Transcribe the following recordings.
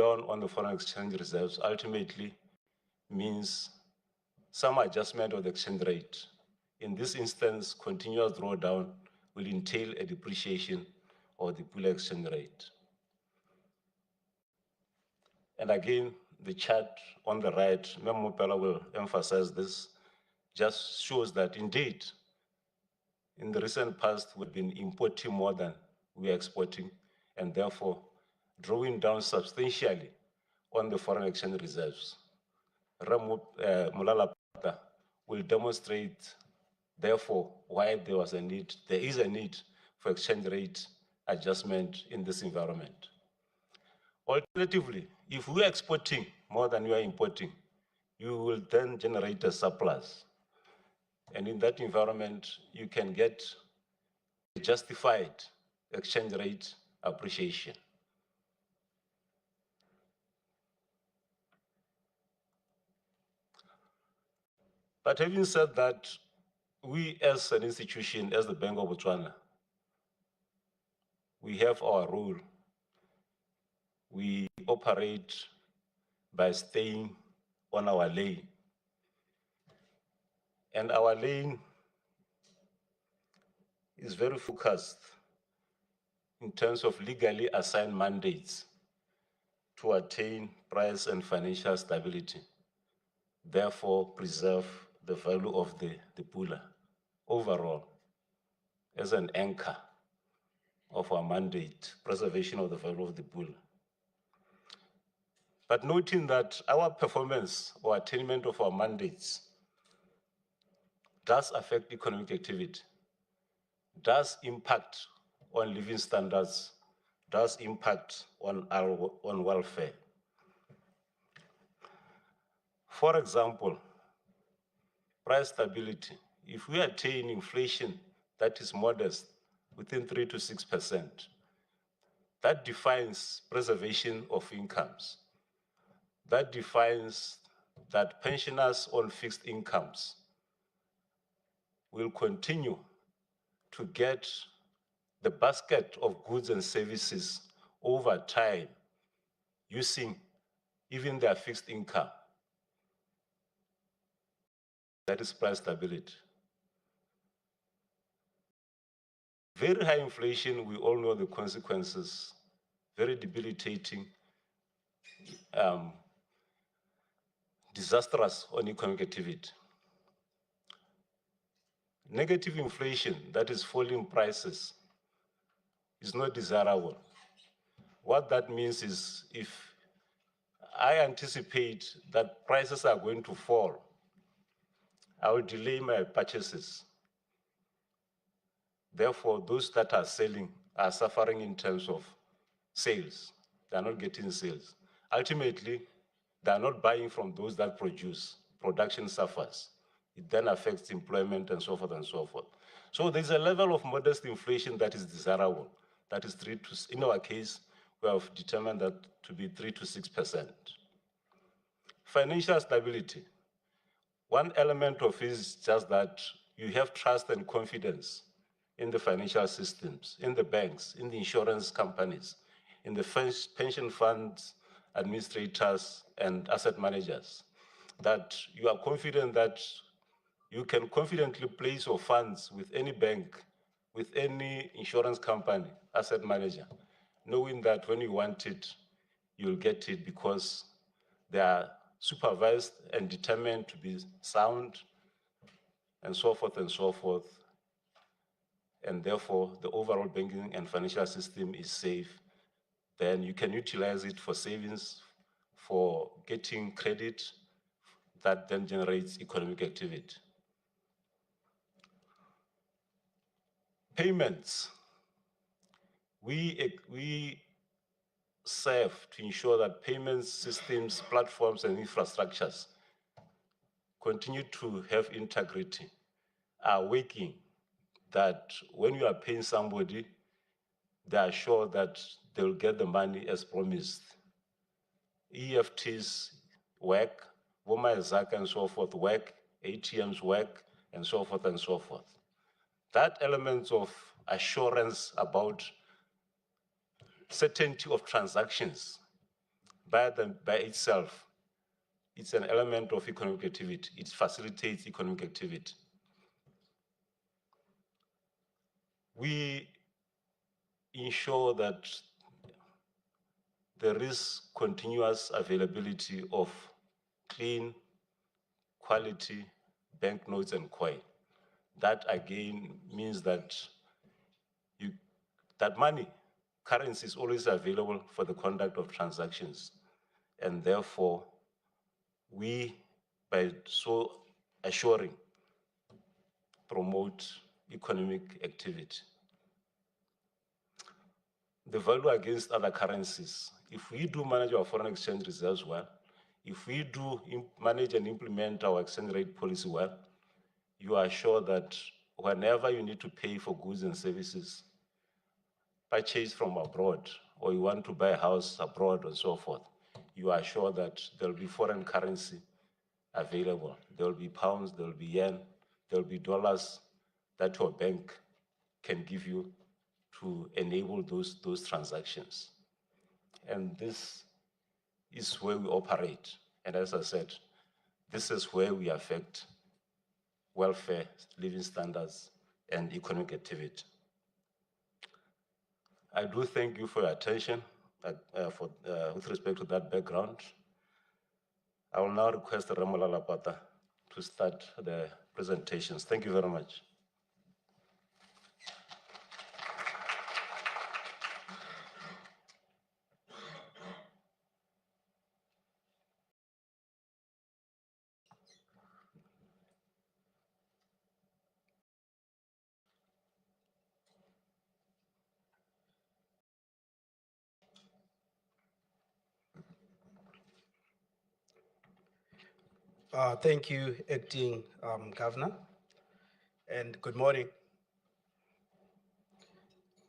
down on the foreign exchange reserves ultimately means some adjustment of the exchange rate. In this instance, continuous drawdown will entail a depreciation of the Pula exchange rate. And again, the chart on the right, Memo Pella will emphasize this, just shows that indeed, in the recent past, we've been importing more than we're exporting, and therefore drawing down substantially on the foreign exchange reserves. Mulala will demonstrate, therefore, why there is a need for exchange rate adjustment in this environment. Alternatively, if we are exporting more than we are importing, you will then generate a surplus. And in that environment, you can get a justified exchange rate appreciation. But having said that, we as an institution, as the Bank of Botswana, we have our role. We operate by staying on our lane. And our lane is very focused in terms of legally assigned mandates to attain price and financial stability, therefore preserve the value of the Pula overall as an anchor of our mandate, preservation of the value of the Pula. But noting that our performance or attainment of our mandates does affect economic activity, does impact on living standards, does impact on welfare. For example, price stability. If we attain inflation that is modest, within 3 to 6%, that defines preservation of incomes. That defines that pensioners on fixed incomes will continue to get the basket of goods and services over time using even their fixed income. That is price stability. Very high inflation, we all know the consequences, very debilitating, disastrous on economic activity. Negative inflation, that is falling prices, is not desirable. What that means is if I anticipate that prices are going to fall, I will delay my purchases. Therefore, those that are selling are suffering in terms of sales. They are not getting sales. Ultimately, they are not buying from those that produce. Production suffers. It then affects employment and so forth and so forth. So there's a level of modest inflation that is desirable. That is in our case, we have determined that to be 3 to 6%. Financial stability. One element of it is just that you have trust and confidence in the financial systems, in the banks, in the insurance companies, in the pension funds, administrators, and asset managers, that you are confident that you can confidently place your funds with any bank, with any insurance company, asset manager, knowing that when you want it, you'll get it because they are supervised and determined to be sound, and so forth and so forth. And therefore, the overall banking and financial system is safe. Then you can utilize it for savings, for getting credit that then generates economic activity. Payments. We serve to ensure that payments systems, platforms, and infrastructures continue to have integrity, are working, that when you are paying somebody, they are sure that they'll get the money as promised. EFTs work, Woma Zaka and so forth work, ATMs work, and so forth and so forth. That element of assurance about certainty of transactions, by itself, it's an element of economic activity. It facilitates economic activity. We ensure that there is continuous availability of clean, quality banknotes and coin. That again means that that money, currency is always available for the conduct of transactions. And therefore, we, by so assuring, promote economic activity. The value against other currencies. If we do manage our foreign exchange reserves well, if we do manage and implement our exchange rate policy well, you are sure that whenever you need to pay for goods and services purchased from abroad, or you want to buy a house abroad and so forth, you are sure that there'll be foreign currency available. There'll be pounds, there'll be yen, there'll be dollars that your bank can give you to enable those transactions. And this is where we operate. And as I said, this is where we affect welfare, living standards, and economic activity. I do thank you for your attention with respect to that background. I will now request Ramola Lapata to start the presentations. Thank you very much. Thank you, Acting Governor, and good morning.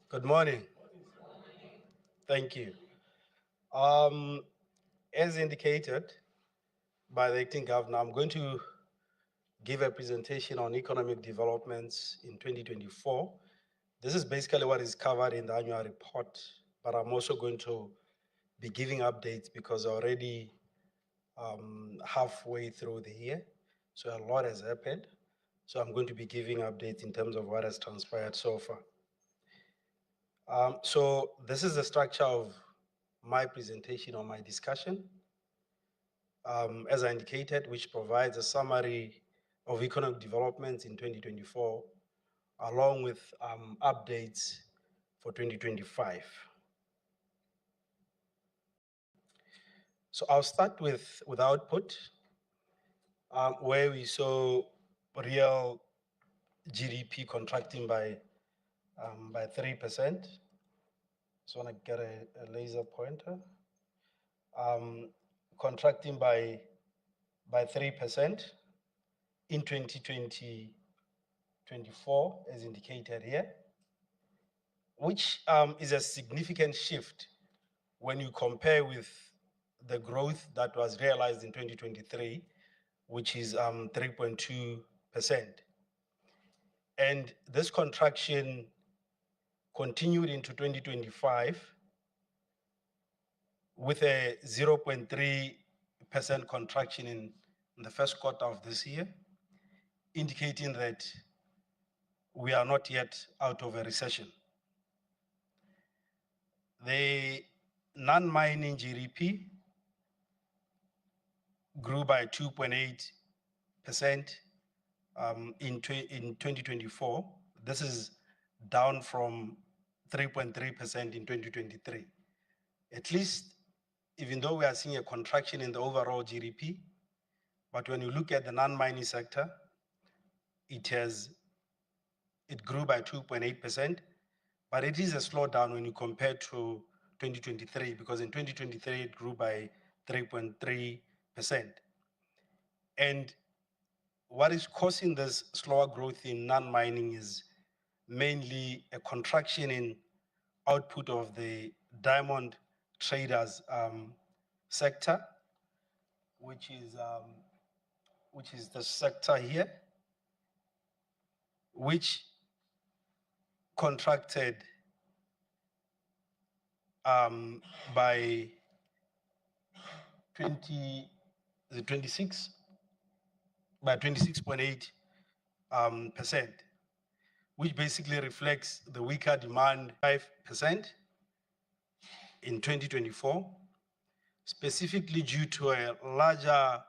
Good morning. Thank you. As indicated by the Acting Governor, I'm going to give a presentation on economic developments in 2024. This is basically what is covered in the annual report, but I'm also going to be giving updates because already halfway through the year, so a lot has happened. So I'm going to be giving updates in terms of what has transpired so far. So this is the structure of my presentation or my discussion, as I indicated, which provides a summary of economic developments in 2024, along with updates for 2025. So I'll start with output, where we saw real GDP contracting by 3%. Just want to get a laser pointer. Contracting by 3% in 2024, as indicated here, which is a significant shift when you compare with the growth that was realized in 2023, which is 3.2%. And this contraction continued into 2025 with a 0.3% contraction in the first quarter of this year, indicating that we are not yet out of a recession. The non-mining GDP grew by 2.8% in 2024. This is down from 3.3% in 2023. At least, even though we are seeing a contraction in the overall GDP, but when you look at the non-mining sector, it grew by 2.8%, but it is a slowdown when you compare to 2023, because in 2023 it grew by 3.3%. And what is causing this slower growth in non-mining is mainly a contraction in output of the diamond traders sector, which is the sector here, which contracted by 26.8%, which basically reflects the weaker demand 5% in 2024, specifically due to a larger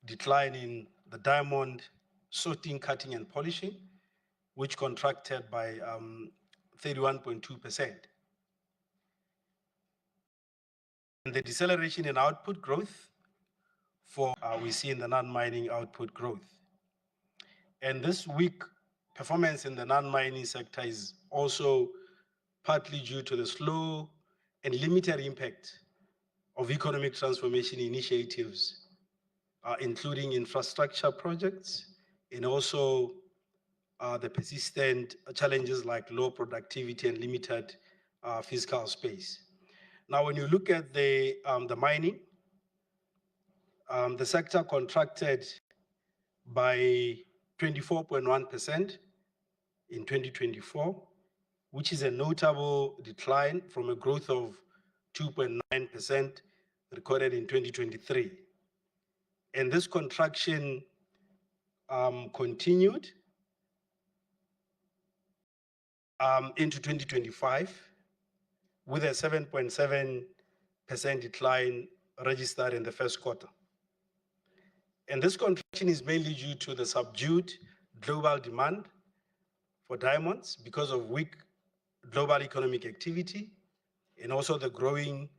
decline in the diamond sorting, cutting, and polishing, which contracted by 31.2%. And the deceleration in output growth we see in the non-mining output growth. And this weak performance in the non-mining sector is also partly due to the slow and limited impact of economic transformation initiatives, including infrastructure projects, and also the persistent challenges like low productivity and limited fiscal space. Now, when you look at the mining, the sector contracted by 24.1% in 2024, which is a notable decline from a growth of 2.9% recorded in 2023. And this contraction continued into 2025 with a 7.7% decline registered in the first quarter. And this contraction is mainly due to the subdued global demand for diamonds because of weak global economic activity and also the growing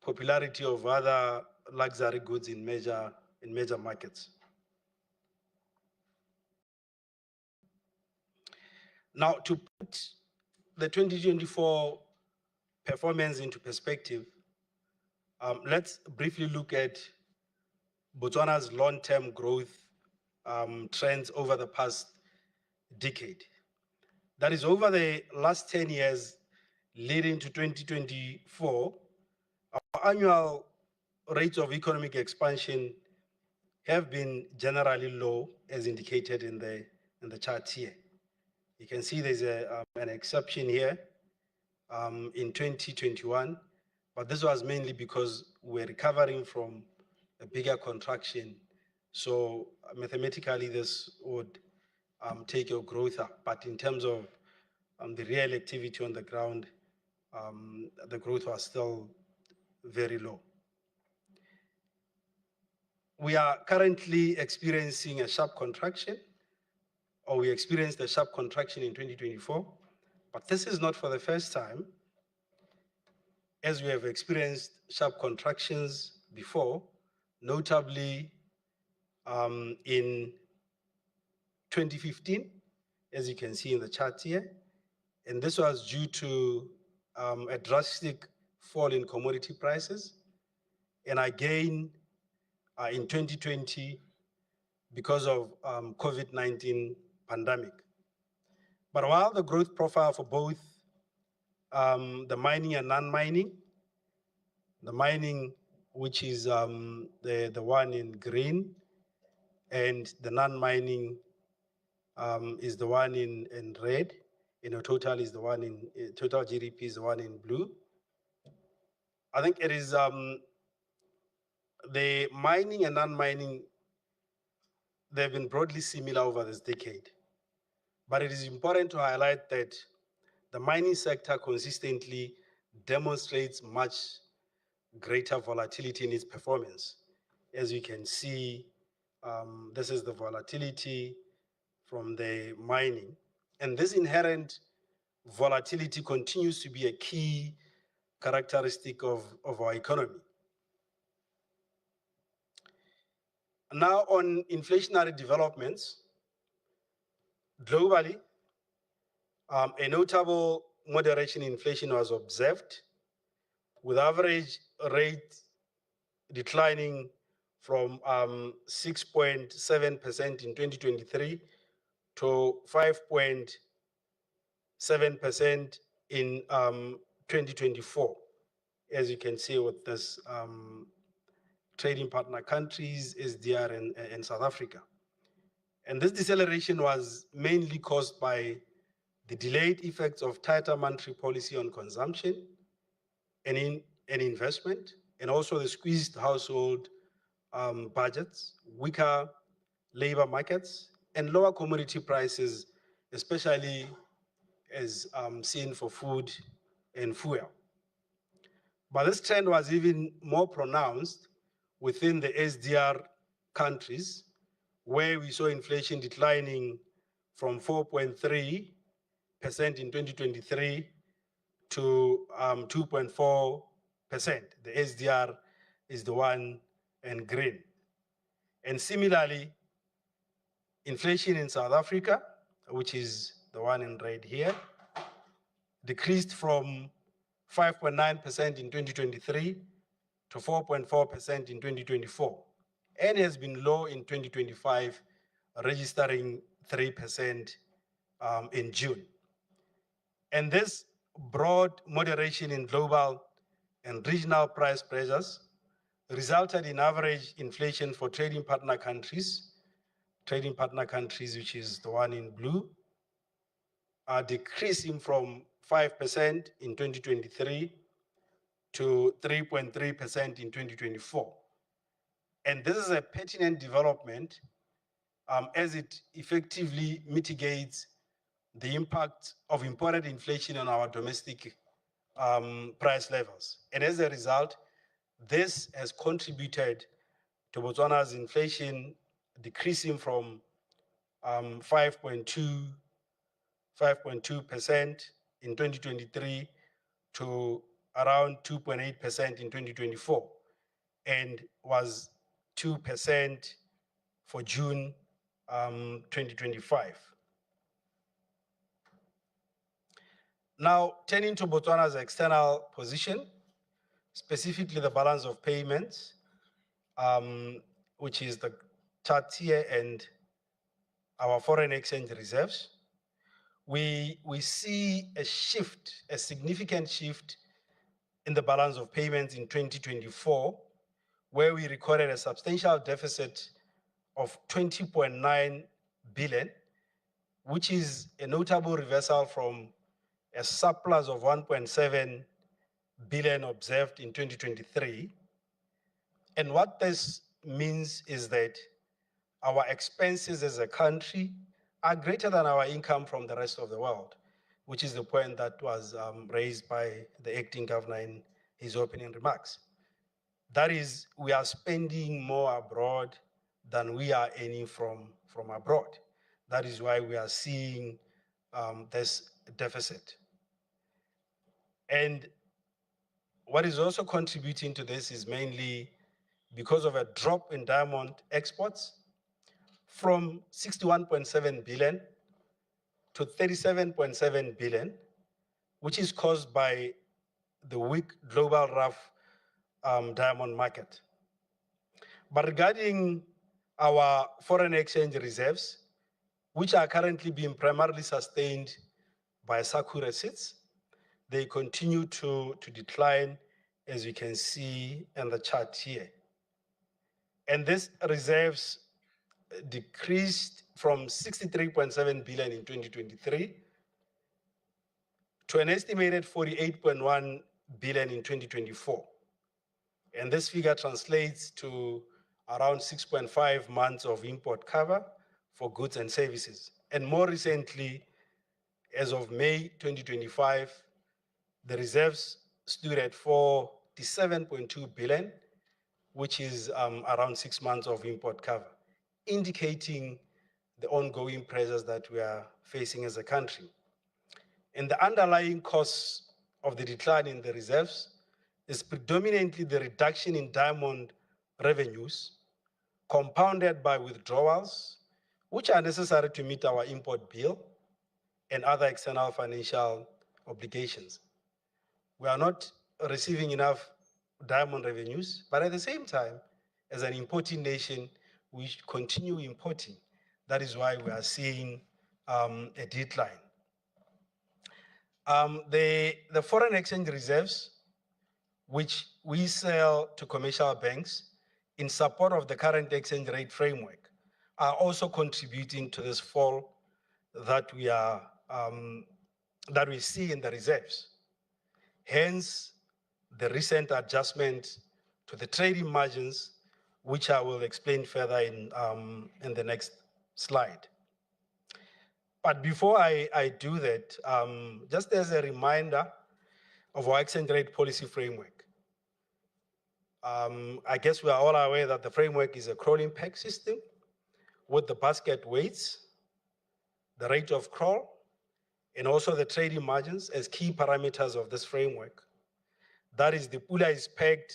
popularity of other luxury goods in major markets. Now, to put the 2024 performance into perspective, let's briefly look at Botswana's long-term growth trends over the past decade. That is, over the last 10 years leading to 2024, our annual rates of economic expansion have been generally low, as indicated in the chart here. You can see there's an exception here in 2021, but this was mainly because we're recovering from a bigger contraction. So mathematically, this would take your growth up. But in terms of the real activity on the ground, the growth was still very low. We are currently experiencing a sharp contraction, or we experienced a sharp contraction in 2024, but this is not for the first time, as we have experienced sharp contractions before, notably in 2015, as you can see in the chart here. And this was due to a drastic fall in commodity prices. And again, in 2020, because of COVID-19 pandemic. But while the growth profile for both the mining and non-mining, the mining, which is the one in green, and the non-mining is the one in red. Total is the one in total GDP is the one in blue. I think it is the mining and non-mining, they've been broadly similar over this decade. But it is important to highlight that the mining sector consistently demonstrates much greater volatility in its performance. As you can see, this is the volatility from the mining. And this inherent volatility continues to be a key characteristic of our economy. Now, on inflationary developments, globally, a notable moderation in inflation was observed, with average rate declining from 6.7% in 2023 to 5.7% in 2024, as you can see with this trading partner countries, SDR and South Africa. And this deceleration was mainly caused by the delayed effects of tighter monetary policy on consumption and investment, and also the squeezed household budgets, weaker labor markets, and lower commodity prices, especially as seen for food and fuel. But this trend was even more pronounced within the SDR countries, where we saw inflation declining from 4.3% in 2023 to 2.4%. The SDR is the one in green. And similarly, inflation in South Africa, which is the one in red here, decreased from 5.9% in 2023 to 4.4% in 2024, and has been low in 2025, registering 3% in June. And this broad moderation in global and regional price pressures resulted in average inflation for trading partner countries, which is the one in blue, are decreasing from 5% in 2023 to 3.3% in 2024. And this is a pertinent development as it effectively mitigates the impact of imported inflation on our domestic price levels. And as a result, this has contributed to Botswana's inflation decreasing from 5.2% in 2023 to around 2.8% in 2024, and was 2% for June 2025. Now, turning to Botswana's external position, specifically the balance of payments, which is the chart here, and our foreign exchange reserves, we see a shift, a significant shift in the balance of payments in 2024, where we recorded a substantial deficit of 20.9 billion, which is a notable reversal from a surplus of 1.7 billion observed in 2023. And what this means is that our expenses as a country are greater than our income from the rest of the world, which is the point that was raised by the acting governor in his opening remarks. That is, we are spending more abroad than we are earning from abroad. That is why we are seeing this deficit. And what is also contributing to this is mainly because of a drop in diamond exports from 61.7 billion to 37.7 billion, which is caused by the weak global rough diamond market. But regarding our foreign exchange reserves, which are currently being primarily sustained by SACU receipts, they continue to decline, as you can see in the chart here. And these reserves decreased from 63.7 billion in 2023 to an estimated 48.1 billion in 2024. And this figure translates to around 6.5 months of import cover for goods and services. And more recently, as of May 2025, the reserves stood at 47.2 billion, which is around 6 months of import cover, indicating the ongoing pressures that we are facing as a country. And the underlying cause of the decline in the reserves is predominantly the reduction in diamond revenues, compounded by withdrawals, which are necessary to meet our import bill and other external financial obligations. We are not receiving enough diamond revenues, but at the same time, as an importing nation, we continue importing. That is why we are seeing a decline. The foreign exchange reserves, which we sell to commercial banks in support of the current exchange rate framework, are also contributing to this fall that we see in the reserves. Hence, the recent adjustment to the trading margins, which I will explain further in the next slide. But before I do that, just as a reminder of our exchange rate policy framework, I guess we are all aware that the framework is a crawling peg system with the basket weights, the rate of crawl, and also the trading margins as key parameters of this framework. That is, the Pula is pegged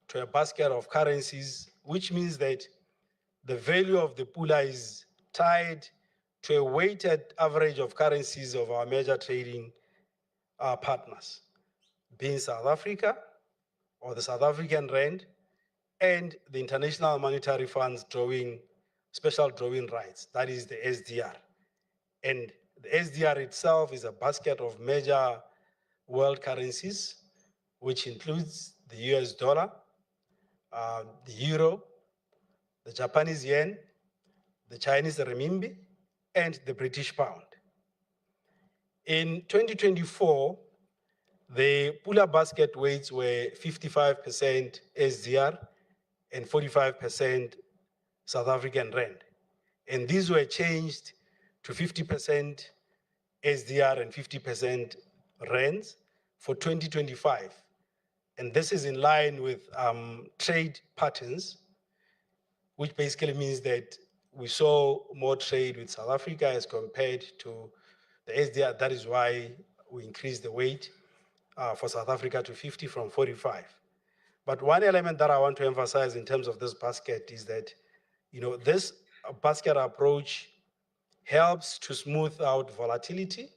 to a basket of currencies, which means that the value of the Pula is tied to a weighted average of currencies of our major trading partners, being South Africa, or the South African Rand, and the International Monetary Fund's special drawing rights, that is the SDR. And the SDR itself is a basket of major world currencies, which includes the US dollar, the euro, the Japanese yen, the Chinese renminbi, and the British pound. In 2024, the Pula basket weights were 55% SDR and 45% South African Rand. And these were changed to 50% SDR and 50% Rands for 2025. And this is in line with trade patterns, which basically means that we saw more trade with South Africa as compared to the SDR. That is why we increased the weight for South Africa to 50 from 45. But one element that I want to emphasize in terms of this basket is that, this basket approach helps to smooth out volatility,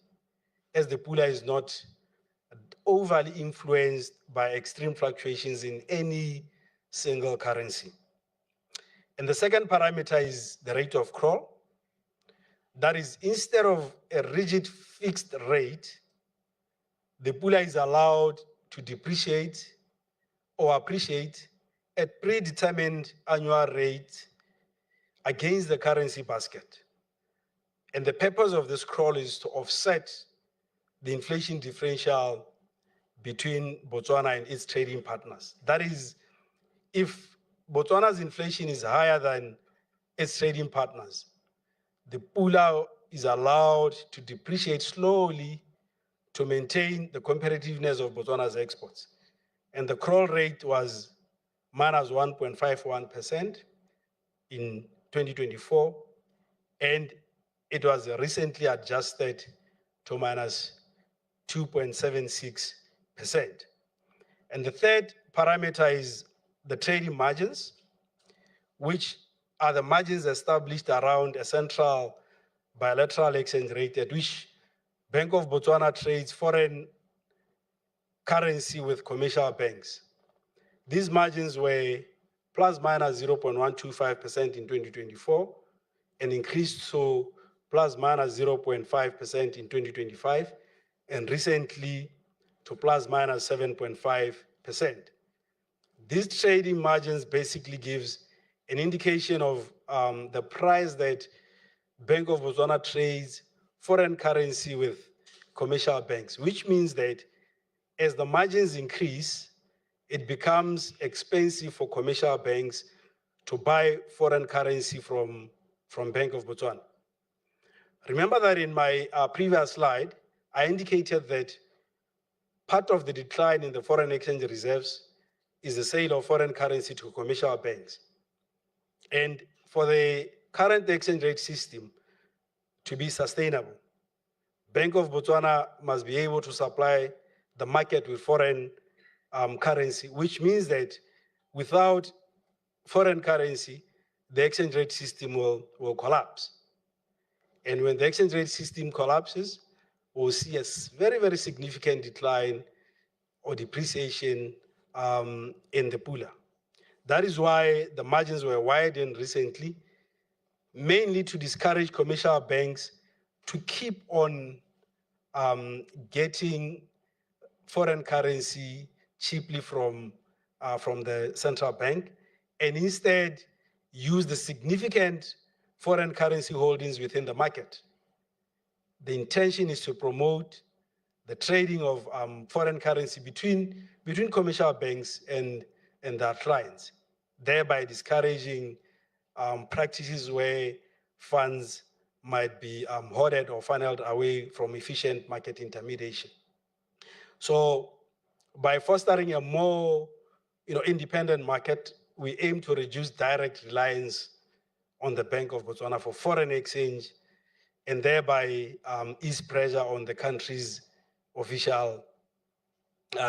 as the Pula is not overly influenced by extreme fluctuations in any single currency. And the second parameter is the rate of crawl. That is, instead of a rigid fixed rate, the Pula is allowed to depreciate or appreciate at predetermined annual rate against the currency basket. And the purpose of this crawl is to offset the inflation differential between Botswana and its trading partners. That is, if Botswana's inflation is higher than its trading partners, the Pula is allowed to depreciate slowly to maintain the competitiveness of Botswana's exports. And the crawl rate was minus 1.51% in 2024, and it was recently adjusted to minus 2.76%. And the third parameter is the trading margins, which are the margins established around a central bilateral exchange rate at which Bank of Botswana trades foreign currency with commercial banks. These margins were plus minus 0.125% in 2024 and increased to plus minus 0.5% in 2025 and recently to plus minus 7.5%. These trading margins basically gives an indication of the price that Bank of Botswana trades foreign currency with commercial banks, which means that as the margins increase, it becomes expensive for commercial banks to buy foreign currency from Bank of Botswana. Remember that in my previous slide, I indicated that part of the decline in the foreign exchange reserves is the sale of foreign currency to commercial banks. And for the current exchange rate system to be sustainable, Bank of Botswana must be able to supply the market with foreign currency, which means that without foreign currency, the exchange rate system will collapse. And when the exchange rate system collapses, we'll see a very, very significant decline or depreciation in the Pula. That is why the margins were widened recently, mainly to discourage commercial banks to keep on getting foreign currency cheaply from the central bank, and instead use the significant foreign currency holdings within the market. The intention is to promote the trading of foreign currency between commercial banks and and their clients, thereby discouraging practices where funds might be hoarded or funneled away from efficient market intermediation. So by fostering a more independent market, we aim to reduce direct reliance on the Bank of Botswana for foreign exchange and thereby ease pressure on the country's official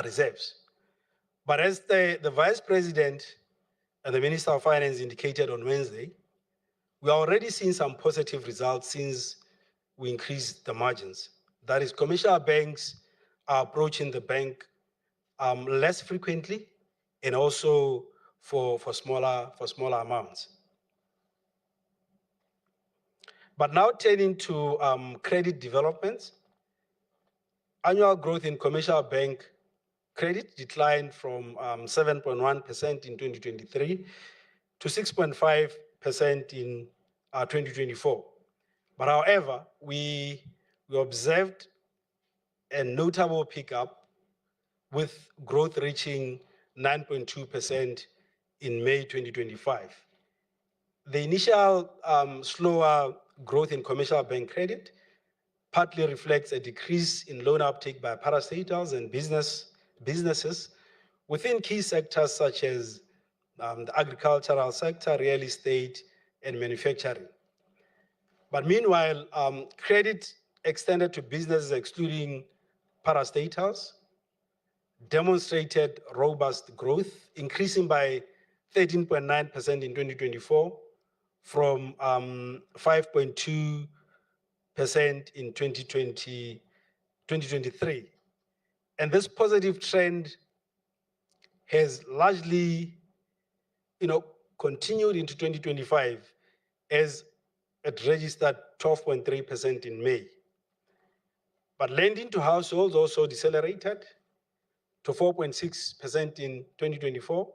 reserves. But as the Vice President and the Minister of Finance indicated on Wednesday, we are already seeing some positive results since we increased the margins. That is, commercial banks are approaching the bank less frequently and also for smaller amounts. But now turning to credit developments, annual growth in commercial bank credit declined from 7.1% in 2023 to 6.5% in 2024. But however, we observed a notable pickup with growth reaching 9.2% in May 2025. The initial slower growth in commercial bank credit partly reflects a decrease in loan uptake by parastatals and businesses within key sectors such as the agricultural sector, real estate, and manufacturing. But meanwhile, credit extended to businesses excluding parastatals demonstrated robust growth, increasing by 13.9% in 2024 from 5.2% in 2023. And this positive trend has largely continued into 2025 as it registered 12.3% in May. But lending to households also decelerated to 4.6% in 2024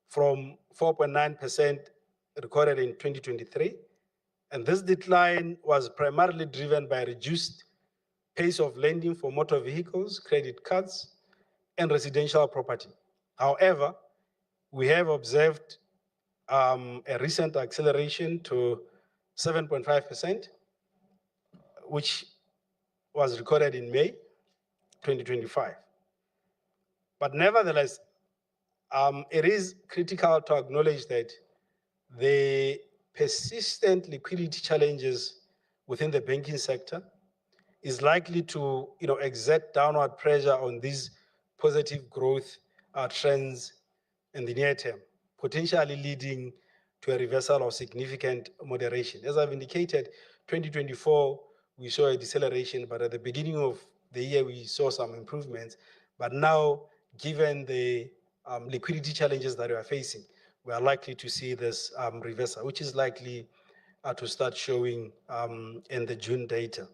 from 4.9% recorded in 2023. And this decline was primarily driven by reduced pace of lending for motor vehicles, credit cards, and residential property. However, we have observed a recent acceleration to 7.5%, which was recorded in May 2025. But nevertheless, it is critical to acknowledge that the persistent liquidity challenges within the banking sector is likely to exert downward pressure on these positive growth trends in the near term, potentially leading to a reversal of significant moderation. As I've indicated, 2024, we saw a deceleration, but at the beginning of the year, we saw some improvements. But now, given the liquidity challenges that we are facing, we are likely to see this reversal, which is likely to start showing in the June data.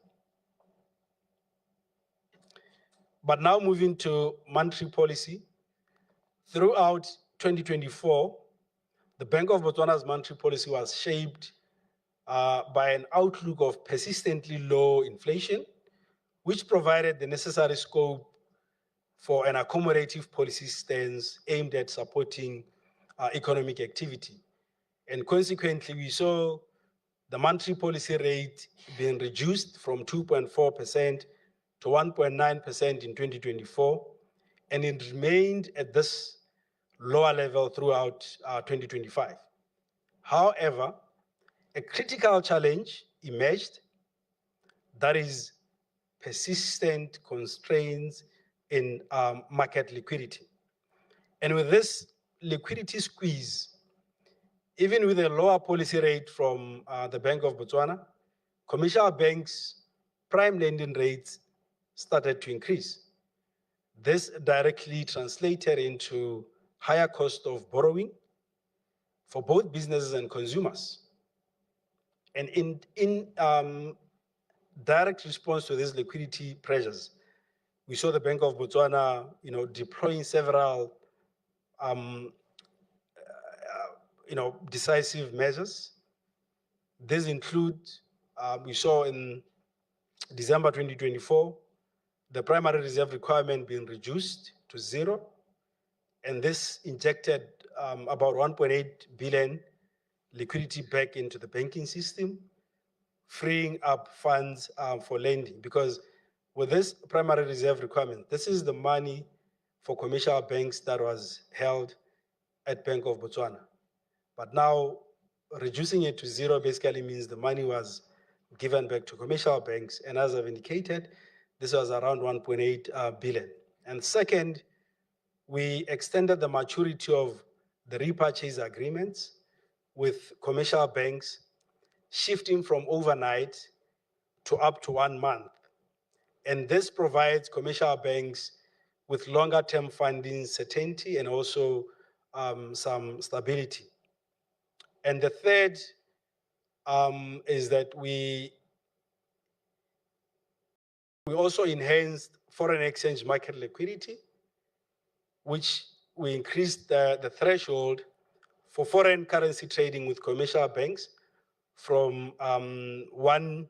But now moving to monetary policy. Throughout 2024, the Bank of Botswana's monetary policy was shaped by an outlook of persistently low inflation, which provided the necessary scope for an accommodative policy stance aimed at supporting economic activity. And consequently, we saw the monetary policy rate being reduced from 2.4% to 1.9% in 2024, and it remained at this lower level throughout 2025. However, a critical challenge emerged, that is persistent constraints in market liquidity. And with this liquidity squeeze, even with a lower policy rate from the Bank of Botswana, commercial banks' prime lending rates started to increase. This directly translated into higher cost of borrowing for both businesses and consumers. And in direct response to these liquidity pressures, we saw the Bank of Botswana, deploying several, decisive measures. These include, we saw in December 2024, the primary reserve requirement being reduced to 0, And this injected about 1.8 billion liquidity back into the banking system, freeing up funds for lending. Because with this primary reserve requirement, this is the money for commercial banks that was held at Bank of Botswana. But now reducing it to zero basically means the money was given back to commercial banks. And as I've indicated, this was around 1.8 billion. And second, we extended the maturity of the repurchase agreements with commercial banks, shifting from overnight to up to 1 month. And this provides commercial banks with longer term funding certainty and also some stability. And the third is that we also enhanced foreign exchange market liquidity, which we increased the threshold for foreign currency trading with commercial banks from $1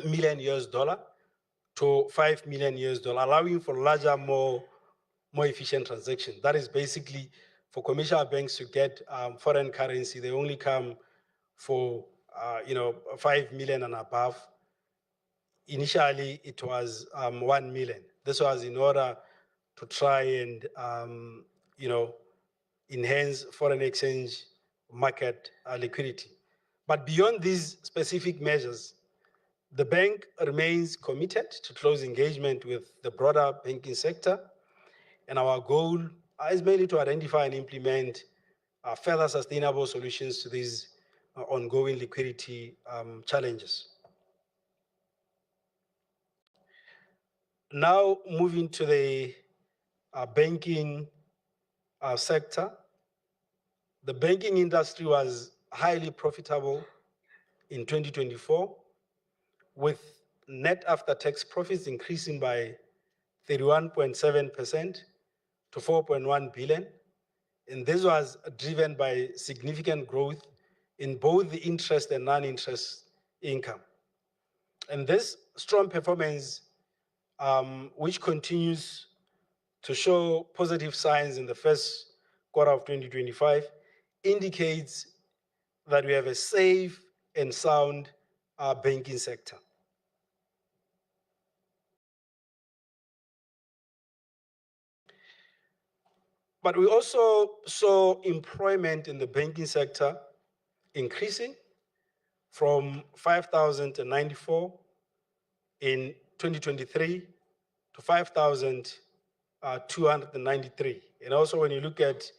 million to $5 million, allowing for larger, more efficient transactions. That is basically for commercial banks to get foreign currency. They only come for 5 million and above. Initially, it was 1 million. This was in order to try and enhance foreign exchange market liquidity. But beyond these specific measures, the bank remains committed to close engagement with the broader banking sector, and our goal is mainly to identify and implement further sustainable solutions to these ongoing liquidity challenges. Now moving to the banking sector, the banking industry was highly profitable in 2024, with net after-tax profits increasing by 31.7% to 4.1 billion. And this was driven by significant growth in both the interest and non-interest income. And this strong performance, which continues to show positive signs in the first quarter of 2025, indicates that we have a safe and sound banking sector. But we also saw employment in the banking sector increasing from 5,094 in 2023 to 5,293. And also when you look at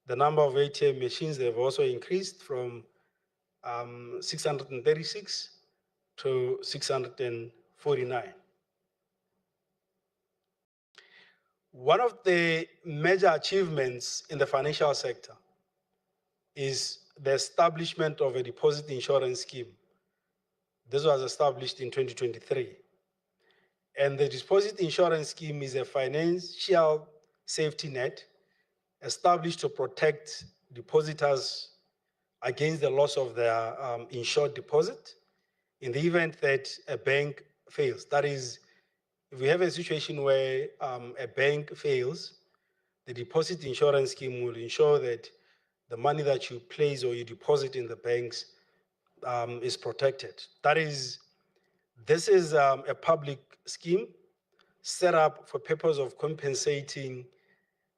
the number of ATM machines, they've also increased from 636 to 649. One of the major achievements in the financial sector is the establishment of a deposit insurance scheme. This was established in 2023. And the deposit insurance scheme is a financial safety net established to protect depositors against the loss of their insured deposit in the event that a bank fails. That is, if we have a situation where a bank fails, the deposit insurance scheme will ensure that the money that you place or you deposit in the banks is protected. This is a public scheme set up for purpose of compensating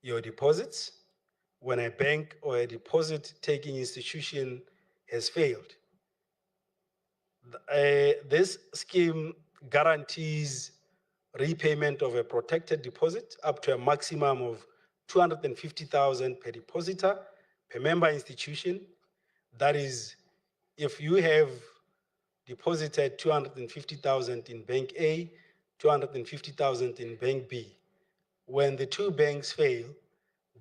your deposits when a bank or a deposit-taking institution has failed. This scheme guarantees repayment of a protected deposit up to a maximum of 250,000 per depositor, per member institution. That is, if you have deposited 250,000 in Bank A, 250,000 in Bank B, when the two banks fail,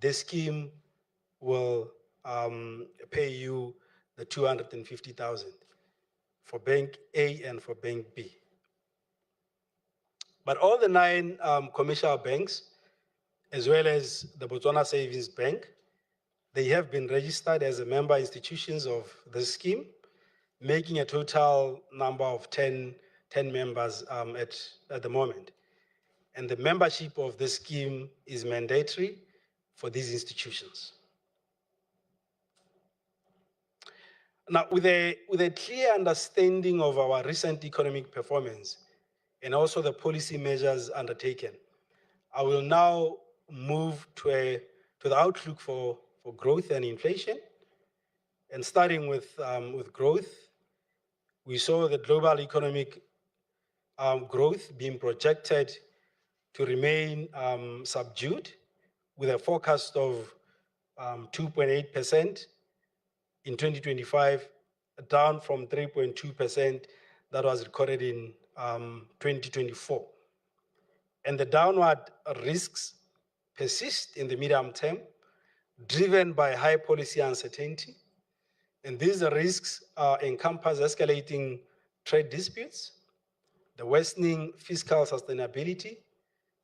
the scheme will pay you the 250,000 for Bank A and for Bank B. But all the 9 commercial banks, as well as the Botswana Savings Bank, they have been registered as a member institutions of the scheme, making a total number of 10 members at the moment. And the membership of the scheme is mandatory for these institutions. Now, with a clear understanding of our recent economic performance and also the policy measures undertaken, I will now move to the outlook for growth and inflation. And starting with growth, we saw the global economic growth being projected to remain subdued, with a forecast of 2.8% in 2025, down from 3.2% that was recorded in 2024. And the downward risks persist in the medium term, driven by high policy uncertainty. And these risks encompass escalating trade disputes, the worsening fiscal sustainability,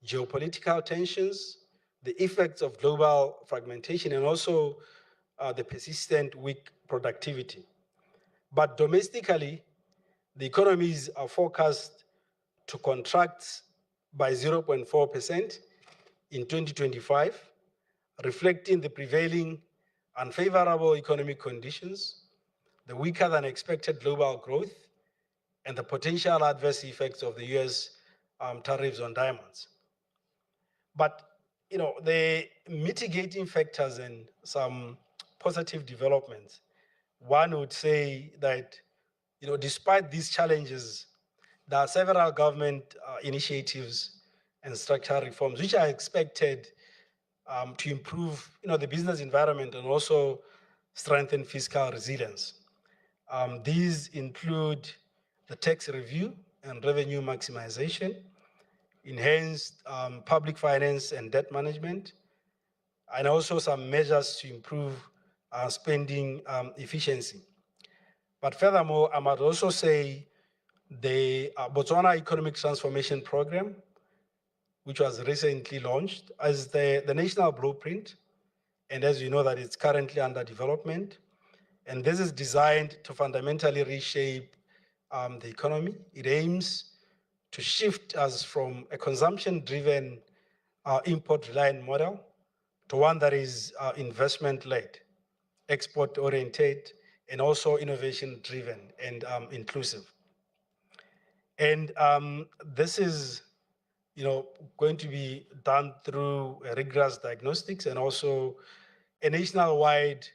geopolitical tensions, the effects of global fragmentation, and also the persistent weak productivity. But domestically, the economies are forecast to contract by 0.4% in 2025, reflecting the prevailing unfavorable economic conditions, the weaker than expected global growth, and the potential adverse effects of the US tariffs on diamonds. But the mitigating factors and some positive developments, one would say that despite these challenges, there are several government initiatives and structural reforms which are expected to improve the business environment and also strengthen fiscal resilience. These include the tax review and revenue maximization, enhanced public finance and debt management, and also some measures to improve spending efficiency. But furthermore, I might also say the Botswana Economic Transformation Program, which was recently launched as the national blueprint, and as you know that it's currently under development. And this is designed to fundamentally reshape the economy. It aims to shift us from a consumption-driven, import-reliant model to one that is investment-led, export-oriented, and also innovation-driven and inclusive. And this is going to be done through rigorous diagnostics and also a nationwide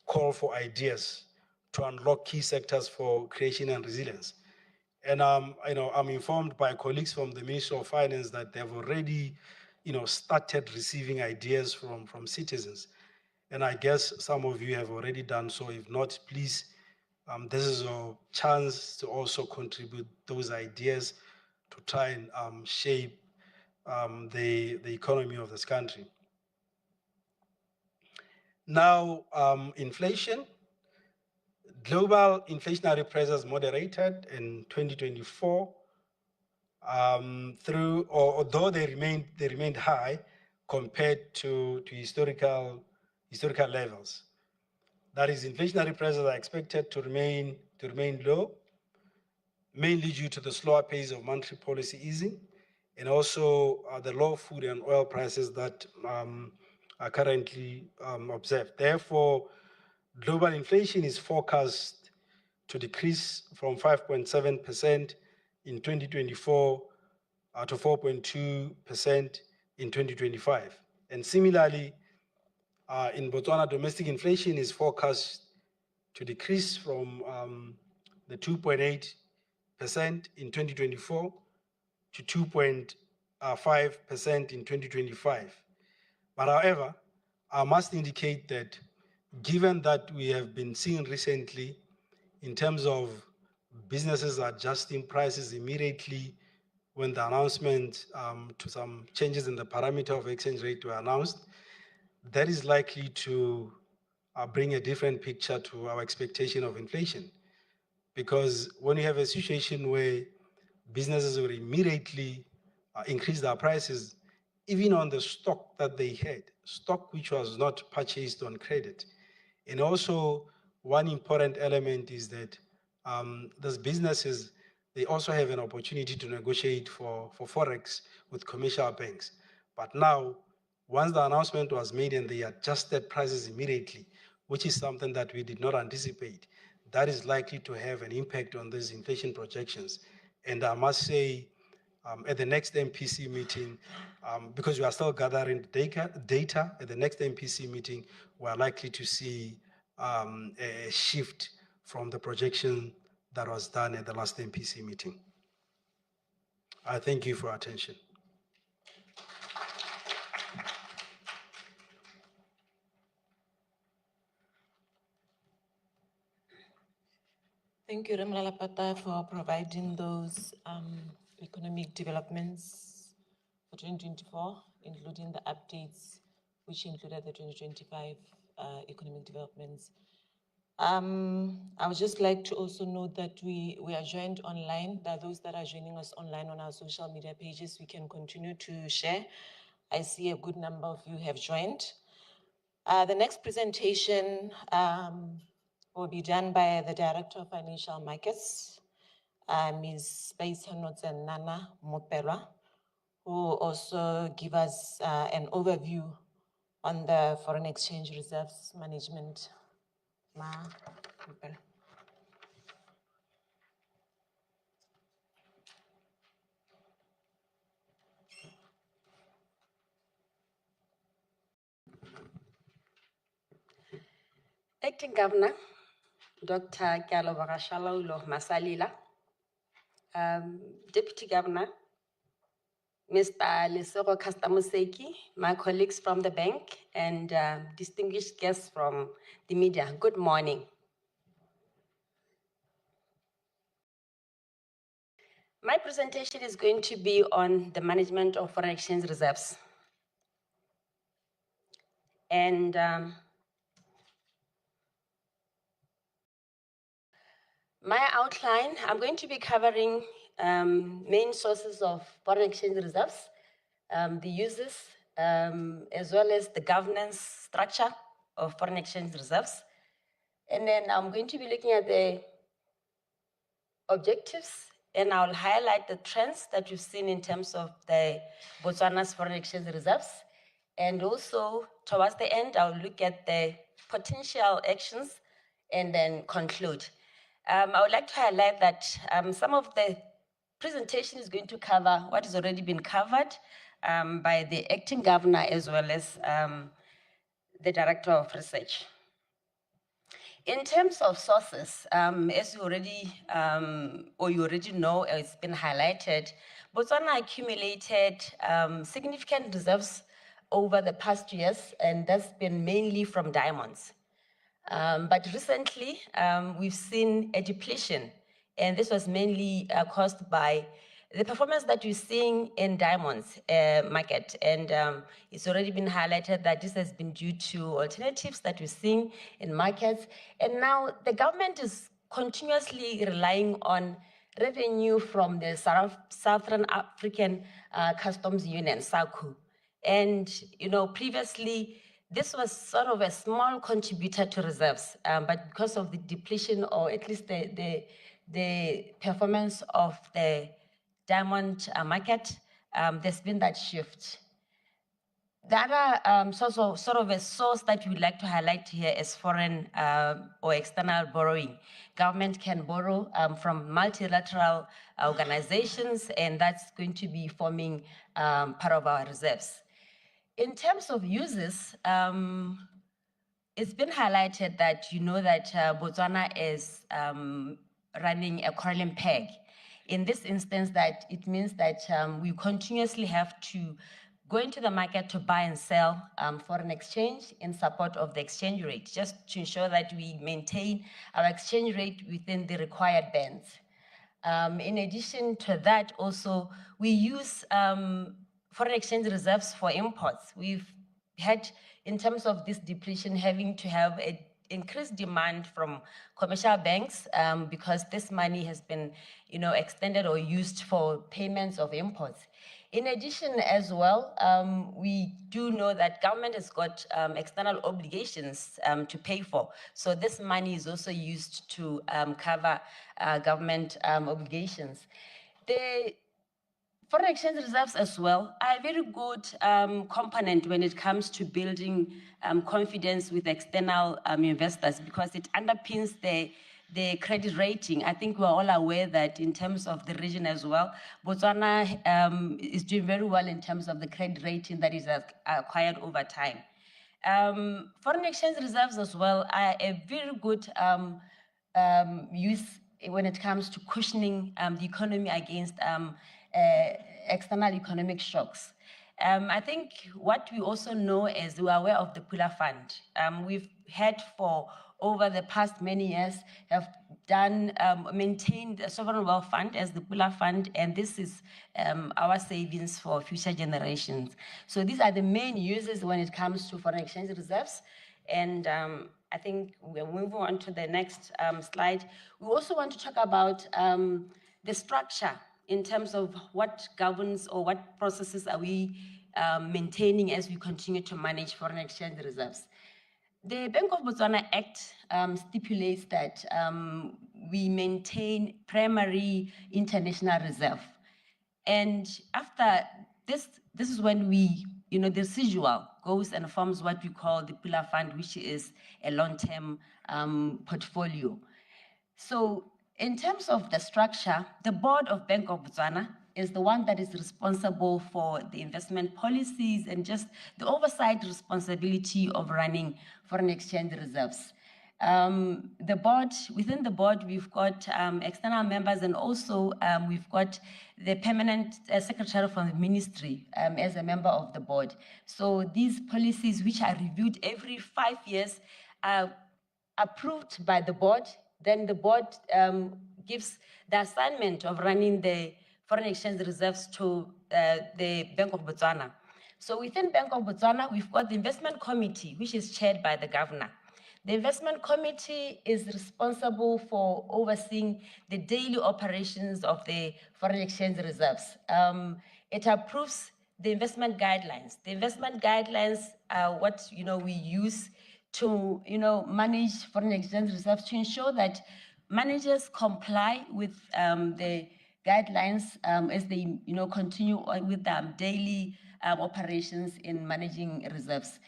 call for ideas to unlock key sectors for creation and resilience. And I'm informed by colleagues from the Ministry of Finance that they've already started receiving ideas from citizens. And I guess some of you have already done so. If not, please, this is a chance to also contribute those ideas to try and shape the economy of this country. Now, inflation. Global inflationary pressures moderated in 2024 although they remained high compared to historical levels. That is, inflationary pressures are expected to remain low, mainly due to the slower pace of monetary policy easing and also the low food and oil prices that are currently observed. Therefore, global inflation is forecast to decrease from 5.7% in 2024 to 4.2% in 2025. And similarly, in Botswana, domestic inflation is forecast to decrease from the 2.8% in 2024 to 2.5% in 2025. But however, I must indicate that given that we have been seeing recently in terms of businesses adjusting prices immediately when the announcement to some changes in the parameter of exchange rate were announced, that is likely to bring a different picture to our expectation of inflation. Because when you have a situation where businesses will immediately increase their prices, even on the stock that they had, stock which was not purchased on credit. And also, one important element is that those businesses, they also have an opportunity to negotiate for Forex with commercial banks. But now, Once the announcement was made and they adjusted prices immediately, which is something that we did not anticipate, that is likely to have an impact on these inflation projections. And I must say, at the next MPC meeting, because we are still gathering data, at the next MPC meeting, we are likely to see a shift from the projection that was done at the last MPC meeting. I thank you for your attention. Thank you, Remlalapata, for providing those economic developments for 2024, including the updates, which included the 2025 economic developments. I would just like to also note that we are joined online. That those that are joining us online on our social media pages, we can continue to share. I see a good number of you have joined. The next presentation will be done by the Director of Financial Markets, Ms. Nana Mopera, who will also give us an overview on the foreign exchange reserves management. Ma Mopera. Acting Governor, Dr. Kyalo Varashalaulo Masalila, Deputy Governor, Mr. Lesego Kastamuseki, my colleagues from the bank, and distinguished guests from the media, good morning. My presentation is going to be on the management of foreign exchange reserves. And my outline, I'm going to be covering main sources of foreign exchange reserves, the uses, as well as the governance structure of foreign exchange reserves. And then I'm going to be looking at the objectives, and I'll highlight the trends that we've seen in terms of the Botswana's foreign exchange reserves. And also, towards the end, I'll look at the potential actions and then conclude. I would like to highlight that some of the presentation is going to cover what has already been covered by the acting governor as well as the director of research. In terms of sources, as you already know, it's been highlighted, Botswana accumulated significant reserves over the past years, and that's been mainly from diamonds. But recently, we've seen a depletion, and this was mainly caused by the performance that we're seeing in diamonds market. And it's already been highlighted that this has been due to alternatives that we're seeing in markets. And now the government is continuously relying on revenue from the Southern African Customs Union, SACU. And, previously, this was sort of a small contributor to reserves, but because of the depletion, or at least the performance of the diamond market, there's been that shift. The other sort of a source that we would like to highlight here is foreign or external borrowing. Government can borrow from multilateral organizations, and that's going to be forming part of our reserves. In terms of uses, it's been highlighted that that Botswana is running a correlling peg. In this instance, that it means that we continuously have to go into the market to buy and sell foreign exchange in support of the exchange rate, just to ensure that we maintain our exchange rate within the required bands. In addition to that, also, we use foreign exchange reserves for imports. We've had, in terms of this depletion, having to have an increased demand from commercial banks because this money has been, extended or used for payments of imports. In addition, as well, we do know that government has got external obligations to pay for. So this money is also used to cover government obligations. The Foreign exchange reserves as well are a very good component when it comes to building confidence with external investors, because it underpins the credit rating. I think we're all aware that in terms of the region as well, Botswana is doing very well in terms of the credit rating that is acquired over time. Foreign exchange reserves as well are a very good use when it comes to cushioning the economy against external economic shocks. I think what we also know is we are aware of the Pula Fund. We've had for over the past many years have done maintained a sovereign wealth fund as the Pula Fund, and this is our savings for future generations. So these are the main uses when it comes to foreign exchange reserves. And I think we'll move on to the next slide. We also want to talk about the structure in terms of what governs or what processes are we maintaining as we continue to manage foreign exchange reserves. The Bank of Botswana Act stipulates that we maintain primary international reserve. And after this is when we, the residual goes and forms what we call the Pula Fund, which is a long-term portfolio. So in terms of the structure, the board of Bank of Botswana is the one that is responsible for the investment policies and just the oversight responsibility of running foreign exchange reserves. The board, within the board, we've got external members, and also we've got the permanent secretary from the ministry as a member of the board. So these policies, which are reviewed every 5 years, are approved by the board. Then the board gives the assignment of running the foreign exchange reserves to the Bank of Botswana. So within Bank of Botswana, we've got the investment committee, which is chaired by the governor. The investment committee is responsible for overseeing the daily operations of the foreign exchange reserves. It approves the investment guidelines. The investment guidelines are what we use to manage foreign exchange reserves, to ensure that managers comply with the guidelines as they continue with their daily operations in managing reserves.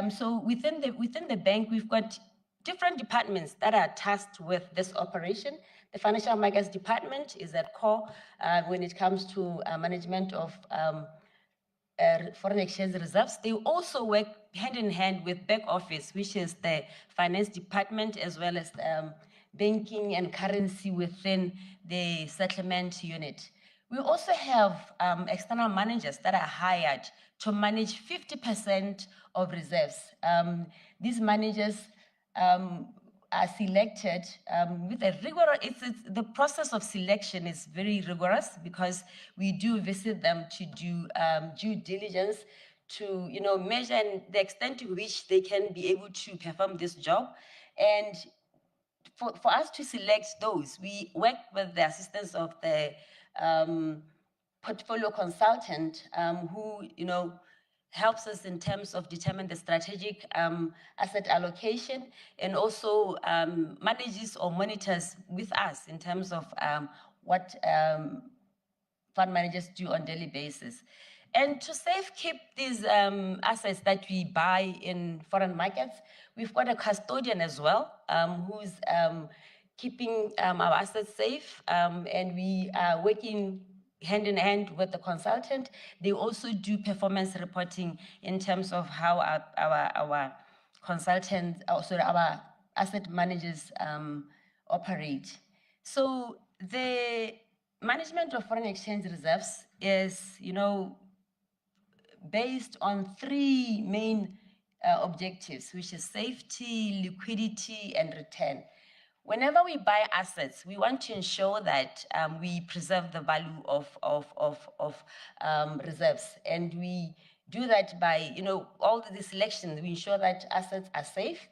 So within the bank, we've got different departments that are tasked with this operation. The financial markets department is at core when it comes to management of foreign exchange reserves. They also work hand in hand with back office, which is the finance department, as well as banking and currency within the settlement unit. We also have external managers that are hired to manage 50% of reserves. These managers are selected with a rigorous, the process of selection is very rigorous, because we do visit them to do due diligence to measure the extent to which they can be able to perform this job. And for us to select those, we work with the assistance of the portfolio consultant who helps us in terms of determine the strategic asset allocation, and also manages or monitors with us in terms of what fund managers do on a daily basis. And to safekeep these assets that we buy in foreign markets, we've got a custodian as well, who's keeping our assets safe, and we are working hand in hand with the consultant. They also do performance reporting in terms of how our consultants, our asset managers operate. So the management of foreign exchange reserves is, based on 3 main objectives, which is safety, liquidity, and return. Whenever we buy assets, we want to ensure that we preserve the value of reserves, and we do that by all the selection. We ensure that assets are safe.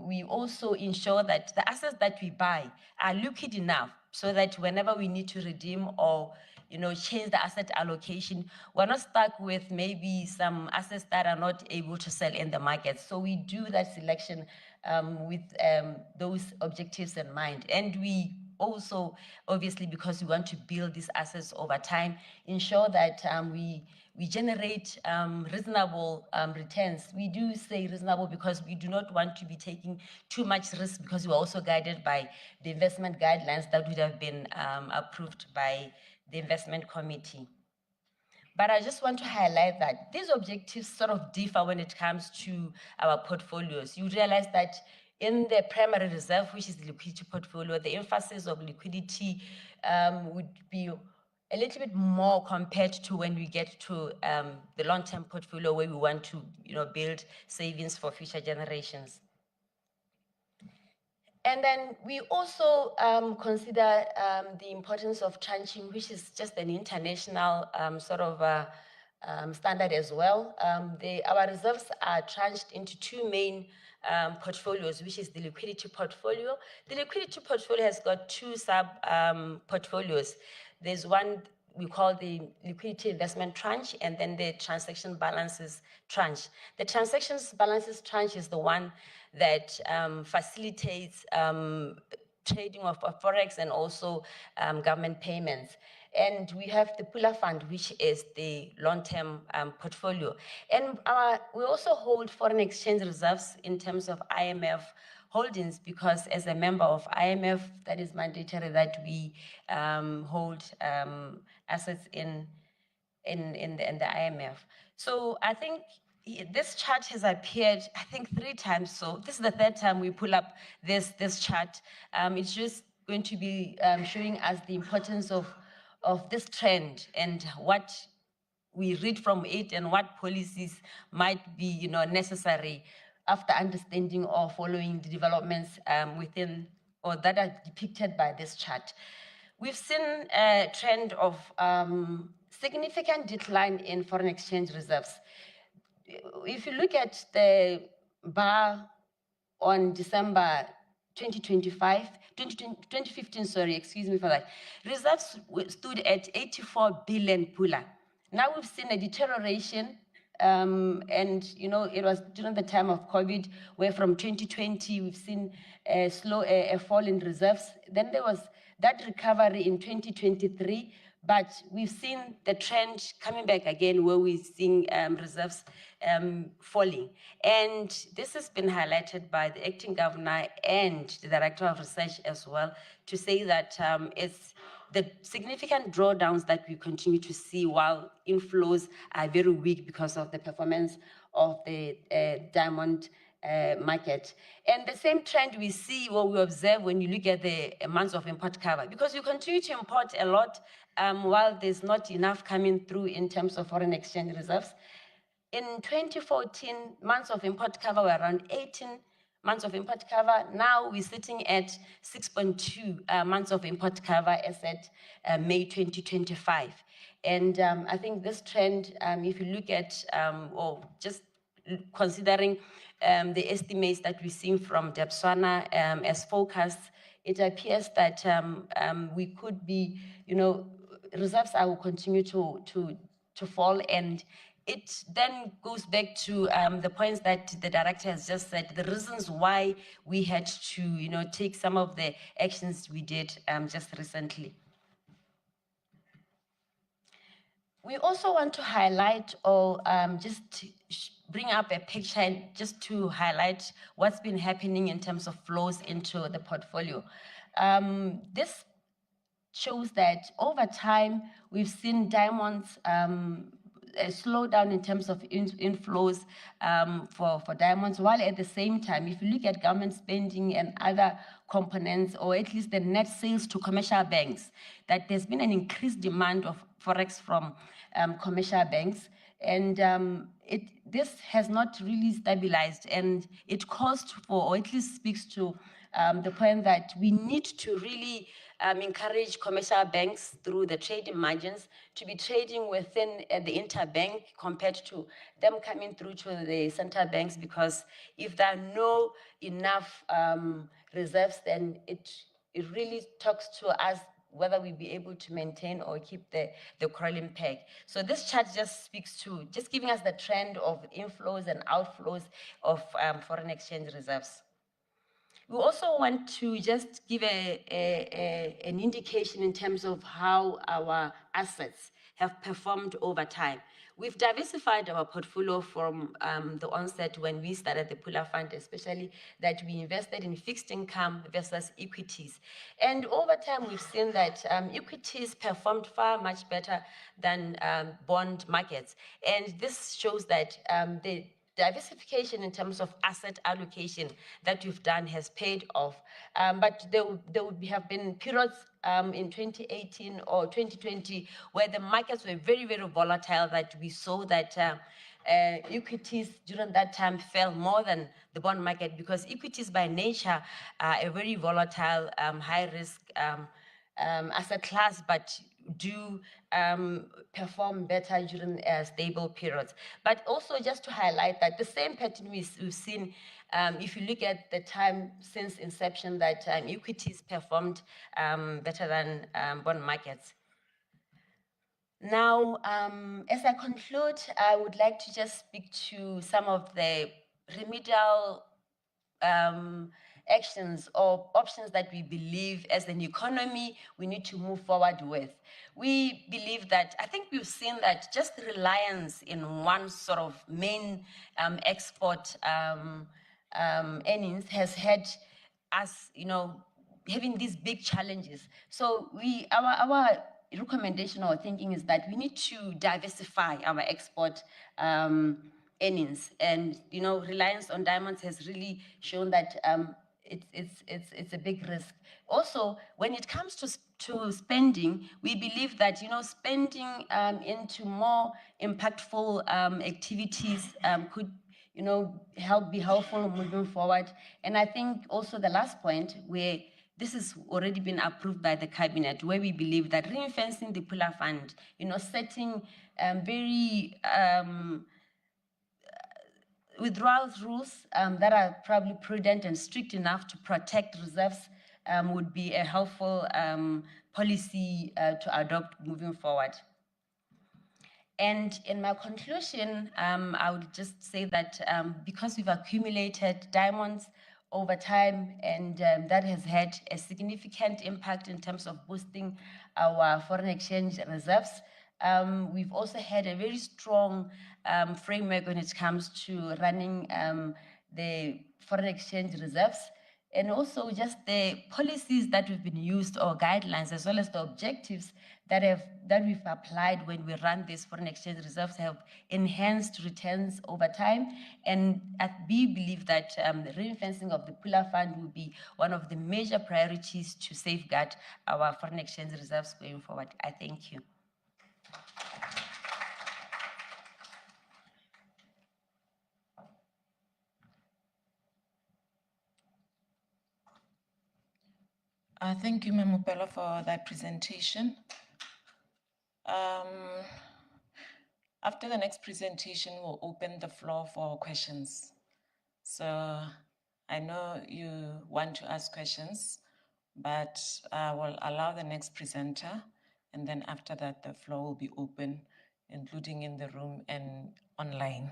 We also ensure that the assets that we buy are liquid enough so that whenever we need to redeem or change the asset allocation, we're not stuck with maybe some assets that are not able to sell in the market. So we do that selection with those objectives in mind. And we also, obviously, because we want to build these assets over time, ensure that we generate reasonable returns. We do say reasonable because we do not want to be taking too much risk, because we're also guided by the investment guidelines that would have been approved by the investment committee. But I just want to highlight that these objectives sort of differ when it comes to our portfolios. You realize that in the primary reserve, which is the liquidity portfolio, the emphasis of liquidity would be a little bit more compared to when we get to the long-term portfolio, where we want to build savings for future generations. And then we also consider the importance of tranching, which is just an international sort of standard as well. Our reserves are tranched into two main portfolios, which is the liquidity portfolio. The liquidity portfolio has got two sub portfolios. There's one we call the liquidity investment tranche, and then the transaction balances tranche. The transactions balances tranche is the one that facilitates trading of forex and also government payments. And we have the Pula fund, which is the long-term portfolio. And we also hold foreign exchange reserves in terms of IMF holdings, because as a member of IMF, that is mandatory that we hold assets in the IMF. So I think this chart has appeared, I think, 3 times. So this is the 3rd time we pull up this chart. It's just going to be showing us the importance of this trend and what we read from it and what policies might be necessary after understanding or following the developments within or that are depicted by this chart. We've seen a trend of significant decline in foreign exchange reserves. If you look at the bar on December 2015, sorry, excuse me for that, reserves stood at 84 billion Pula. Now we've seen a deterioration, and it was during the time of COVID, where from 2020 we've seen a fall in reserves. Then there was that recovery in 2023, but we've seen the trend coming back again, where we're seeing reserves falling. And this has been highlighted by the acting governor and the director of research as well, to say that it's the significant drawdowns that we continue to see, while inflows are very weak because of the performance of the diamond market. And the same trend we see, what we observe when you look at the months of import cover, because you continue to import a lot while there's not enough coming through in terms of foreign exchange reserves. In 2014, months of import cover were around 18 months of import cover. Now we're sitting at 6.2 months of import cover as at May 2025. And I think this trend, if you look at, or just considering the estimates that we're seeing from Botswana as forecast, it appears that we could be, reserves will continue to fall. And it then goes back to the points that the director has just said, the reasons why we had to, take some of the actions we did just recently. We also want to highlight or just bring up a picture just to highlight what's been happening in terms of flows into the portfolio. This shows that over time, we've seen diamonds a slowdown in terms of inflows for diamonds, while at the same time, if you look at government spending and other components, or at least the net sales to commercial banks, that there's been an increased demand of forex from commercial banks. And this has not really stabilized, and it calls for, or at least speaks to the point that we need to really encourage commercial banks through the trading margins to be trading within the interbank, compared to them coming through to the central banks, because if there are no enough reserves, then it really talks to us whether we be able to maintain or keep the crawling peg. So this chart just speaks to, just giving us the trend of inflows and outflows of foreign exchange reserves. We also want to just give an indication in terms of how our assets have performed over time. We've diversified our portfolio from the onset when we started the Pula Fund, especially that we invested in fixed income versus equities. And over time, we've seen that equities performed far much better than bond markets. And this shows that the diversification in terms of asset allocation that we've done has paid off. But there would have been periods in 2018 or 2020 where the markets were very, very volatile, that we saw that equities during that time fell more than the bond market, because equities by nature are a very volatile, high risk asset class, but do perform better during stable periods. But also just to highlight that the same pattern we've seen, if you look at the time since inception, that equities performed better than bond markets. Now, as I conclude, I would like to just speak to some of the remedial actions or options that we believe as an economy we need to move forward with. We believe that, I think we've seen that just reliance in one sort of main export earnings has had us, having these big challenges. So our recommendation or thinking is that we need to diversify our export earnings, and reliance on diamonds has really shown that it's a big risk. Also, when it comes to spending, we believe that spending into more impactful activities could be helpful moving forward. And I think also the last point, where this has already been approved by the cabinet, where we believe that reinforcing the Pula Fund, setting very withdrawal rules that are probably prudent and strict enough to protect reserves would be a helpful policy to adopt moving forward. And in my conclusion, I would just say that because we've accumulated diamonds over time, and that has had a significant impact in terms of boosting our foreign exchange reserves, we've also had a very strong framework when it comes to running the foreign exchange reserves. And also just the policies that we've been used, or guidelines, as well as the objectives that we've applied when we run these foreign exchange reserves, have enhanced returns over time. And we believe that the reinforcing of the Pula Fund will be one of the major priorities to safeguard our foreign exchange reserves going forward. I thank you. Thank you, Ms. Mupelo, for that presentation. After the next presentation, we'll open the floor for questions. So I know you want to ask questions, but I will allow the next presenter, and then after that, the floor will be open, including in the room and online.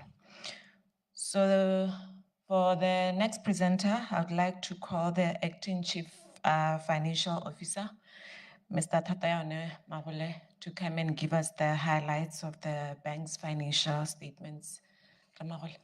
So for the next presenter, I would like to call the Acting Chief Financial Officer, Mr. Tatayone Mabule, to come and give us the highlights of the bank's financial statements. Mabule.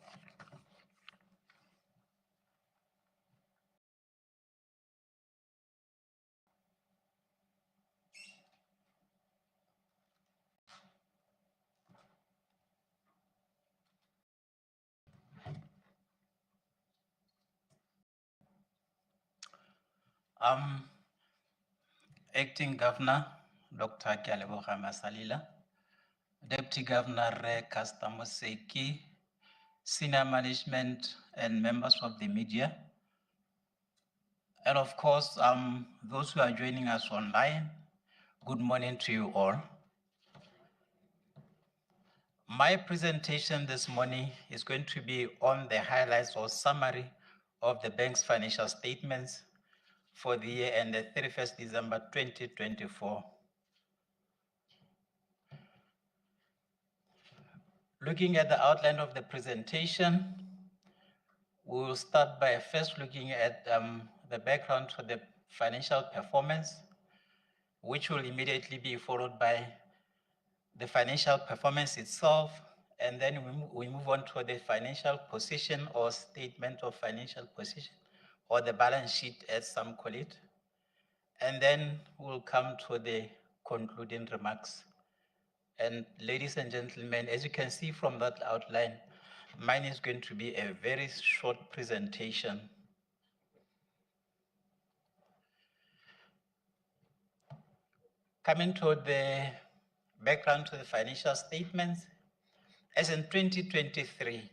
Acting Governor, Dr. Kyaleboga Masalila, Deputy Governor Castor Moseki, senior management and members of the media, and of course, those who are joining us online, good morning to you all. My presentation this morning is going to be on the highlights or summary of the bank's financial statements for the year ended 31st December 2024. Looking at the outline of the presentation, we will start by first looking at the the background to the financial performance, which will immediately be followed by the financial performance itself, and then we move on to the financial position or statement of financial position, or the balance sheet as some call it. And then we'll come to the concluding remarks. And ladies and gentlemen, as you can see from that outline, mine is going to be a very short presentation. Coming to the background to the financial statements, as in 2023,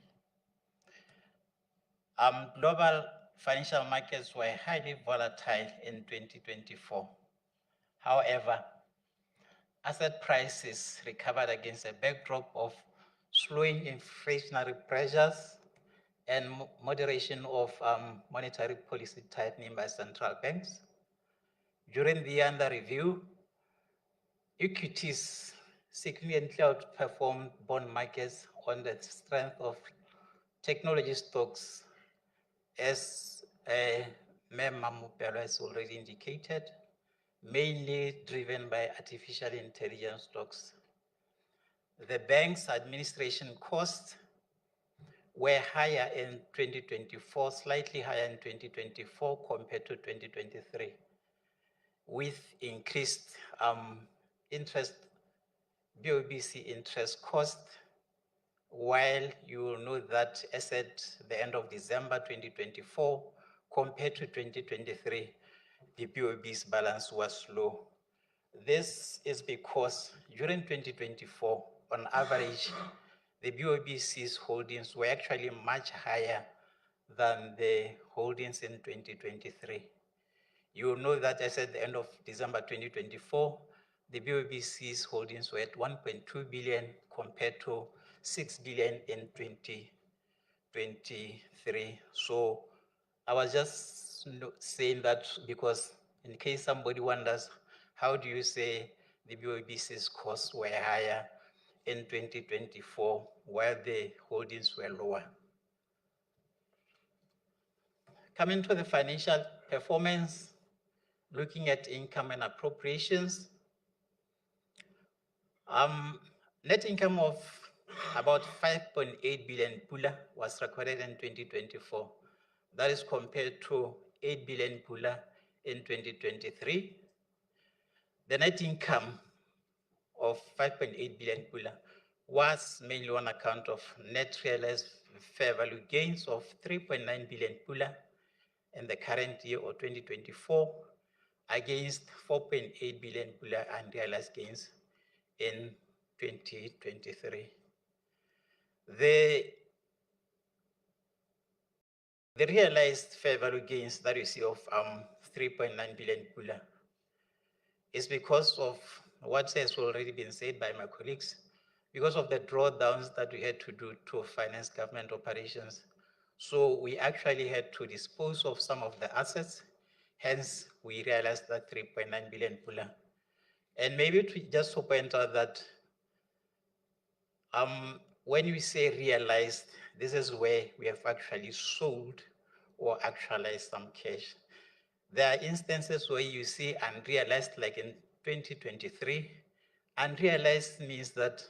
global financial markets were highly volatile in 2024. However, asset prices recovered against a backdrop of slowing inflationary pressures and moderation of monetary policy tightening by central banks. During the year under review, equities significantly outperformed bond markets on the strength of technology stocks, as Ma'am Mamupelo has already indicated, mainly driven by artificial intelligence stocks. The bank's administration costs were higher in 2024, slightly higher in 2024 compared to 2023, with increased interest, BOBC interest cost, while you will know that as at the end of December 2024, compared to 2023, the BOB's balance was low. This is because during 2024, on average, the BOBC's holdings were actually much higher than the holdings in 2023. You will know that as at the end of December 2024, the BOBC's holdings were at 1.2 billion compared to 6 billion in 2023. So I was just saying that because in case somebody wonders, how do you say the BOBC's costs were higher in 2024 while the holdings were lower? Coming to the financial performance, looking at income and appropriations, net income of about 5.8 billion Pula was recorded in 2024. That is compared to 8 billion Pula in 2023. The net income of 5.8 billion Pula was mainly on account of net realized fair value gains of 3.9 billion Pula in the current year or 2024 against 4.8 billion Pula unrealized gains in 2023. The realized fair value gains that you see of 3.9 billion Pula is because of what has already been said by my colleagues, because of the drawdowns that we had to do to finance government operations. So we actually had to dispose of some of the assets, hence we realized that 3.9 billion Pula. And maybe to just to point out that when we say realized, this is where we have actually sold or actualized some cash. There are instances where you see unrealized, like in 2023. Unrealized means that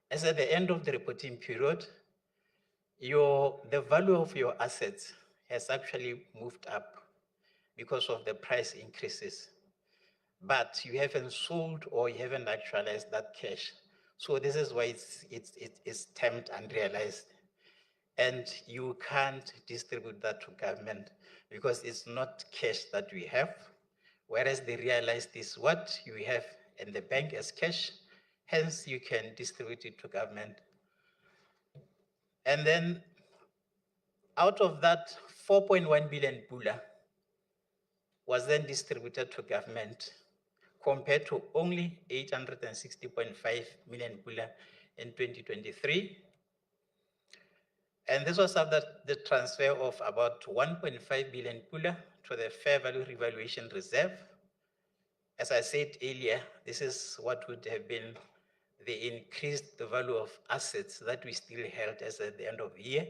as at the end of the reporting period, the value of your assets has actually moved up because of the price increases, but you haven't sold or you haven't actualized that cash. So this is why it's termed unrealized. And you can't distribute that to government because it's not cash that we have, whereas the realized is what you have in the bank as cash, hence you can distribute it to government. And then out of that, 4.1 billion Pula was then distributed to government compared to only 860.5 million Pula in 2023. And this was after the transfer of about 1.5 billion Pula to the fair value revaluation reserve. As I said earlier, this is what would have been the increased value of assets that we still held as at the end of the year.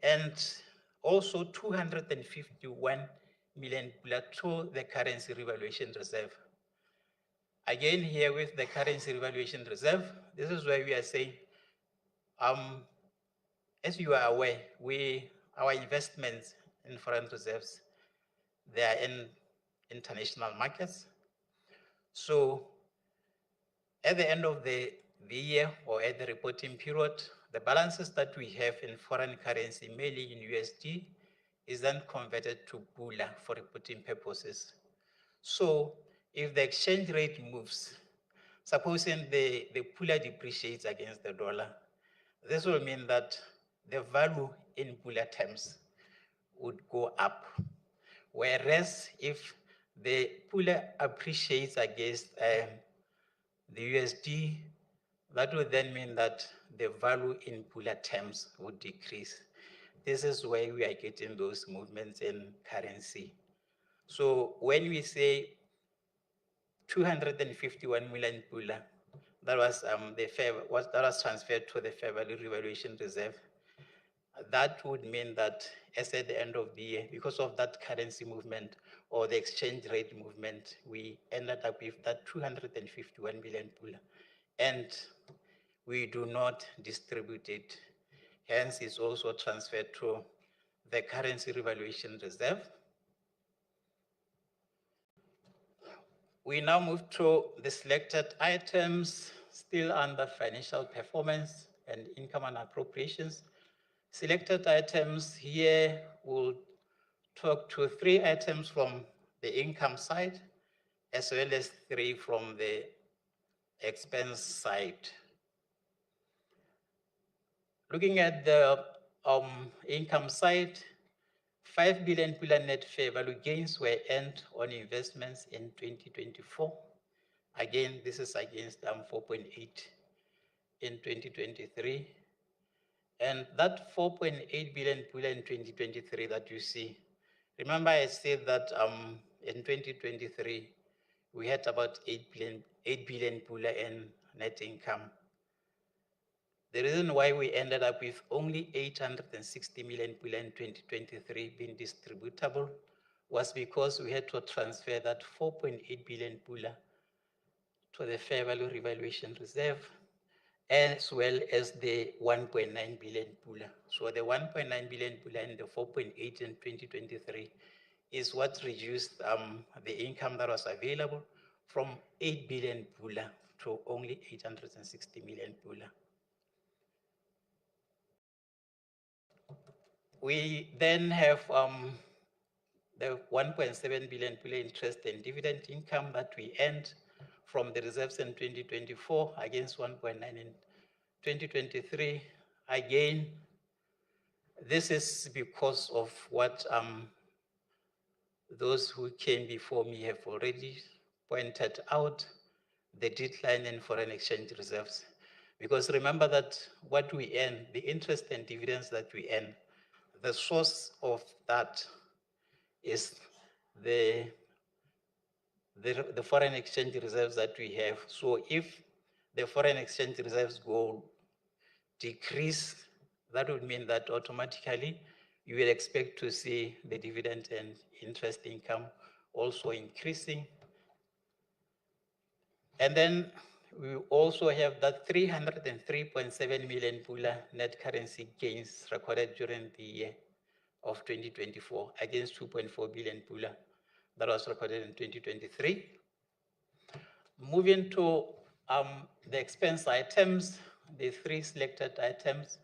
And also 251 million Pula to the currency revaluation reserve. Again, here with the currency revaluation reserve, this is where we are saying, as you are aware, our investments in foreign reserves, they are in international markets. So at the end of the year or at the reporting period, the balances that we have in foreign currency, mainly in USD, is then converted to Pula for reporting purposes. So if the exchange rate moves, supposing the Pula depreciates against the dollar, this will mean that the value in Pula terms would go up. Whereas if the Pula appreciates against the USD, that would then mean that the value in Pula terms would decrease. This is where we are getting those movements in currency. So when we say 251 million Pula, that was that was transferred to the fair value revaluation reserve. That would mean that as at the end of the year, because of that currency movement or the exchange rate movement, we ended up with that 251 million Pula. And we do not distribute it. Hence, it's also transferred to the currency revaluation reserve. We now move to the selected items, still under financial performance and income and appropriations. Selected items here will talk to 3 items from the income side, as well as 3 from the expense side. Looking at the income side, 5 billion Pula net fair value gains were earned on investments in 2024. Again, this is against 4.8 in 2023. And that 4.8 billion Pula in 2023 that you see, remember I said that in 2023, we had about 8 billion Pula in net income. The reason why we ended up with only 860 million Pula in 2023 being distributable was because we had to transfer that 4.8 billion Pula to the fair value revaluation reserve, as well as the 1.9 billion Pula. So the 1.9 billion Pula and the 4.8 in 2023 is what reduced the income that was available from 8 billion Pula to only 860 million Pula. We then have the 1.7 billion Pula interest and dividend income that we earned from the reserves in 2024 against 1.9 in 2023. Again, this is because of what those who came before me have already pointed out, the decline in foreign exchange reserves. Because remember that what we earn, the interest and dividends that we earn, the source of that is the foreign exchange reserves that we have. So if the foreign exchange reserves go decrease, that would mean that automatically you will expect to see the dividend and interest income also increasing. And then we also have that 303.7 million Pula net currency gains recorded during the year of 2024 against 2.4 billion Pula that was recorded in 2023. Moving to the expense items, the 3 selected items,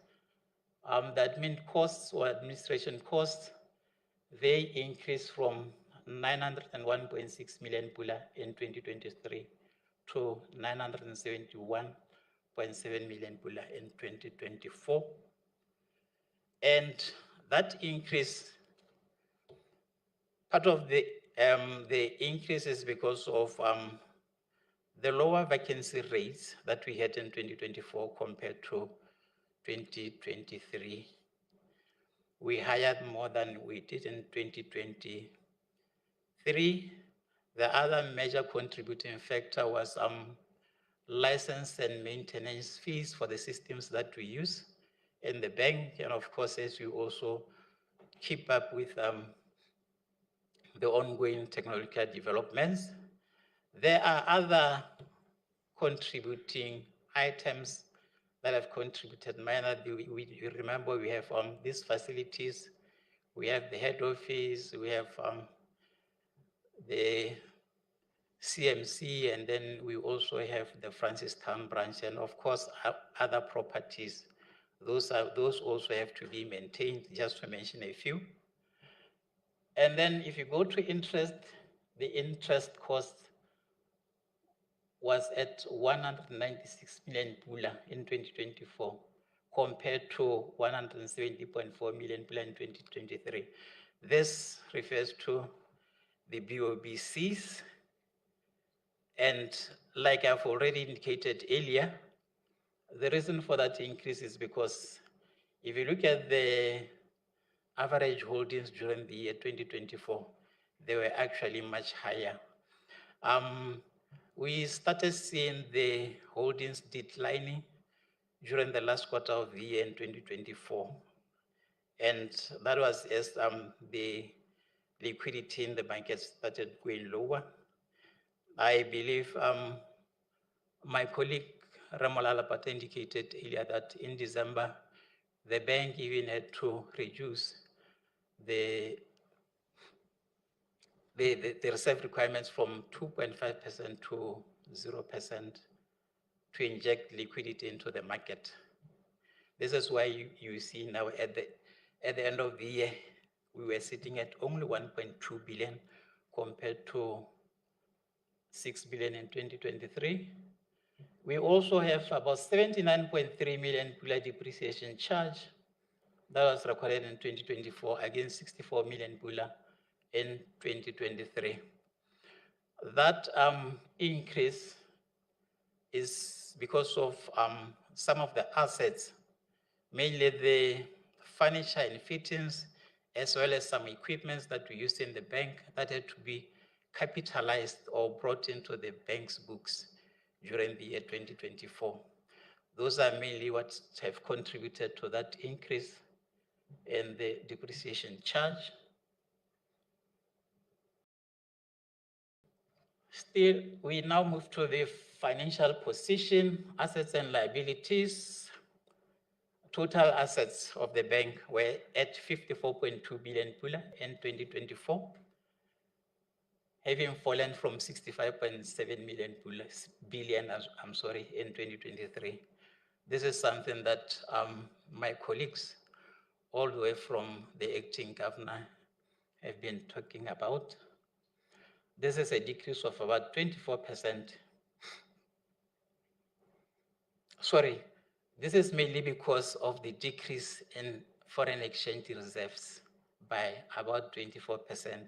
the admin costs or administration costs, they increased from 901.6 million Pula in 2023 to 971.7 million Pula in 2024. And that increase, part of the increase is because of the lower vacancy rates that we had in 2024 compared to 2023. We hired more than we did in 2023. The other major contributing factor was license and maintenance fees for the systems that we use in the bank. And of course, as we also keep up with the ongoing technological developments. There are other contributing items that have contributed minor. We remember we have these facilities, we have the head office, we have the CMC, and then we also have the Francistown branch, and of course other properties. Those also have to be maintained, just to mention a few. And then if you go to interest, the interest cost was at 196 million Pula in 2024, compared to 170.4 million Pula in 2023. This refers to the BOBCs. And like I've already indicated earlier, the reason for that increase is because if you look at the average holdings during the year 2024, they were actually much higher. We started seeing the holdings declining during the last quarter of the year in 2024. And that was as the liquidity in the market started going lower. I believe my colleague Ramola Lapata indicated earlier that in December, the bank even had to reduce the reserve requirements from 2.5% to 0% to inject liquidity into the market. This is why you see now at the end of the year, we were sitting at only 1.2 billion compared to 6 billion in 2023. We also have about 79.3 million Pula depreciation charge that was recorded in 2024 against 64 million Pula in 2023. That increase is because of some of the assets, mainly the furniture and fittings, as well as some equipments that we used in the bank that had to be capitalized or brought into the bank's books during the year 2024. Those are mainly what have contributed to that increase in the depreciation charge. Still, we now move to the financial position, assets and liabilities. Total assets of the bank were at 54.2 billion Pula in 2024, having fallen from 65.7 billion in 2023. This is something that my colleagues, all the way from the acting governor, have been talking about. This is a decrease of about 24%. Sorry, this is mainly because of the decrease in foreign exchange reserves by about 24%,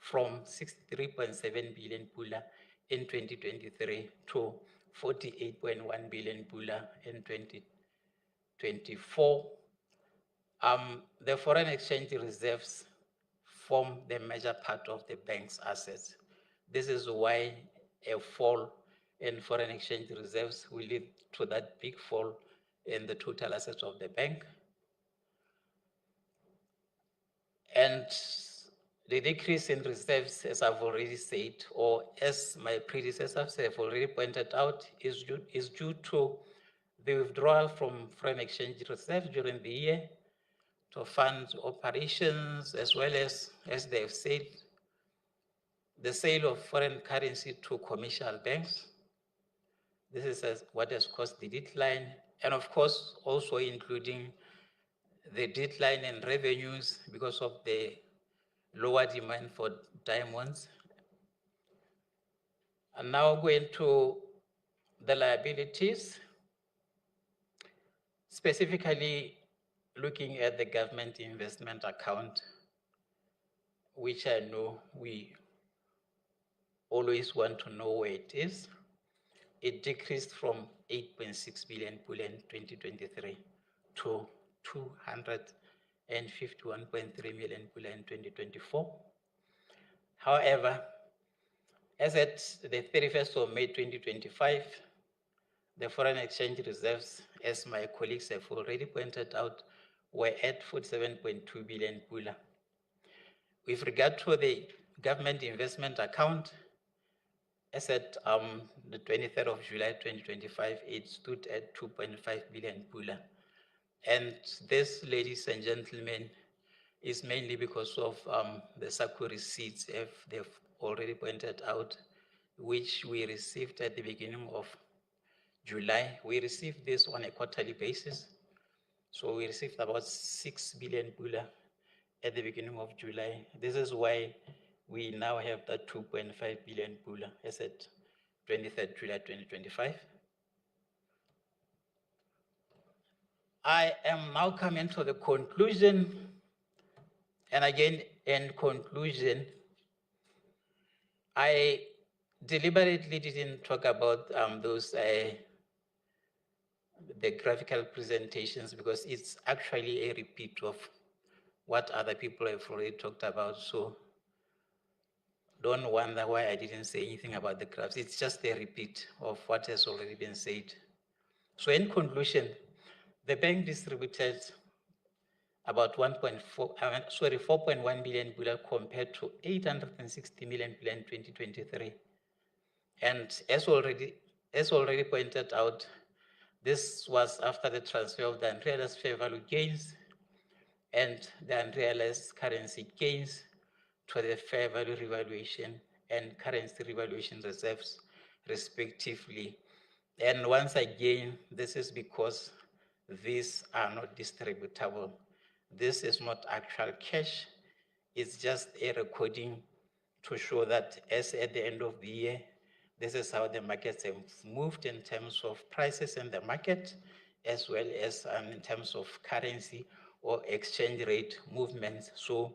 from 63.7 billion Pula in 2023 to 48.1 billion Pula in 2024. The foreign exchange reserves form the major part of the bank's assets. This is why a fall in foreign exchange reserves will lead to that big fall in the total assets of the bank. And the decrease in reserves, as I've already said, or as my predecessors have already pointed out, is due to the withdrawal from foreign exchange reserves during the year to fund operations, as well as they've said, the sale of foreign currency to commercial banks. This is what has caused the decline, and of course, also including the decline in revenues because of the lower demand for diamonds. And now going to the liabilities, specifically looking at the government investment account, which I know we always want to know where it is. It decreased from 8.6 billion Pula in 2023 to 251.3 million Pula in 2024. However, as at the 31st of May 2025, the foreign exchange reserves, as my colleagues have already pointed out, were at 47.2 billion Pula. With regard to the government investment account, as at the 23rd of July 2025, it stood at 2.5 billion Pula. And this, ladies and gentlemen, is mainly because of the SACCO receipts, if they've already pointed out, which we received at the beginning of July. We received this on a quarterly basis. So we received about 6 billion Pula at the beginning of July. This is why we now have that 2.5 billion Pula as at 23rd July 2025. I am now coming to the conclusion, and again, in conclusion, I deliberately didn't talk about the graphical presentations, because it's actually a repeat of what other people have already talked about. So don't wonder why I didn't say anything about the graphs. It's just a repeat of what has already been said. So in conclusion, the bank distributed about 4.1 billion Pula compared to 860 million Pula in 2023. And as already pointed out, this was after the transfer of the unrealized fair value gains and the unrealized currency gains to the fair value revaluation and currency revaluation reserves, respectively. And once again, this is because these are not distributable. This is not actual cash. It's just a recording to show that as at the end of the year, this is how the markets have moved in terms of prices in the market, as well as in terms of currency or exchange rate movements. So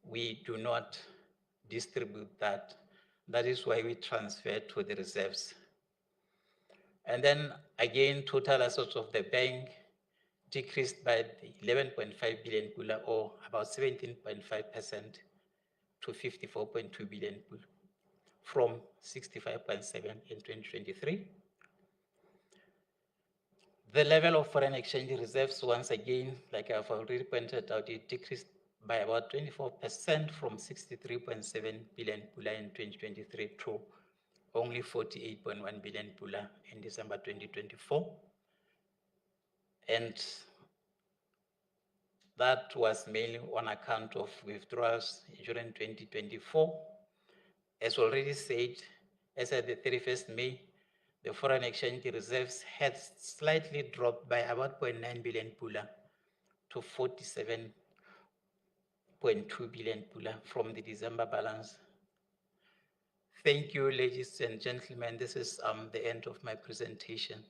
we do not distribute that. That is why we transfer to the reserves. And then again, total assets of the bank decreased by 11.5 billion Pula, or about 17.5%, to 54.2 billion Pula, from 65.7 in 2023. The level of foreign exchange reserves, once again, like I've already pointed out, it decreased by about 24% from 63.7 billion Pula in 2023 to only 48.1 billion Pula in December 2024. And that was mainly on account of withdrawals during 2024. As already said, as at the 31st May, the foreign exchange reserves had slightly dropped by about 0.9 billion Pula to 47.2 billion Pula from the December balance. Thank you, ladies and gentlemen. This is the end of my presentation.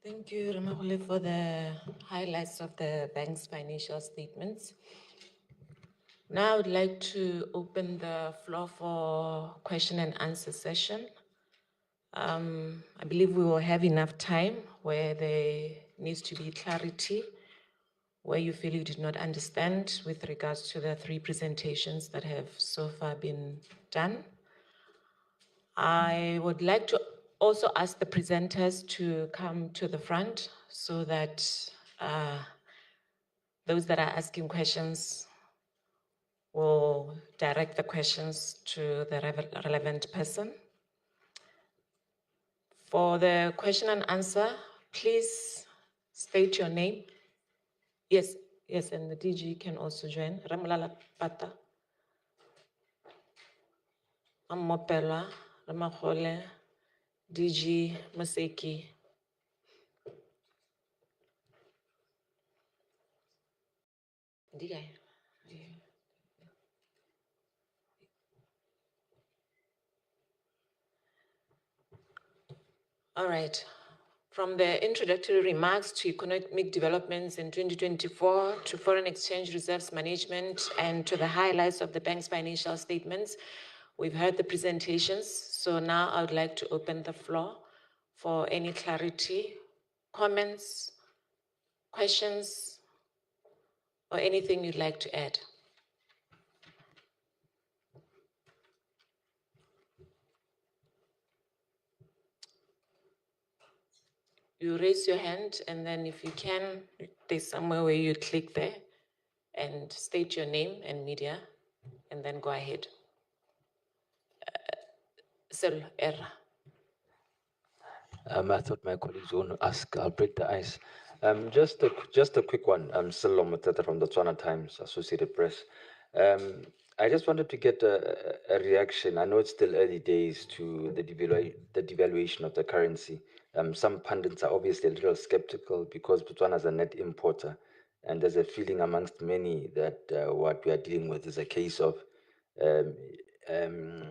Thank you, Ramahole, for the highlights of the bank's financial statements. Now I would like to open the floor for question and answer session. I believe we will have enough time where there needs to be clarity, where you feel you did not understand with regards to the three presentations that have so far been done. I would like to also ask the presenters to come to the front so that those that are asking questions will direct the questions to the relevant person. For the question and answer, please state your name. Yes, and the DG can also join. Ramlala Pata, Ammopela, Ramahole, DG Maseki. All right. From the introductory remarks to economic developments in 2024, to foreign exchange reserves management, and to the highlights of the bank's financial statements, we've heard the presentations. So now I would like to open the floor for any clarity, comments, questions, or anything you'd like to add. you raise your hand, and then if you can, there's somewhere where you click there and state your name and media, and then go ahead. Sir Erra. I thought my colleagues were going to ask. I'll break the ice. Just a quick one. I'm Sello Matata from the Botswana Times, Associated Press. I just wanted to get a reaction. I know it's still early days to the devaluation of the currency. Some pundits are obviously a little skeptical because Botswana is a net importer, and there's a feeling amongst many that what we are dealing with is a case of um, um,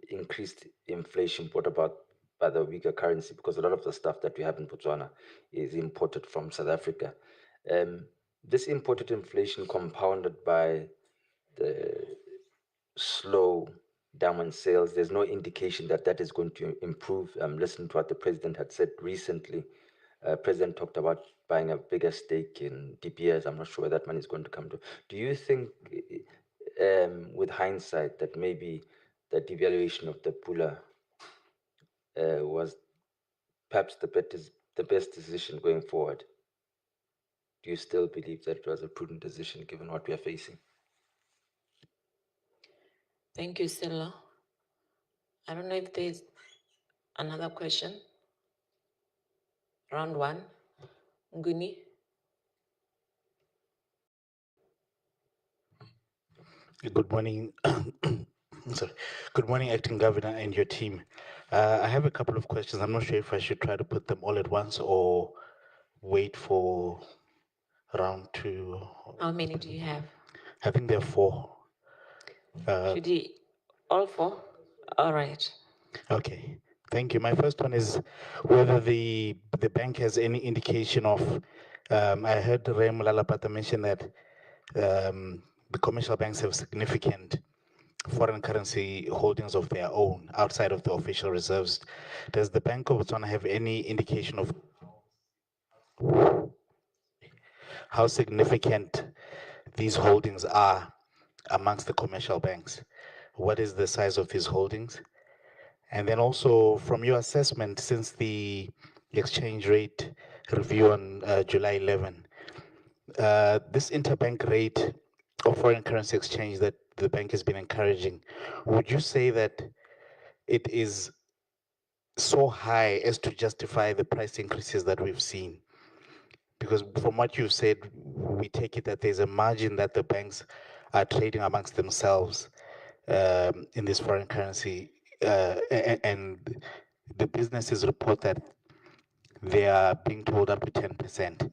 increased inflation brought about by the weaker currency, because a lot of the stuff that we have in Botswana is imported from South Africa. This imported inflation compounded by the slow diamond sales, there's no indication that that is going to improve. Listen to what the president had said recently. President talked about buying a bigger stake in DPS. I'm not sure where that money is going to come to. Do you think, with hindsight, that maybe the devaluation of the Pula was perhaps the best decision going forward? Do you still believe that it was a prudent decision given what we are facing? Thank you, Stella. I don't know if there's another question. Round one. Nguni. Good morning. Sorry. Good morning, Acting Governor and your team. I have a couple of questions. I'm not sure if I should try to put them all at once or wait for round two. How many do you have? I think there are four. Should you all four? All right. Okay. Thank you. My first one is whether the bank has any indication of. I heard Ray Mulalapata mention that the commercial banks have significant foreign currency holdings of their own outside of the official reserves. Does the Bank of Botswana have any indication of how significant these holdings are amongst the commercial banks? What is the size of these holdings? And then also, from your assessment, since the exchange rate review on July 11, this interbank rate of foreign currency exchange that the bank has been encouraging, would you say that it is so high as to justify the price increases that we've seen? Because from what you've said, we take it that there's a margin that the banks are trading amongst themselves in this foreign currency, and the businesses report that they are being told up to 10%,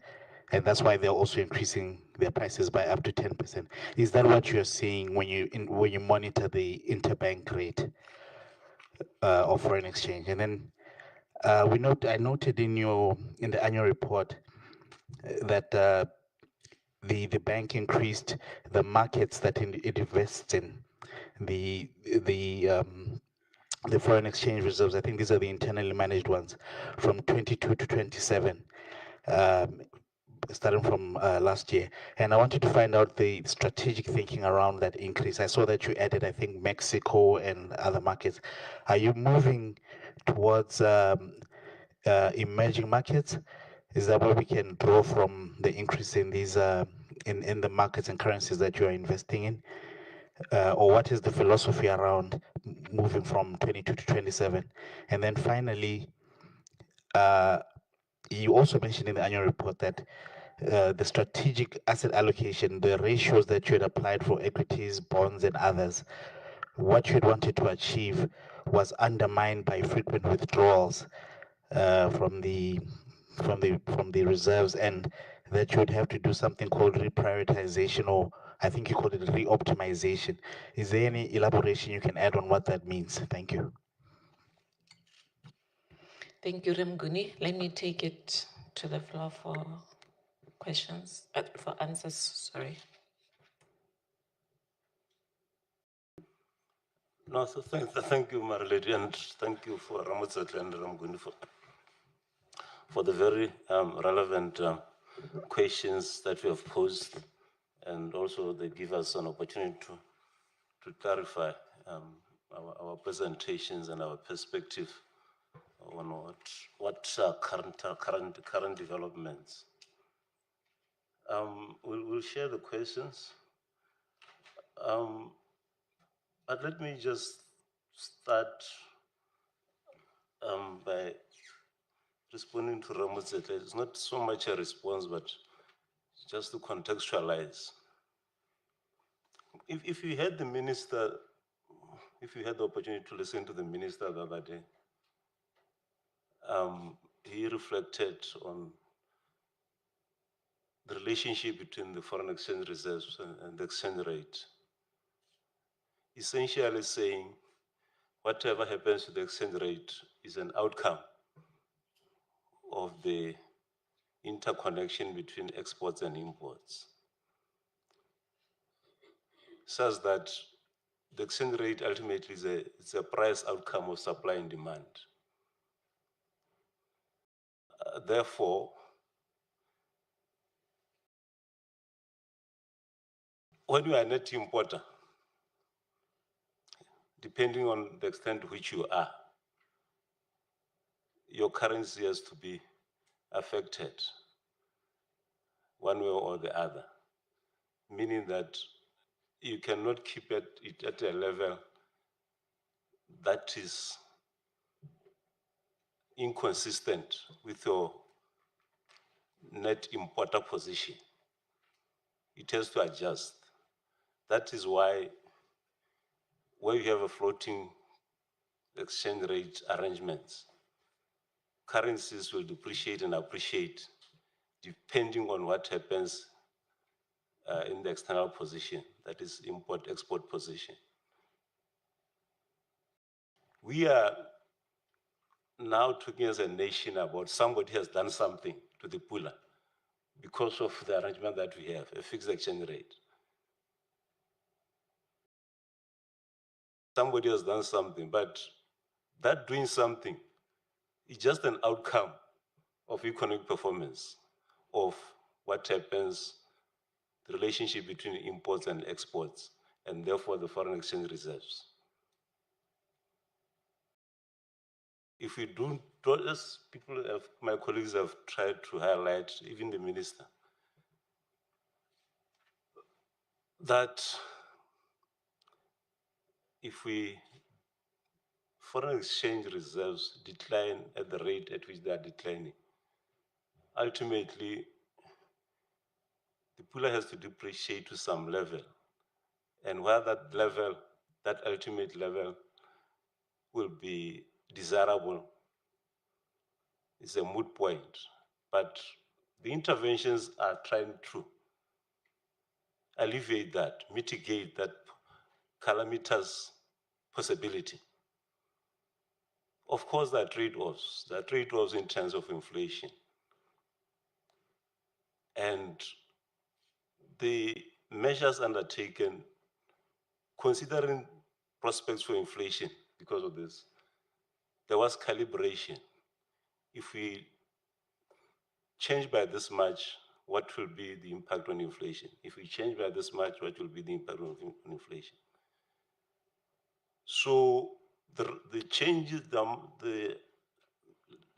and that's why they're also increasing their prices by up to 10%. Is that what you're seeing when you monitor the interbank rate of foreign exchange? And then I noted in the annual report that the bank increased the markets that it invests in, the foreign exchange reserves. I think these are the internally managed ones, from 22 to 27, starting from last year. And I wanted to find out the strategic thinking around that increase. I saw that you added, I think, Mexico and other markets. Are you moving towards emerging markets? Is that where we can draw from the increase in these in the markets and currencies that you are investing in? Or what is the philosophy around moving from 22 to 27? And then finally, you also mentioned in the annual report that the strategic asset allocation, the ratios that you had applied for equities, bonds, and others, what you had wanted to achieve was undermined by frequent withdrawals from the reserves, and that you would have to do something called reprioritization, or I think you called it re-optimization. Is there any elaboration you can add on what that means? Thank you. Thank you, Remguni. Let me take it to the floor for questions, for answers, sorry. No, so thank you, Marilady, and thank you for Ramotsatla and Ramguni for the very relevant questions that you have posed, and also they give us an opportunity to clarify our presentations and our perspective on what are current developments. We'll share the questions. But let me just start by responding to Ramotse. It's not so much a response, but just to contextualize. If you had the minister, if you had the opportunity to listen to the minister the other day, he reflected on the relationship between the foreign exchange reserves and the exchange rate. Essentially saying whatever happens to the exchange rate is an outcome of the interconnection between exports and imports, such that the exchange rate ultimately is a price outcome of supply and demand. Therefore, when you are a net importer, depending on the extent to which you are, your currency has to be affected one way or the other, meaning that you cannot keep it at a level that is inconsistent with your net importer position. It has to adjust. That is why when you have a floating exchange rate arrangements, currencies will depreciate and appreciate depending on what happens in the external position, that is import-export position. We are now talking as a nation about somebody has done something to the Pula because of the arrangement that we have, a fixed exchange rate. Somebody has done something, but that doing something is just an outcome of economic performance, of what happens, the relationship between imports and exports, and therefore the foreign exchange reserves. If we don't, as people have, my colleagues have tried to highlight, even the minister, that if foreign exchange reserves decline at the rate at which they are declining, ultimately the Pula has to depreciate to some level. And where that level, that ultimate level, will be desirable is a moot point. But the interventions are trying to alleviate that, mitigate that calamitous possibility. Of course, there are trade-offs. There are trade-offs in terms of inflation. And the measures undertaken, considering prospects for inflation because of this, there was calibration. If we change by this much, what will be the impact on inflation? If we change by this much, what will be the impact on inflation? So the changes, the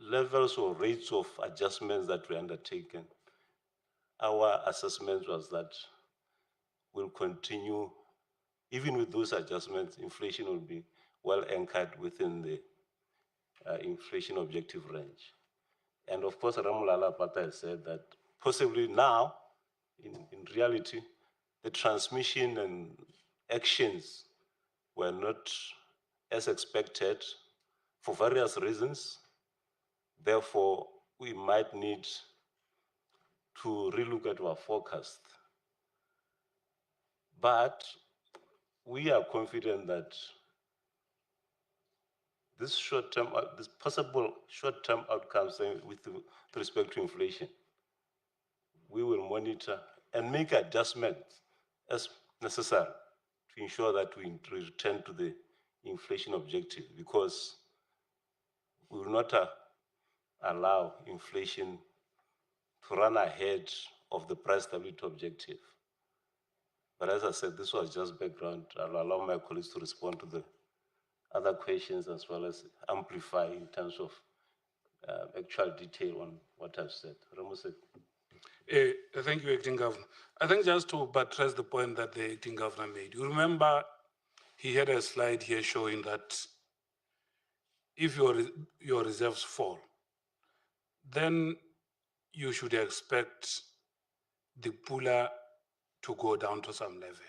levels or rates of adjustments that were undertaken, our assessment was that will continue, even with those adjustments, inflation will be well anchored within the inflation objective range. And of course, Ramulala Pata has said that possibly now, in reality, the transmission and actions were not as expected for various reasons. Therefore, we might need to relook at our forecast. But we are confident that this possible short-term outcomes with respect to inflation, we will monitor and make adjustments as necessary to ensure that we return to the inflation objective, because we will not allow inflation to run ahead of the price stability objective. But as I said, this was just background. I'll allow my colleagues to respond to the other questions as well as amplify in terms of actual detail on what I've said. Ramose. Thank you, Acting Governor. I think just to buttress the point that the Acting Governor made, you remember he had a slide here showing that if your reserves fall, then you should expect the Pula to go down to some level.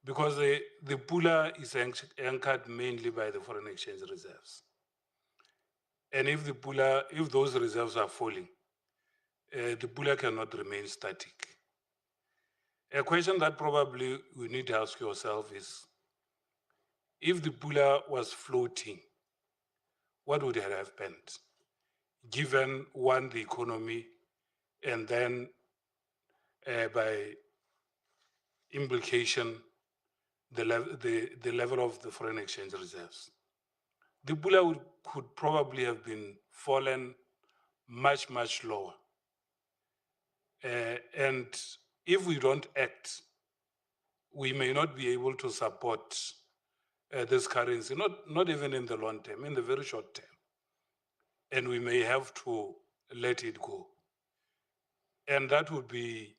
Because the Pula is anchored mainly by the foreign exchange reserves. And if those reserves are falling, the Pula cannot remain static. A question that probably you need to ask yourself is, if the Pula was floating, what would it have happened? Given one, the economy, and then by implication, the level of the foreign exchange reserves. The Pula could probably have been fallen much, much lower. And if we don't act, we may not be able to support this currency, not even in the long term, in the very short term. And we may have to let it go. And that would be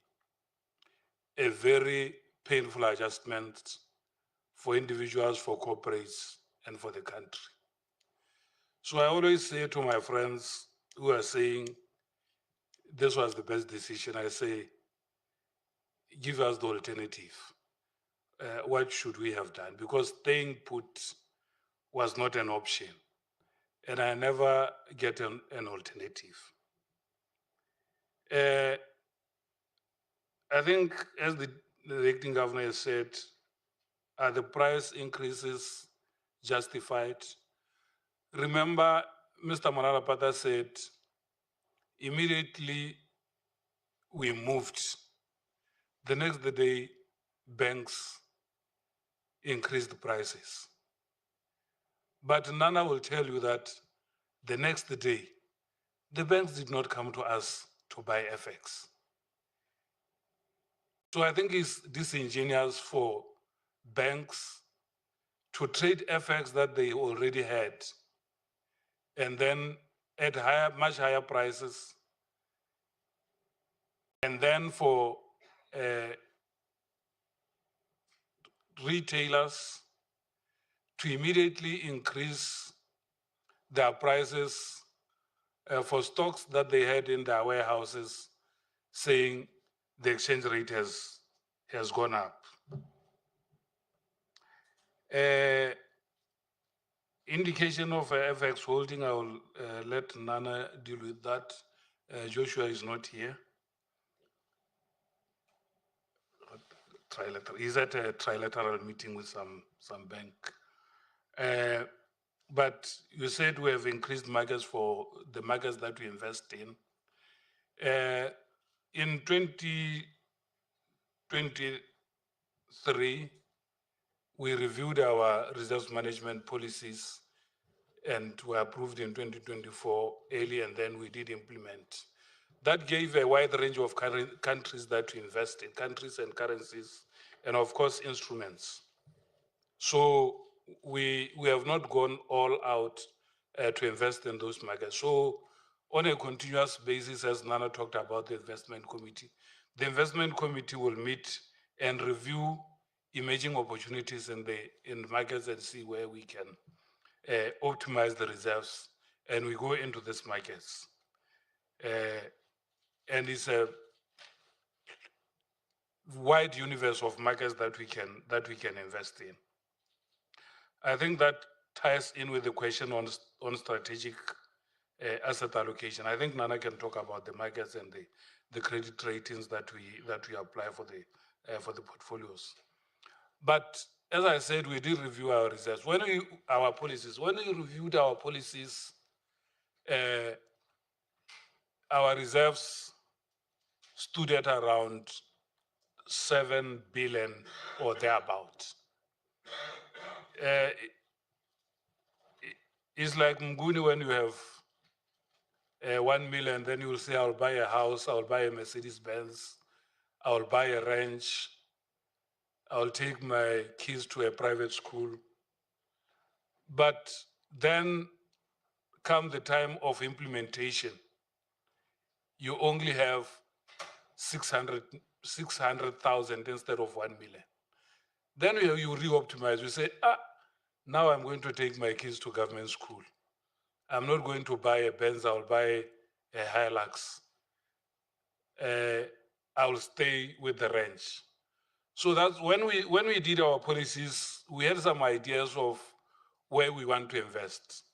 a very painful adjustment for individuals, for corporates, and for the country. So I always say to my friends who are saying this was the best decision, I say, give us the alternative. What should we have done? Because staying put was not an option. And I never get an alternative. I think, as the acting governor has said, are the price increases justified? Remember, Mr. Manarapata said, immediately we moved. The next day, banks increased the prices. But Nana will tell you that the next day, the banks did not come to us to buy FX. So I think it's disingenuous for banks to trade FX that they already had and then at much higher prices, and then for retailers to immediately increase their prices for stocks that they had in their warehouses, saying the exchange rate has gone up. Indication of FX holding, I will let Nana deal with that. Joshua is not here. He's at a trilateral meeting with some bank. But you said we have increased markets for the markets that we invest in. In 2023, we reviewed our reserves management policies and were approved in 2024 early, and then we did implement. That gave a wide range of countries that we invest in, countries and currencies, and of course, instruments. So we have not gone all out to invest in those markets. So on a continuous basis, as Nana talked about the investment committee, the investment committee will meet and review emerging opportunities in the markets and see where we can optimize the reserves, and we go into these markets. And it's a wide universe of markets that we can invest in. I think that ties in with the question on strategic asset allocation. I think Nana can talk about the markets and the credit ratings that we apply for the portfolios. But as I said, we did review our reserves. When we reviewed our policies, our reserves stood at around 7 billion or thereabout. It's like Mguni when you have 1 million, then you will say, I'll buy a house, I'll buy a Mercedes-Benz, I'll buy a ranch, I'll take my kids to a private school. But then come the time of implementation, you only have 600,000 instead of 1 million. Then you re-optimize. You say, now I'm going to take my kids to government school. I'm not going to buy a Benz, I'll buy a Hilux. I'll stay with the range. So that's when we did our policies, we had some ideas of where we want to invest.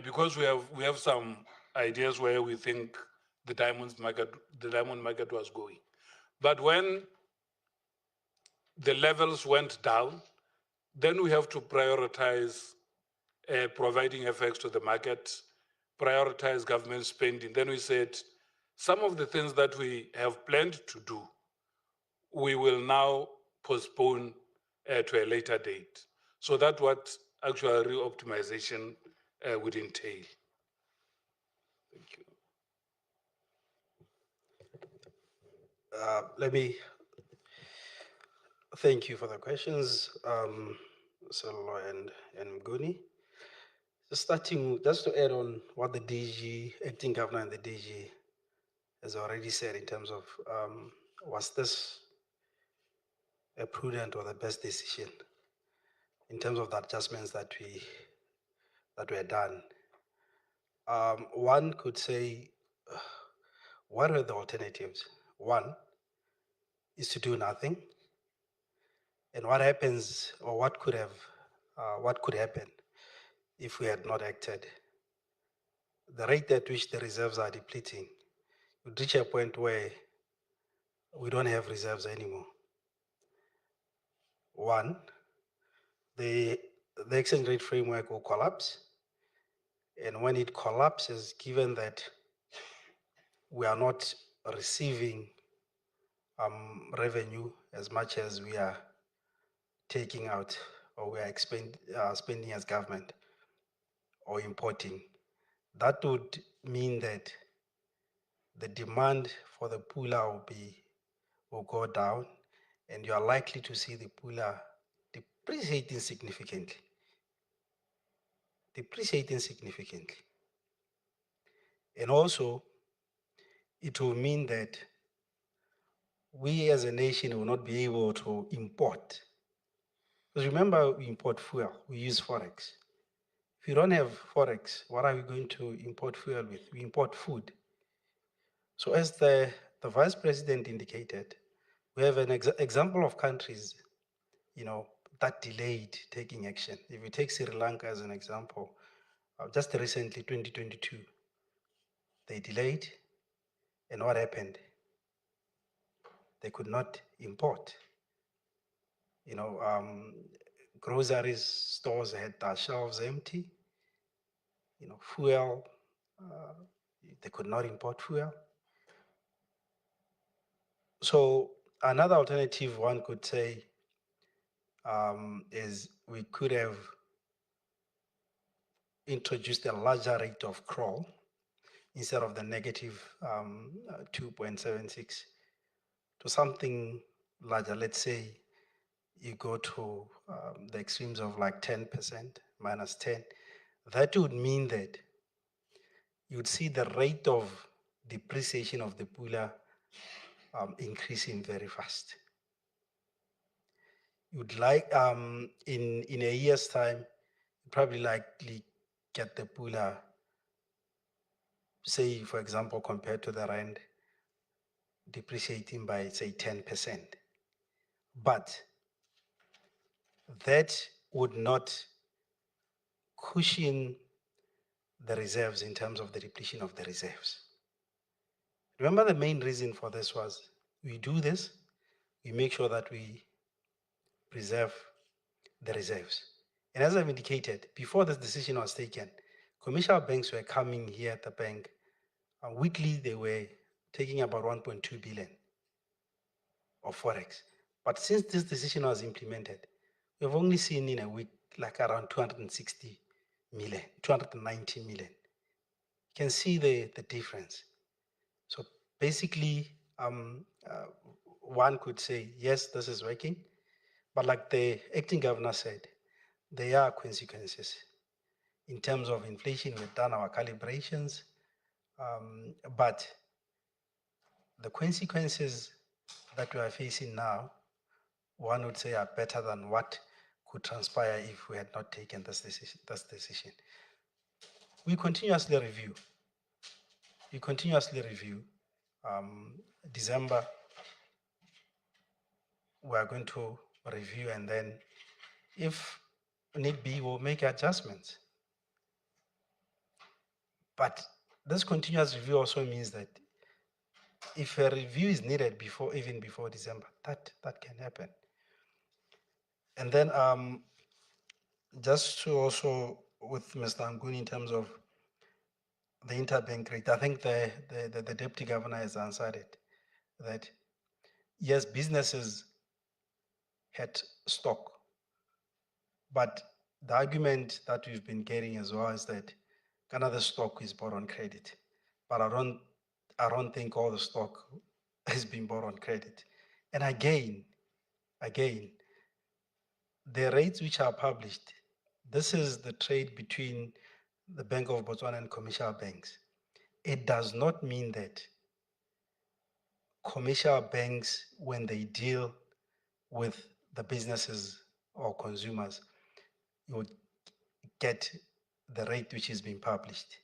Because we have some ideas where we think the diamond market was going. But when the levels went down, then we have to prioritize providing effects to the market, prioritize government spending. Then we said, some of the things that we have planned to do, we will now postpone to a later date. So that's what actual re-optimization would entail. Thank you. Let me thank you for the questions, Solo and Mguni. Just to add on what the DG, acting governor and the DG has already said in terms of was this a prudent or the best decision in terms of the adjustments that were done. One could say, what are the alternatives? One is to do nothing. And what happens, or what could happen if we had not acted? The rate at which the reserves are depleting would reach a point where we don't have reserves anymore. One, the exchange rate framework will collapse. And when it collapses, given that we are not receiving revenue as much as we are taking out, or we are spending as government or importing, that would mean that the demand for the Pula will go down, and you are likely to see the Pula depreciating significantly. And also, it will mean that we as a nation will not be able to import. Because remember, we import fuel, we use Forex. If you don't have Forex, what are we going to import fuel with? We import food. So as the Vice President indicated, we have an example of countries, that delayed taking action. If you take Sri Lanka as an example, just recently, 2022, they delayed, and what happened? They could not import. Groceries stores had their shelves empty. Fuel, they could not import fuel. So another alternative one could say is we could have introduced a larger rate of crawl instead of the negative 2.76 to something larger. Let's say you go to the extremes of like 10%, minus 10. That would mean that you'd see the rate of depreciation of the Pula increasing very fast. You'd like, in a year's time, probably likely get the Pula, say, for example, compared to the Rand, depreciating by, say, 10%. But that would not cushion the reserves in terms of the depletion of the reserves. Remember, the main reason for this was we do this, we make sure that we preserve the reserves. And as I've indicated, before this decision was taken, commercial banks were coming here at the bank. Weekly, they were taking about 1.2 billion of Forex. But since this decision was implemented, we've only seen in a week like around 260 million, 290 million. You can see the difference. So basically, one could say, yes, this is working. But like the acting governor said, there are consequences In terms of inflation, we've done our calibrations, but the consequences that we are facing now, one would say, are better than what could transpire if we had not taken this decision. We continuously review. December, we are going to review, and then if need be, we'll make adjustments. But this continuous review also means that if a review is needed even before December, that can happen. And then just to also with Mr. Anguni in terms of the interbank rate, I think the Deputy Governor has answered it, that yes, businesses had stock, but the argument that we've been getting as well is that kind of the stock is bought on credit, but I don't think all the stock has been bought on credit. And again, the rates which are published, this is the trade between the Bank of Botswana and commercial banks. It does not mean that commercial banks, when they deal with the businesses or consumers, you would get the rate which is being published.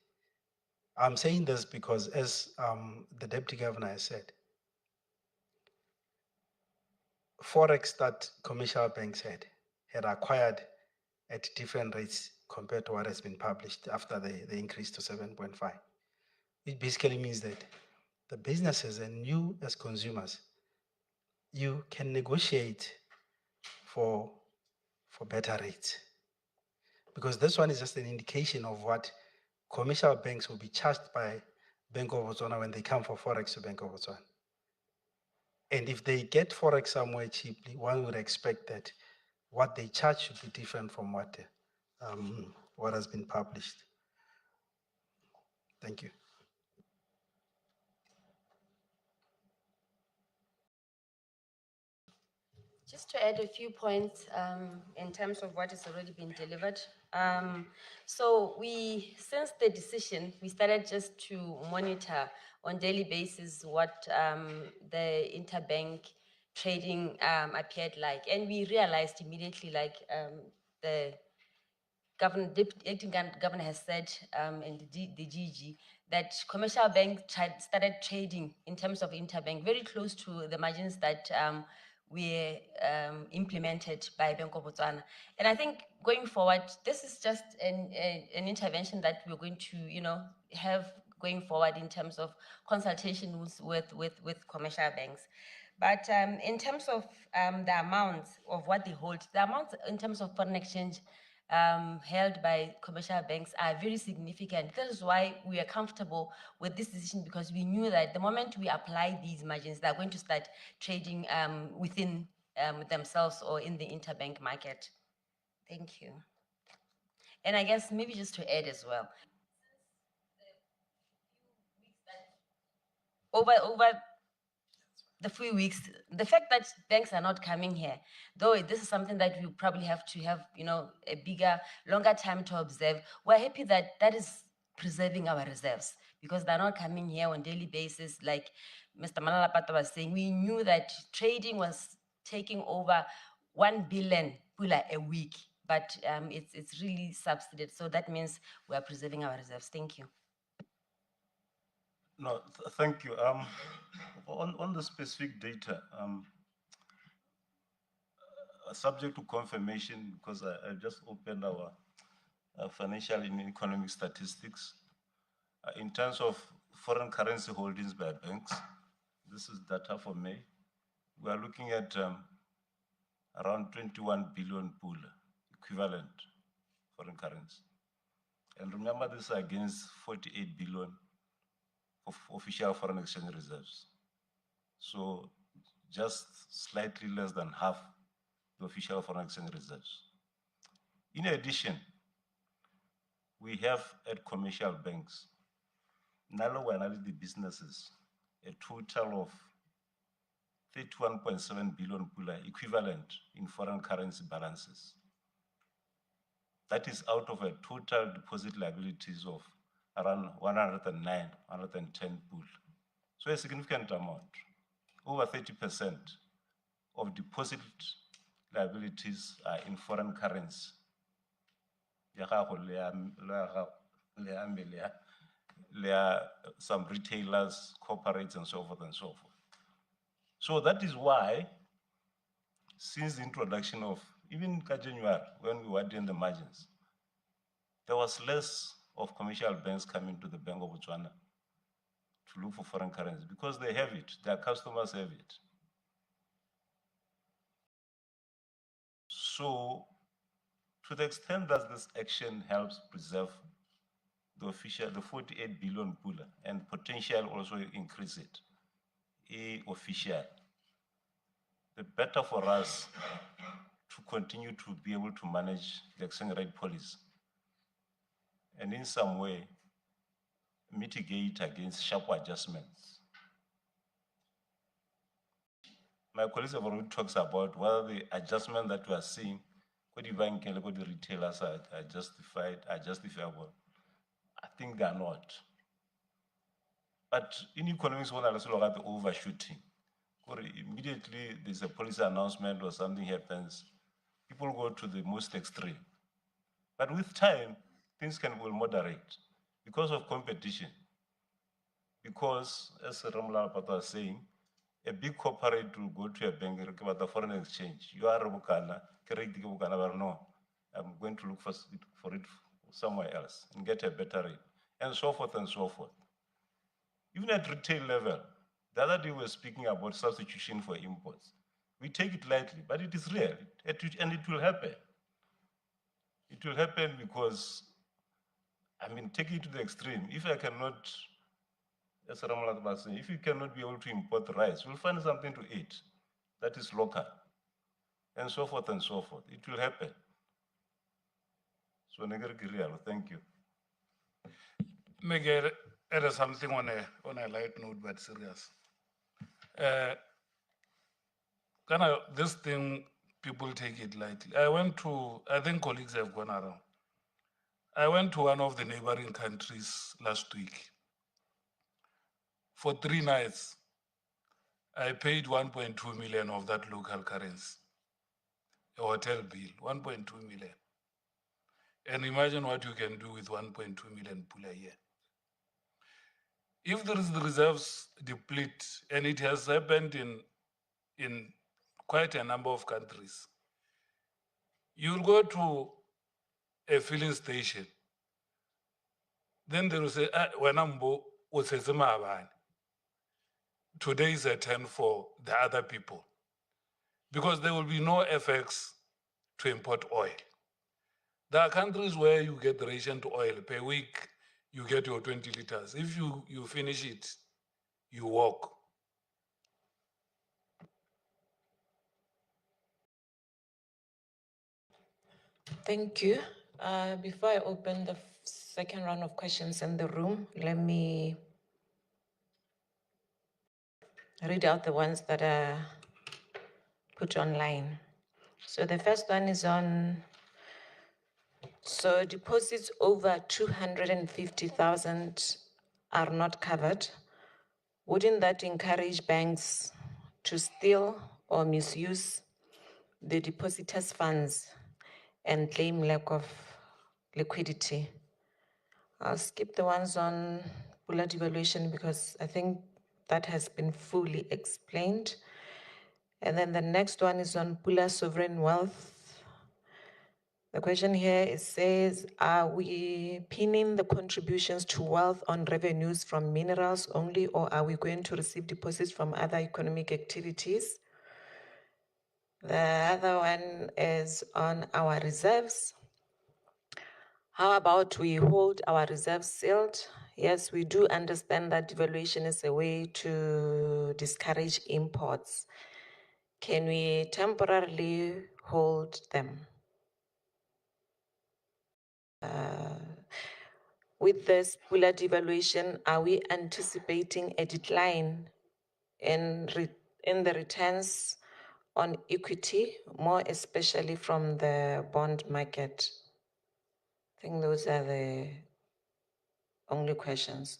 I'm saying this because, as the Deputy Governor has said, Forex that commercial banks had acquired at different rates compared to what has been published after the increase to 7.5. It basically means that the businesses and you as consumers, you can negotiate for better rates. Because this one is just an indication of what commercial banks will be charged by Bank of Botswana when they come for Forex to Bank of Botswana. And if they get Forex somewhere cheaply, one would expect that what they charge should be different from what has been published. Thank you. Just to add a few points in terms of what has already been delivered. So since the decision, we started just to monitor on daily basis what the interbank trading appeared like. And we realized immediately, like the acting governor has said in the GG, that commercial bank started trading in terms of interbank very close to the margins that were implemented by Bank of Botswana. And I think going forward, this is just an intervention that we're going to, have going forward in terms of consultations with commercial banks. But in terms of the amounts of what they hold, the amounts in terms of foreign exchange held by commercial banks are very significant. That is why we are comfortable with this decision, because we knew that the moment we apply these margins, they're going to start trading within themselves or in the interbank market. Thank you. And I guess maybe just to add as well, over the few weeks, the fact that banks are not coming here, though this is something that we probably have to have, a bigger, longer time to observe. We're happy that that is preserving our reserves, because they're not coming here on daily basis. Like Mr. Manalapata was saying, we knew that trading was taking over 1 billion Pula a week, but it's really subsidized. So that means we are preserving our reserves. Thank you. No, thank you. On the specific data, subject to confirmation, because I just opened our financial and economic statistics. In terms of foreign currency holdings by banks, this is data for May. We are looking at around 21 billion Pula equivalent foreign currency. And remember, this is against 48 billion of official foreign exchange reserves. So just slightly less than half the official foreign exchange reserves. In addition, we have at commercial banks, the businesses, a total of 31.7 billion Pula equivalent in foreign currency balances. That is out of a total deposit liabilities of around 109, 110 pool. So a significant amount, over 30% of deposit liabilities are in foreign currency. There are some retailers, corporates, and so forth and so forth. So that is why, since the introduction of, even January, when we were doing the margins, there was less of commercial banks coming to the Bank of Botswana to look for foreign currency because they have it, their customers have it. So, to the extent that this action helps preserve the 48 billion Pula and potential also increase it, official, the better for us to continue to be able to manage the exchange rate policy and in some way mitigate against sharp adjustments. My colleagues have already talked about whether the adjustment that we are seeing, what the bank and the retailers are justifiable. I think they are not. But in economics, when I also look at the overshooting, or immediately there's a policy announcement or something happens, people go to the most extreme. But with time, things will moderate because of competition. Because, as Ramla was saying, a big corporate will go to a bank about the foreign exchange. You are Bukana, no, I'm going to look for it somewhere else and get a better rate, and so forth and so forth. Even at retail level, the other day we were speaking about substitution for imports. We take it lightly, but it is real, and it will happen. It will happen because, I mean, take it to the extreme. If I cannot, as Ramla was saying, if you cannot be able to import rice, we'll find something to eat that is local, and so forth and so forth. It will happen. So, thank you. Make add something on a light note, but serious. This thing, people take it lightly. I think colleagues have gone around. I went to one of the neighboring countries last week. For 3 nights, I paid 1.2 million of that local currency, a hotel bill, 1.2 million. And imagine what you can do with 1.2 million Pula a year. If there is the reserves deplete, and it has happened in quite a number of countries, you'll go to a filling station, then they will say, today is a turn for the other people, because there will be no FX to import oil. There are countries where you get the ration to oil per week, you get your 20 liters. If you finish it, you walk. Thank you. Before I open the second round of questions in the room, let me read out the ones that are put online. So the first one is on, so deposits over 250,000 are not covered. Wouldn't that encourage banks to steal or misuse the depositors' funds and claim lack of liquidity? I'll skip the ones on Pula devaluation because I think that has been fully explained. And then the next one is on Pula sovereign wealth. The question here says, are we pinning the contributions to wealth on revenues from minerals only, or are we going to receive deposits from other economic activities? The other one is on our reserves. How about we hold our reserves sealed? Yes, we do understand that devaluation is a way to discourage imports. Can we temporarily hold them? With this Pula devaluation, are we anticipating a decline in the returns on equity, more especially from the bond market? I think those are the only questions.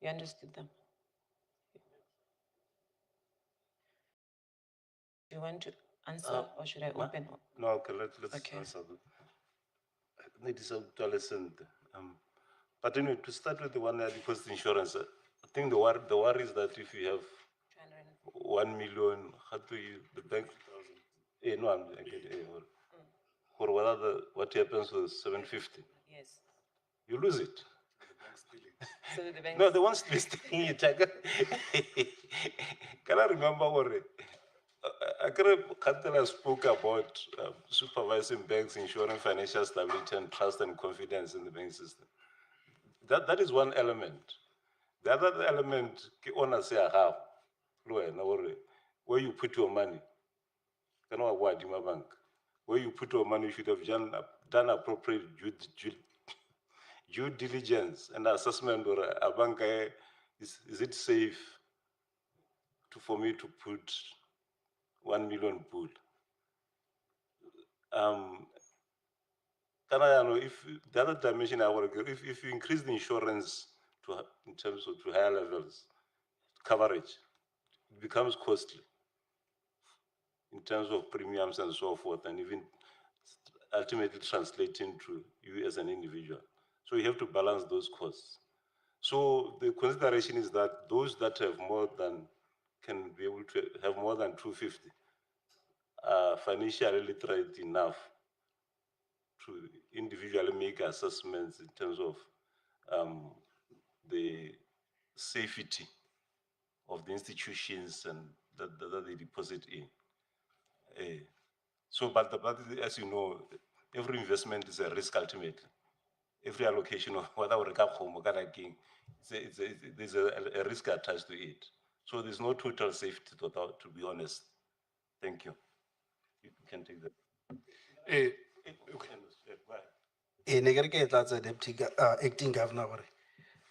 You understood them? Do you want to answer or should I open? No, okay, let's Okay. answer. Need to listen. But anyway, to start with the one deposit insurance, I think the worry is that if you have 1 million, how do you, the bank, no, I get or what happens with 750? Yes. You lose it. So the bank. No, the ones listing it. Can I remember what Katela spoke about supervising banks, ensuring financial stability and trust and confidence in the banking system. That is one element. The other element, where you put your money. Where you put your money, you should have done appropriate due diligence and assessment, or a bank, is it safe for me to put 1 million pool? Can I know if the other dimension I want to go, if you increase the insurance in terms of to higher levels, coverage, it becomes costly in terms of premiums and so forth, and even ultimately translating to you as an individual. So you have to balance those costs. So the consideration is that those that have more than, can be able to have more than 250 are financially literate enough to individually make assessments in terms of the safety of the institutions and that they deposit in. So, but as you know, every investment is a risk ultimately. Every allocation of whether we recap home or there's a risk attached to it. So there's no total safety, to be honest. Thank you. You can take that. Deputy acting governor,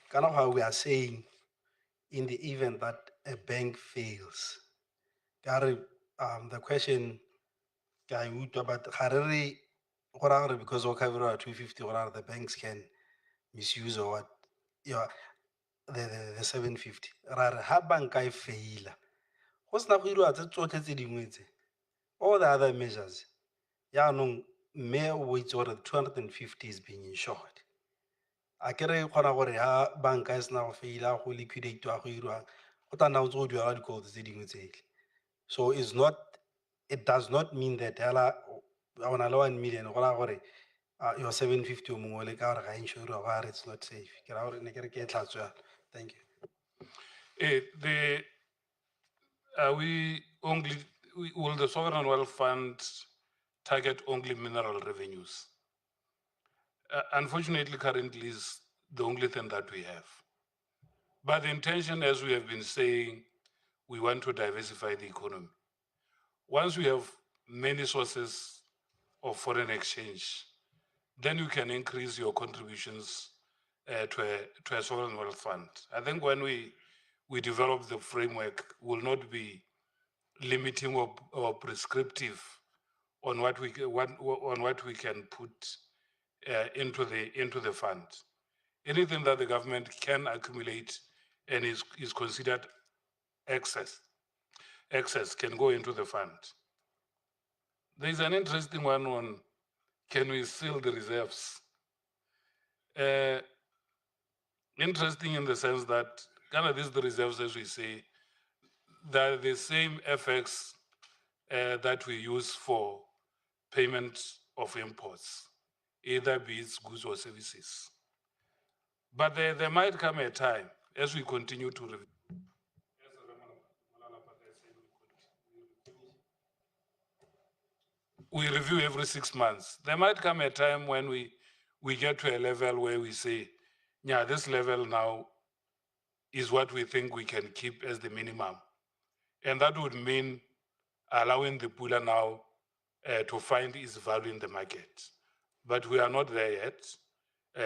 kind of how we are saying, in the event that a bank fails, the question, about because of 250, what are the banks can misuse or what? Yeah, the 750. Ha bank I fail. What's not going to all the other measures? Yeah, no, mere wage or 250 is being insured. I carry one ha bank is now fail, who liquidate to a hero. What are now to do the so it's not, it does not mean that on a low million or your 750 or more like our insurance or it's not safe. Thank you. We only, will the sovereign wealth fund target only mineral revenues? Unfortunately, currently is the only thing that we have. But the intention, as we have been saying, we want to diversify the economy. Once we have many sources of foreign exchange, then you can increase your contributions to a sovereign wealth fund. I think when we develop the framework, will not be limiting or prescriptive on what we can put into the fund. Anything that the government can accumulate and is considered excess can go into the fund. There's an interesting one on, can we seal the reserves? Interesting in the sense that kind of these the reserves, as we say, they're the same FX that we use for payment of imports, either be it goods or services. But there might come a time, as we continue to review. We review every 6 months. There might come a time when we get to a level where we say, yeah, this level now is what we think we can keep as the minimum. And that would mean allowing the Pula now to find its value in the market. But we are not there yet.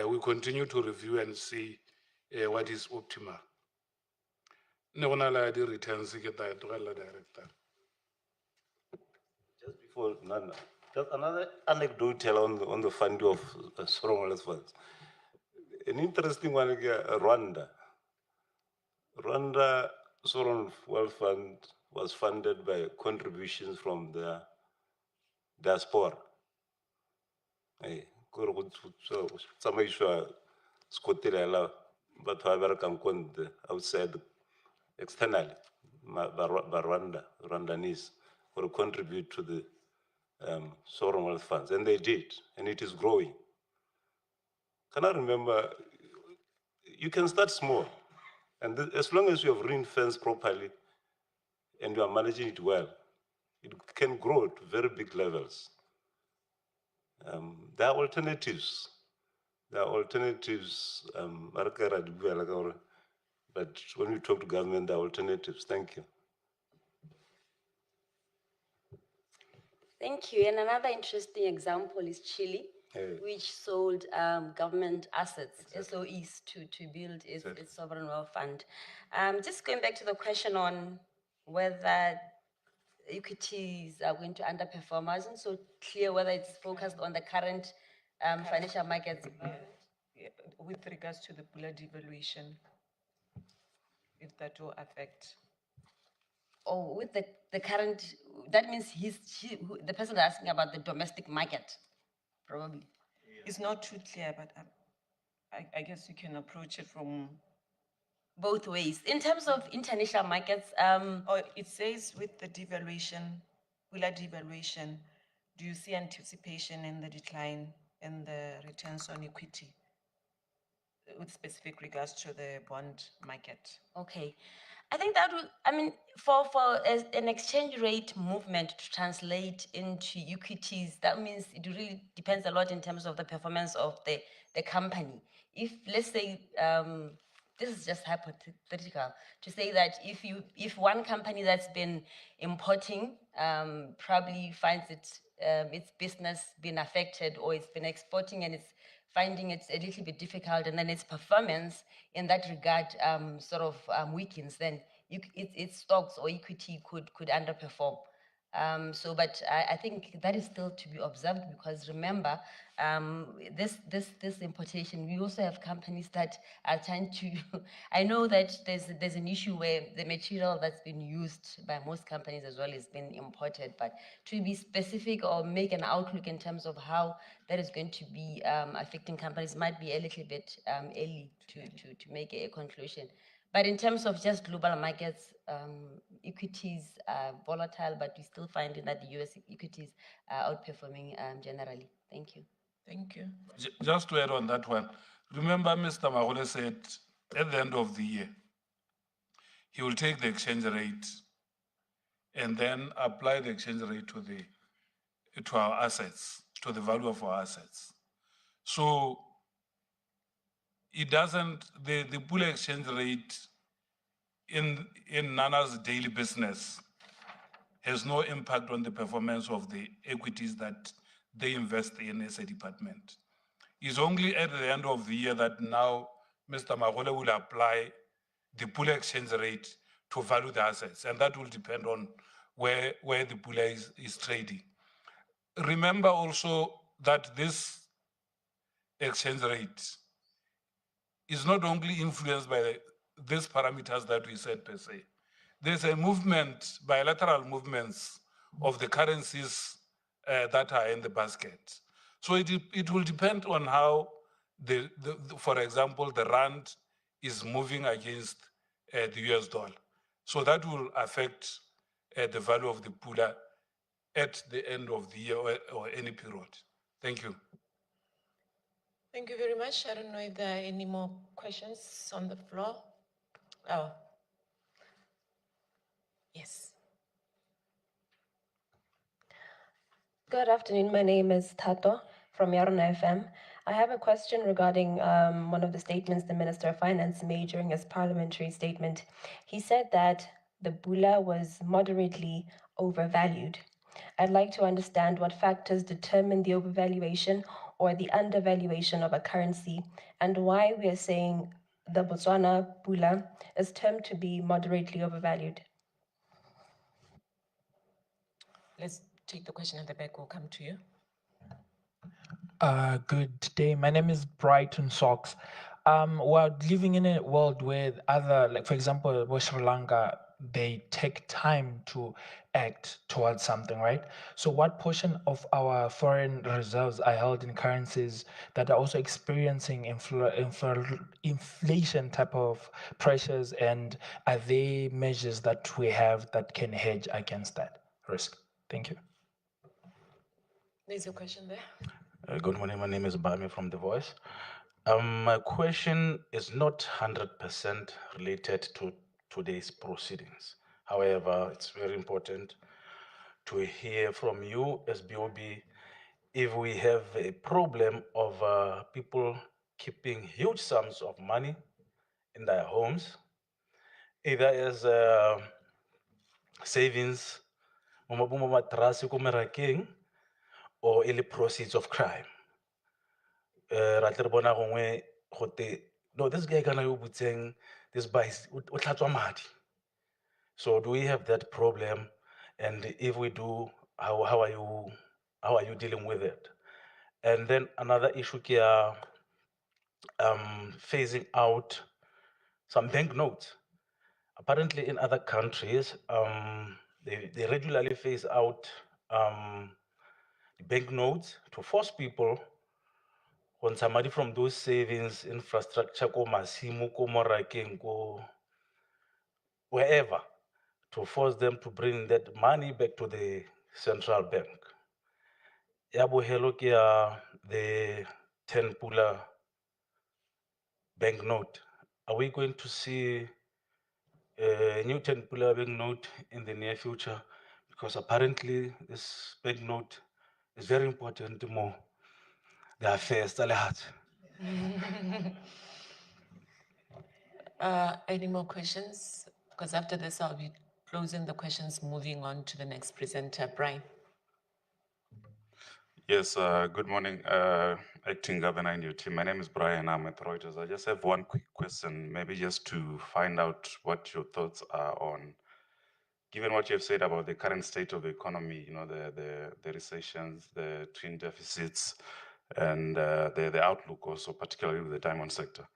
We continue to review and see what is optimal. Just before Nana, Just another anecdotal on the fund of sovereign wealth funds. An interesting one, Rwanda. Rwanda sovereign wealth fund was funded by contributions from the diaspora. Tsamaiswa skotirela batho ba berekang ko ntle outside externally Rwandese will contribute to the sovereign wealth funds, and they did, and it is growing. Can I remember? You can start small, and as long as you have ring-fenced properly and you are managing it well, it can grow to very big levels. There are alternatives. There are alternatives. But when you talk to government, there are alternatives. Thank you. Thank you. And another interesting example is Chile, which sold government assets, SOEs, to build its sovereign wealth fund. Just going back to the question on whether equities are going to underperform, I wasn't so clear whether it's focused on the current financial markets. With regards to the Pula devaluation, if that will affect. Oh, with the current, that means the person asking about the domestic market, probably. It's not too clear, but I guess you can approach it from both ways. In terms of international markets, it says with the devaluation, Pula devaluation, do you see anticipation in the decline in the returns on equity with specific regards to the bond market? Okay. I think that will, I mean, for an exchange rate movement to translate into equities, that means it really depends a lot in terms of the performance of the company. If, let's say, this is just hypothetical, to say that if one company that's been importing probably finds its business being affected, or it's been exporting and it's finding it a little bit difficult, and then its performance in that regard weakens, then its stocks or equity could underperform. But I think that is still to be observed, because remember, this importation, we also have companies that are trying to, I know that there's an issue where the material that's been used by most companies as well is being imported, but to be specific or make an outlook in terms of how that is going to be affecting companies might be a little bit early to make a conclusion. But in terms of just global markets, equities are volatile, but we're still finding that the US equities are outperforming generally. Thank you. Thank you. Just to add on that one, remember Mr. Magole said at the end of the year, he will take the exchange rate and then apply the exchange rate to our assets, to the value of our assets. So it doesn't, the Pula exchange rate in Nana's daily business has no impact on the performance of the equities that they invest in as a department. It's only at the end of the year that now Mr. Magole will apply the Pula exchange rate to value the assets, and that will depend on where the Pula is trading. Remember also that this exchange rate is not only influenced by these parameters that we said per se. There's a movement, bilateral movements of the currencies that are in the basket. So it will depend on how for example, the rand is moving against the US dollar. So that will affect the value of the Pula at the end of the year or any period. Thank you. Thank you very much. I don't know if there are any more questions on the floor. Oh. Yes. Good afternoon. My name is Tato from Yarona FM. I have a question regarding one of the statements the Minister of Finance made during his parliamentary statement. He said that the Pula was moderately overvalued. I'd like to understand what factors determine the overvaluation or the undervaluation of a currency, and why we are saying the Botswana Pula is termed to be moderately overvalued. take the question at the back. We'll come to you. Good day. My name is Brighton Socks. We're living in a world where other, like for example, with Sri Lanka, they take time to act towards something, right? So, what portion of our foreign reserves are held in currencies that are also experiencing inflation type of pressures, and are there measures that we have that can hedge against that risk? Thank you. There's a question there. Good morning. My name is Bami from The Voice. My question is not 100% related to today's proceedings. However, it's very important to hear from you as BOB if we have a problem of people keeping huge sums of money in their homes, either as savings, or any proceeds of crime. No, this guy saying this buys So do we have that problem? And if we do, how are you dealing with it? And then another issue here, phasing out some banknotes. Apparently in other countries, they regularly phase out banknotes to force people on somebody from those savings, infrastructure, ko masimo, ko morakeng, ko wherever, to force them to bring that money back to the central bank. Yabo hello kia the 10 Pula banknote. Are we going to see a new 10 Pula banknote in the near future? Because apparently this banknote is very important to more. The affairs, Any more questions? Because after this, I'll be closing the questions, moving on to the next presenter, Brian. Yes, good morning, Acting Governor and your team. My name is Brian, I'm at Reuters. I just have one quick question, maybe just to find out what your thoughts are on, given what you have said about the current state of the economy, you know, the recessions, the twin deficits, and the outlook also, particularly with the diamond sector.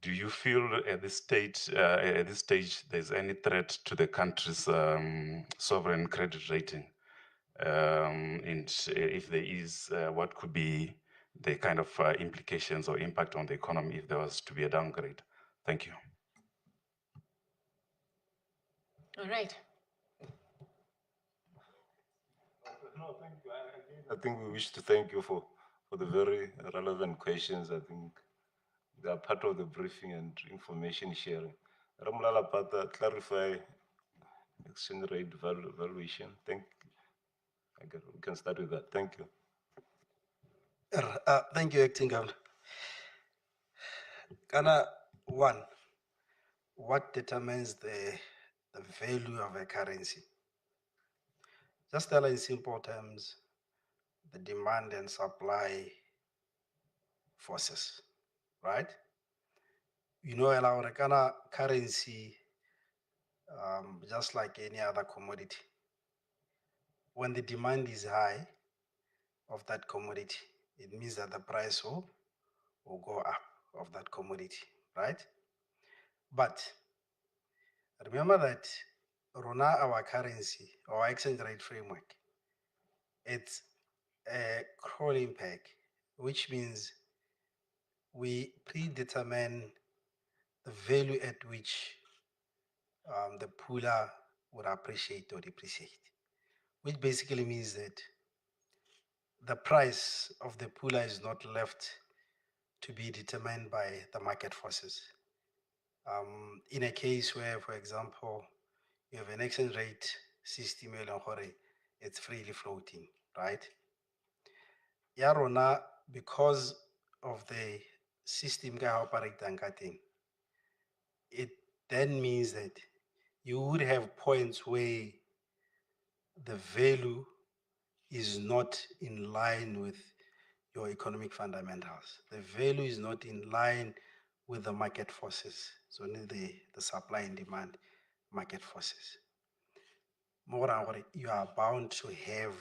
Do you feel at this stage, there's any threat to the country's sovereign credit rating? And if there is, what could be the kind of implications or impact on the economy if there was to be a downgrade? Thank you. All right. No, thank you. I think we wish to thank you for the very relevant questions. I think they are part of the briefing and information sharing. Ramlala Pata, clarify exchange rate valuation. We can start with that. Thank you. Thank you, Acting Governor. Ghana, one, what determines the value of a currency? Just tell in simple terms, the demand and supply forces, right? You know, our Ghana currency, just like any other commodity, when the demand is high of that commodity, it means that the price will go up of that commodity, right? But remember that Rona, our currency, our exchange rate framework, it's a crawling peg, which means we predetermine the value at which the Pula would appreciate or depreciate, which basically means that the price of the Pula is not left to be determined by the market forces. In a case where, for example, you have an exchange rate system, it's freely floating, right? Yarona, because of the system operating, it then means that you would have points where the value is not in line with your economic fundamentals. The value is not in line with the market forces. It's only the supply and demand market forces. More, you are bound to have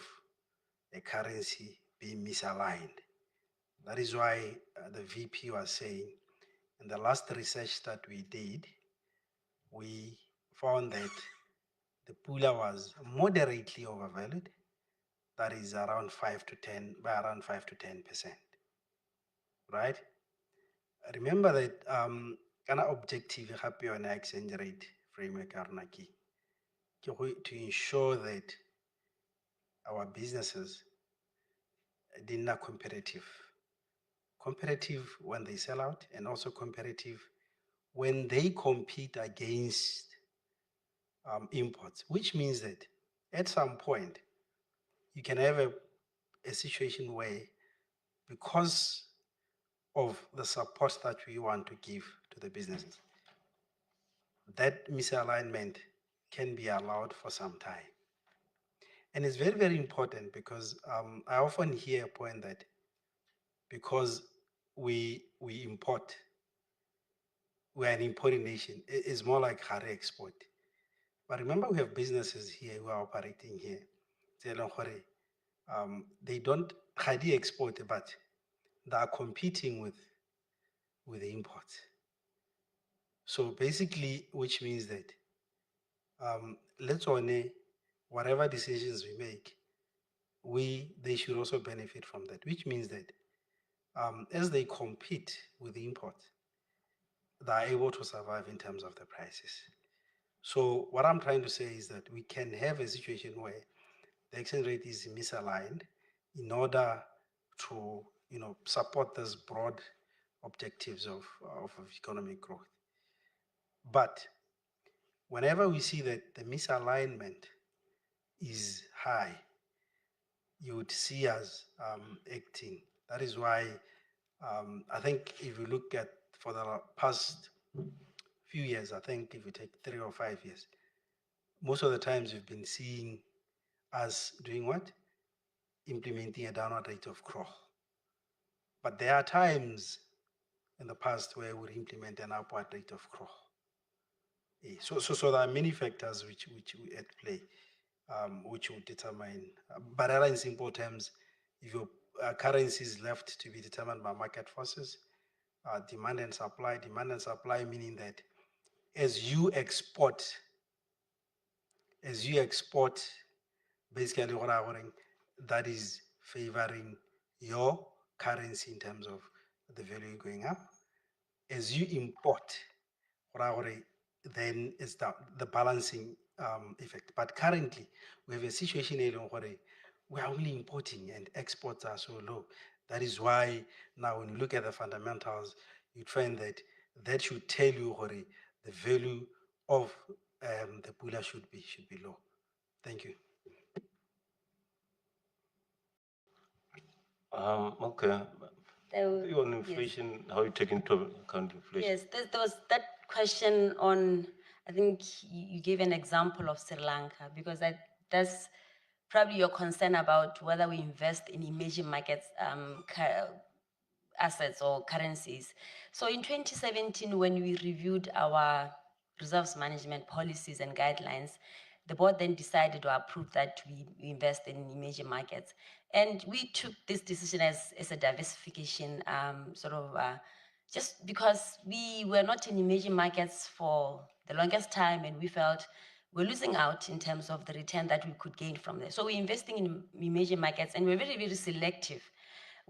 the currency being misaligned. That is why the VP was saying, in the last research that we did, we found that the Pula was moderately overvalued. That is around 5 to 10, by around 5 to 10%, right? Remember that kind of objective happy on exchange rate framework to ensure that our businesses are not competitive. Competitive when they sell out, and also competitive when they compete against imports, which means that at some point you can have a situation where, because of the support that we want to give to the businesses, that misalignment can be allowed for some time. And it's very, very important because I often hear a point that because we import, we're an importing nation, it's more like hard export. But remember, we have businesses here who are operating here. They don't hardly export, but they are competing with the imports. So basically, which means that let's only, whatever decisions we make, they should also benefit from that, which means that as they compete with the imports, they are able to survive in terms of the prices. So what I'm trying to say is that we can have a situation where the exchange rate is misaligned in order to support those broad objectives of economic growth. But whenever we see that the misalignment is high, you would see us acting. That is why I think if you look at for the past few years, I think if you take 3 or 5 years, most of the times you've been seeing us doing what? Implementing a downward rate of growth. But there are times in the past where we implement an upward rate of growth. So there are many factors which we at play, which will determine. But in simple terms, if your currency is left to be determined by market forces, demand and supply meaning that as you export, basically that is favoring your currency in terms of the value going up. As you import, then it's the balancing effect. But currently, we have a situation where we are only importing and exports are so low. That is why now when you look at the fundamentals, you find that should tell you the value of the Pula should be low. Thank you. Okay. On inflation, how you take into account inflation? Yes, there was that question on, I think you gave an example of Sri Lanka, because that's probably your concern about whether we invest in emerging markets assets or currencies. So in 2017, when we reviewed our reserves management policies and guidelines, the board then decided to approve that we invest in emerging markets. And we took this decision as a diversification just because we were not in emerging markets for the longest time, and we felt we're losing out in terms of the return that we could gain from there. So we're investing in emerging markets, and we're very, very selective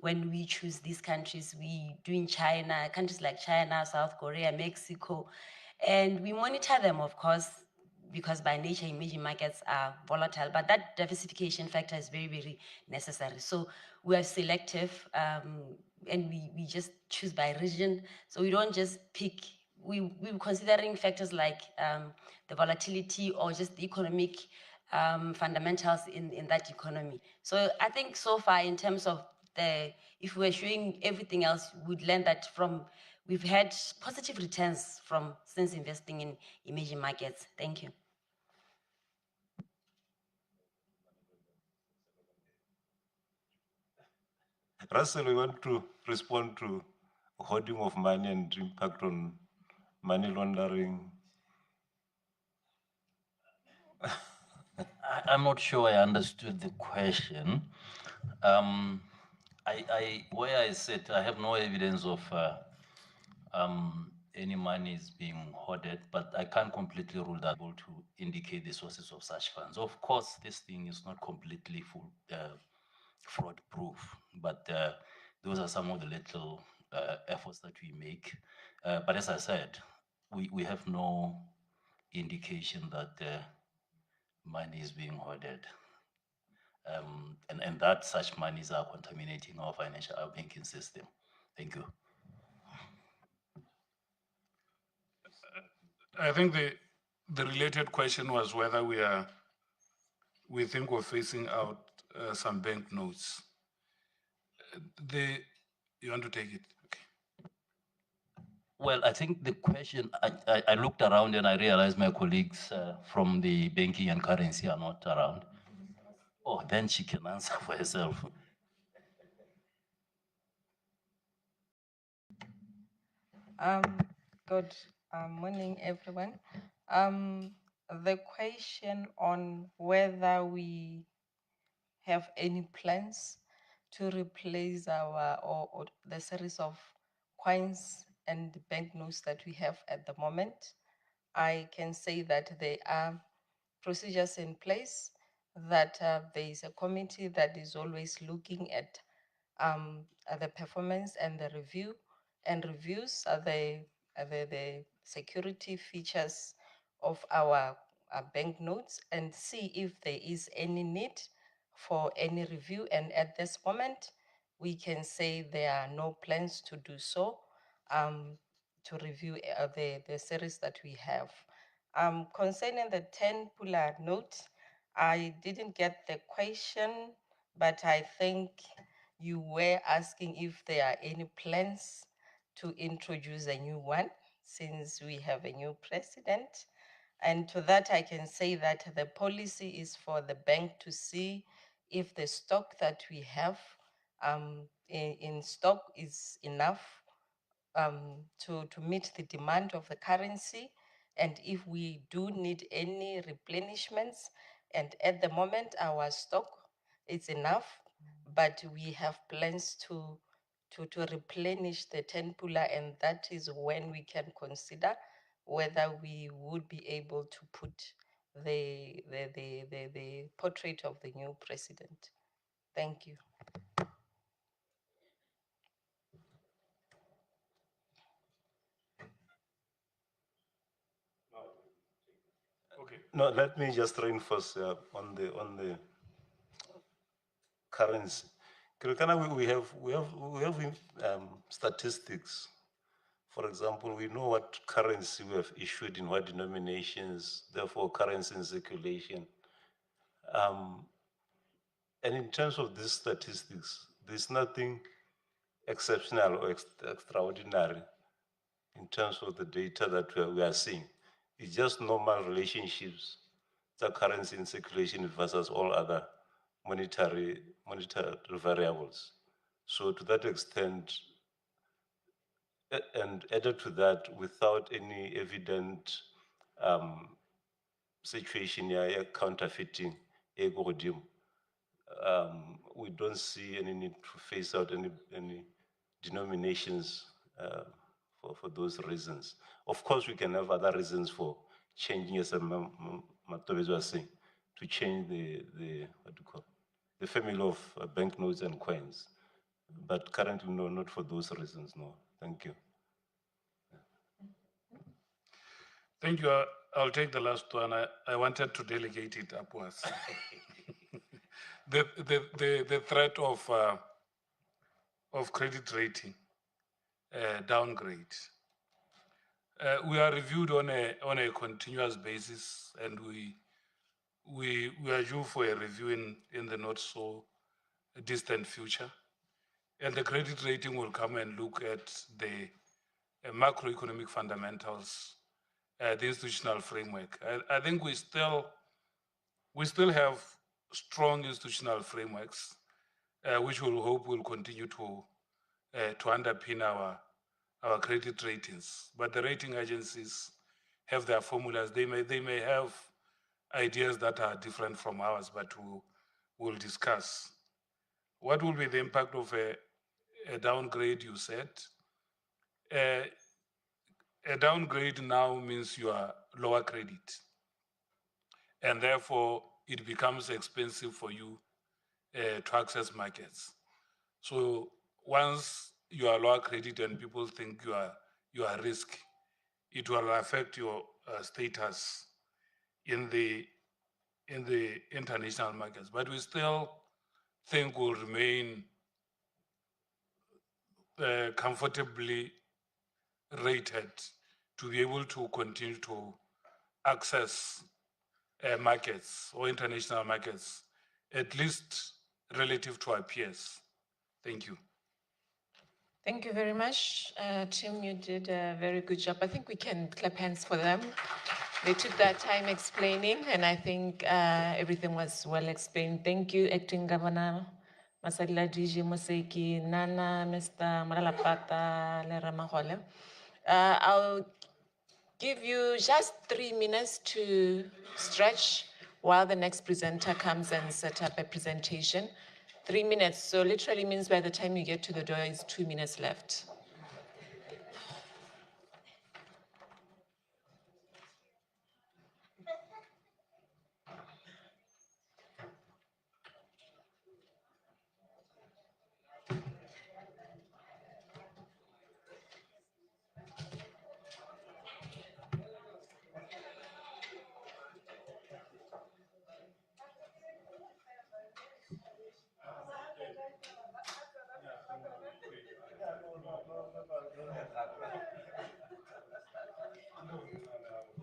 when we choose these countries. We do in China, countries like China, South Korea, Mexico, and we monitor them, of course, because by nature emerging markets are volatile, but that diversification factor is very, very necessary. So we are selective, and we just choose by region. So we don't just pick, we're considering factors like the volatility or just the economic fundamentals in that economy. So I think so far in terms of if we're showing everything else, we'd learn that we've had positive returns since investing in emerging markets. Thank you. Russell, we want to respond to hoarding of money and impact on money laundering. I'm not sure I understood the question. Where I said I have no evidence of any money is being hoarded, but I can't completely rule that able to indicate the sources of such funds. Of course, this thing is not completely full fraud proof, but those are some of the little efforts that we make. But as I said, we have no indication that money is being hoarded. And that such monies are contaminating our banking system. Thank you. I think the related question was whether we think we're phasing out some banknotes. You want to take it? Okay. Well, I think the question, I looked around and I realized my colleagues from the banking and currency are not around. Oh, then she can answer for herself. Good morning, everyone. The question on whether we have any plans to replace our or the series of coins and banknotes that we have at the moment, I can say that there are procedures in place, that there is a committee that is always looking at the performance and the reviews the security features of our banknotes and see if there is any need for any review. And at this moment, we can say there are no plans to do so, to review the series that we have. Concerning the 10 Pula note, I didn't get the question, but I think you were asking if there are any plans to introduce a new one since we have a new president. And to that, I can say that the policy is for the bank to see if the stock that we have in stock is enough to meet the demand of the currency, and if we do need any replenishments. And at the moment, our stock is enough, but we have plans to replenish the 10 Pula, and that is when we can consider whether we would be able to put the portrait of the new president. Thank you. Okay. No, let me just reinforce on the currency. Kirikana, we have statistics. For example, we know what currency we have issued in what denominations, therefore currency in circulation. And in terms of these statistics, there's nothing exceptional or extraordinary in terms of the data that we are seeing. It's just normal relationships, the currency in circulation versus all other monetary variables. So to that extent, and added to that, without any evident situation here, counterfeiting, we don't see any need to phase out any denominations for those reasons. Of course, we can have other reasons for changing, as Matobezo was saying, to change the what do you call, the family of banknotes and coins. But currently, no, not for those reasons, no. Thank you. Thank you. I'll take the last one. I wanted to delegate it upwards. The threat of credit rating downgrade. We are reviewed on a continuous basis, and we are due for a review in the not so distant future. And the credit rating will come and look at the macroeconomic fundamentals, the institutional framework. I think we still have strong institutional frameworks, which we'll hope will continue to underpin our credit ratings. But the rating agencies have their formulas. They may have ideas that are different from ours, but we'll discuss what will be the impact of a downgrade, you said? A downgrade now means you are lower credit. And therefore, it becomes expensive for you to access markets. So once you are lower credit and people think you are risk, it will affect your status in the international markets. But we still think will remain comfortably rated to be able to continue to access markets or international markets, at least relative to our peers. Thank you. Thank you very much. Tim, you did a very good job. I think we can clap hands for them. They took their time explaining, and I think everything was well explained. Thank you, Acting Governor Masalila DJ Moseki, Nana, Mr. Maralapata, Le Ramahole. I'll give you just 3 minutes to stretch while the next presenter comes and set up a presentation. 3 minutes, so literally means by the time you get to the door, is 2 minutes left.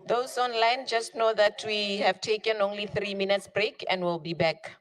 Those online, just know that we have taken only 3 minutes break and we'll be back.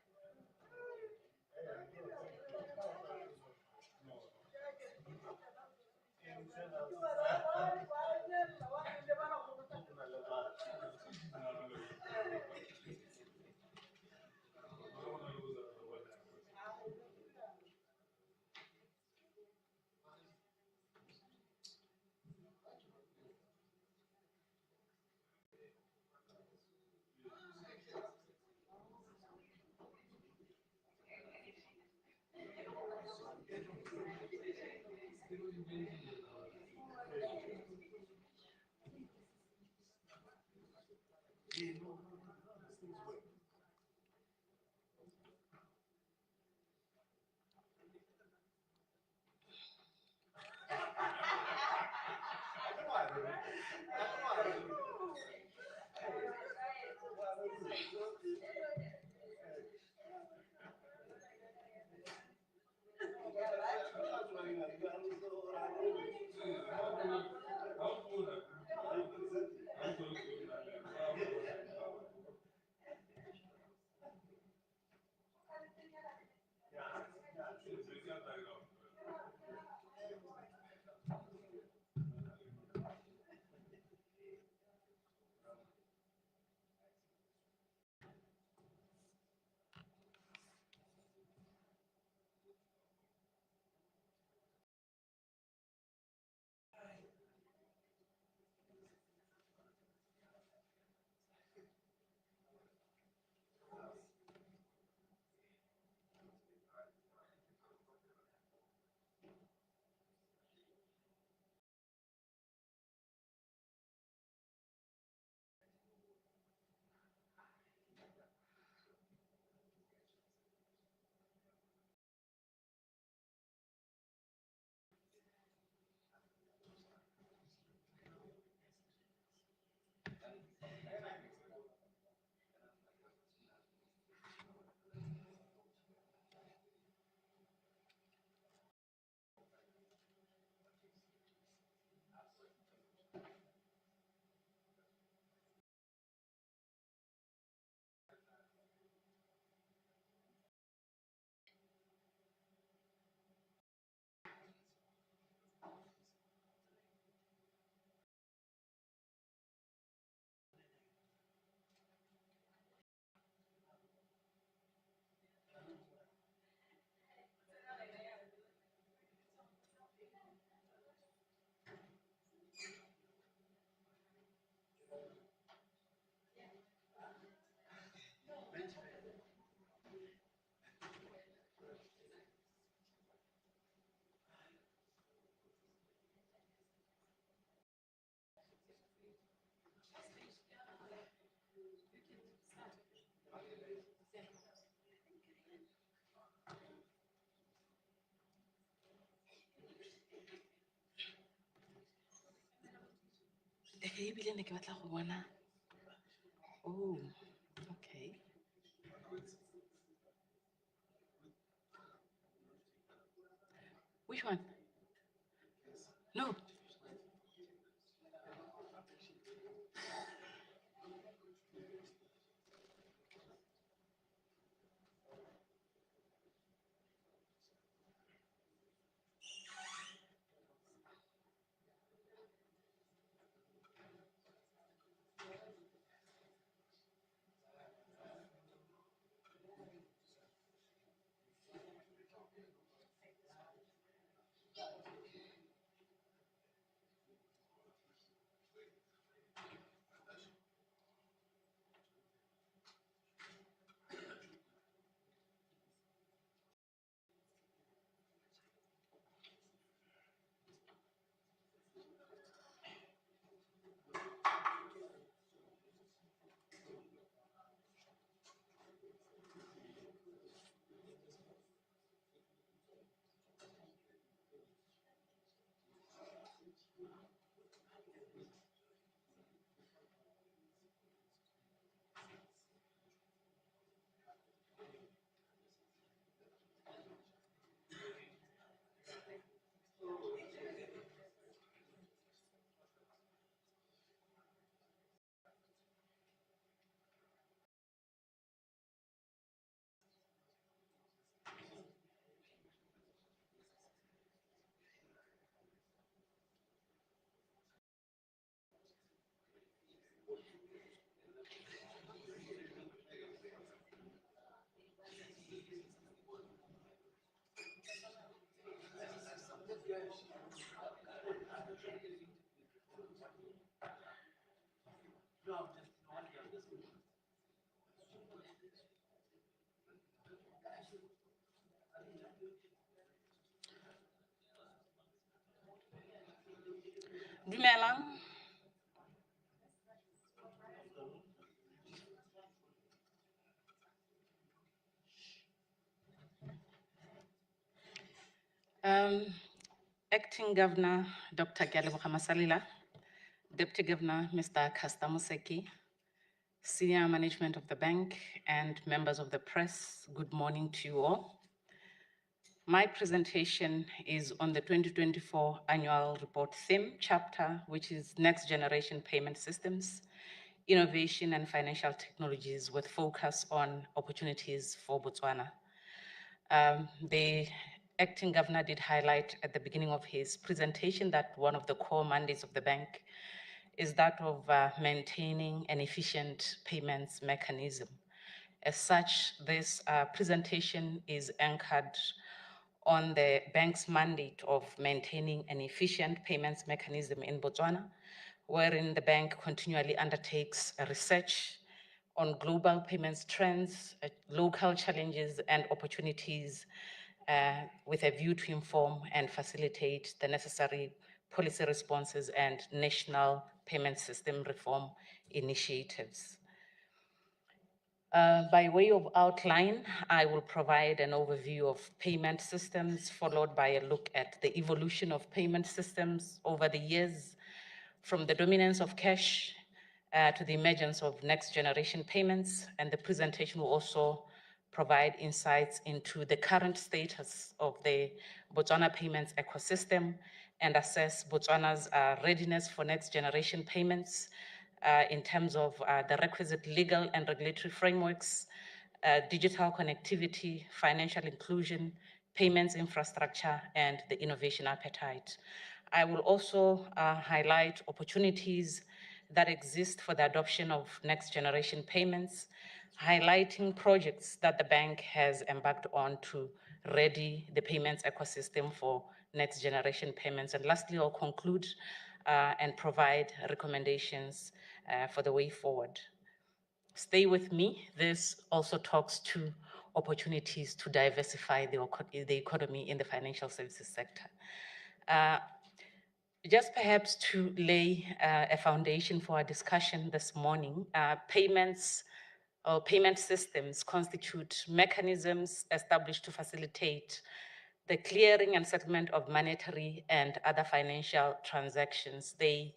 ebile ne ke batla go bona. Oh, okay. Which one? No. Dumelang. Acting Governor Dr. Kyaleboga Masalila, Deputy Governor Mr. Caster Moseki, Senior Management of the Bank, and members of the press, good morning to you all. My presentation is on the 2024 Annual Report Theme chapter, which is Next Generation Payment Systems, Innovation and Financial Technologies with focus on opportunities for Botswana. The acting governor did highlight at the beginning of his presentation that one of the core mandates of the bank is that of maintaining an efficient payments mechanism. As such, this presentation is anchored on the bank's mandate of maintaining an efficient payments mechanism in Botswana, wherein the bank continually undertakes a research on global payments trends, local challenges and opportunities with a view to inform and facilitate the necessary policy responses and national payment system reform initiatives. By way of outline, I will provide an overview of payment systems, followed by a look at the evolution of payment systems over the years, from the dominance of cash to the emergence of next generation payments, and the presentation will also provide insights into the current status of the Botswana payments ecosystem and assess Botswana's readiness for next generation payments in terms of the requisite legal and regulatory frameworks, digital connectivity, financial inclusion, payments infrastructure, and the innovation appetite. I will also highlight opportunities that exist for the adoption of next generation payments, highlighting projects that the bank has embarked on to ready the payments ecosystem for next generation payments. And lastly, I'll conclude and provide recommendations for the way forward. Stay with me. This also talks to opportunities to diversify the economy in the financial services sector. Just perhaps to lay a foundation for our discussion this morning, payments or payment systems constitute mechanisms established to facilitate the clearing and settlement of monetary and other financial transactions. They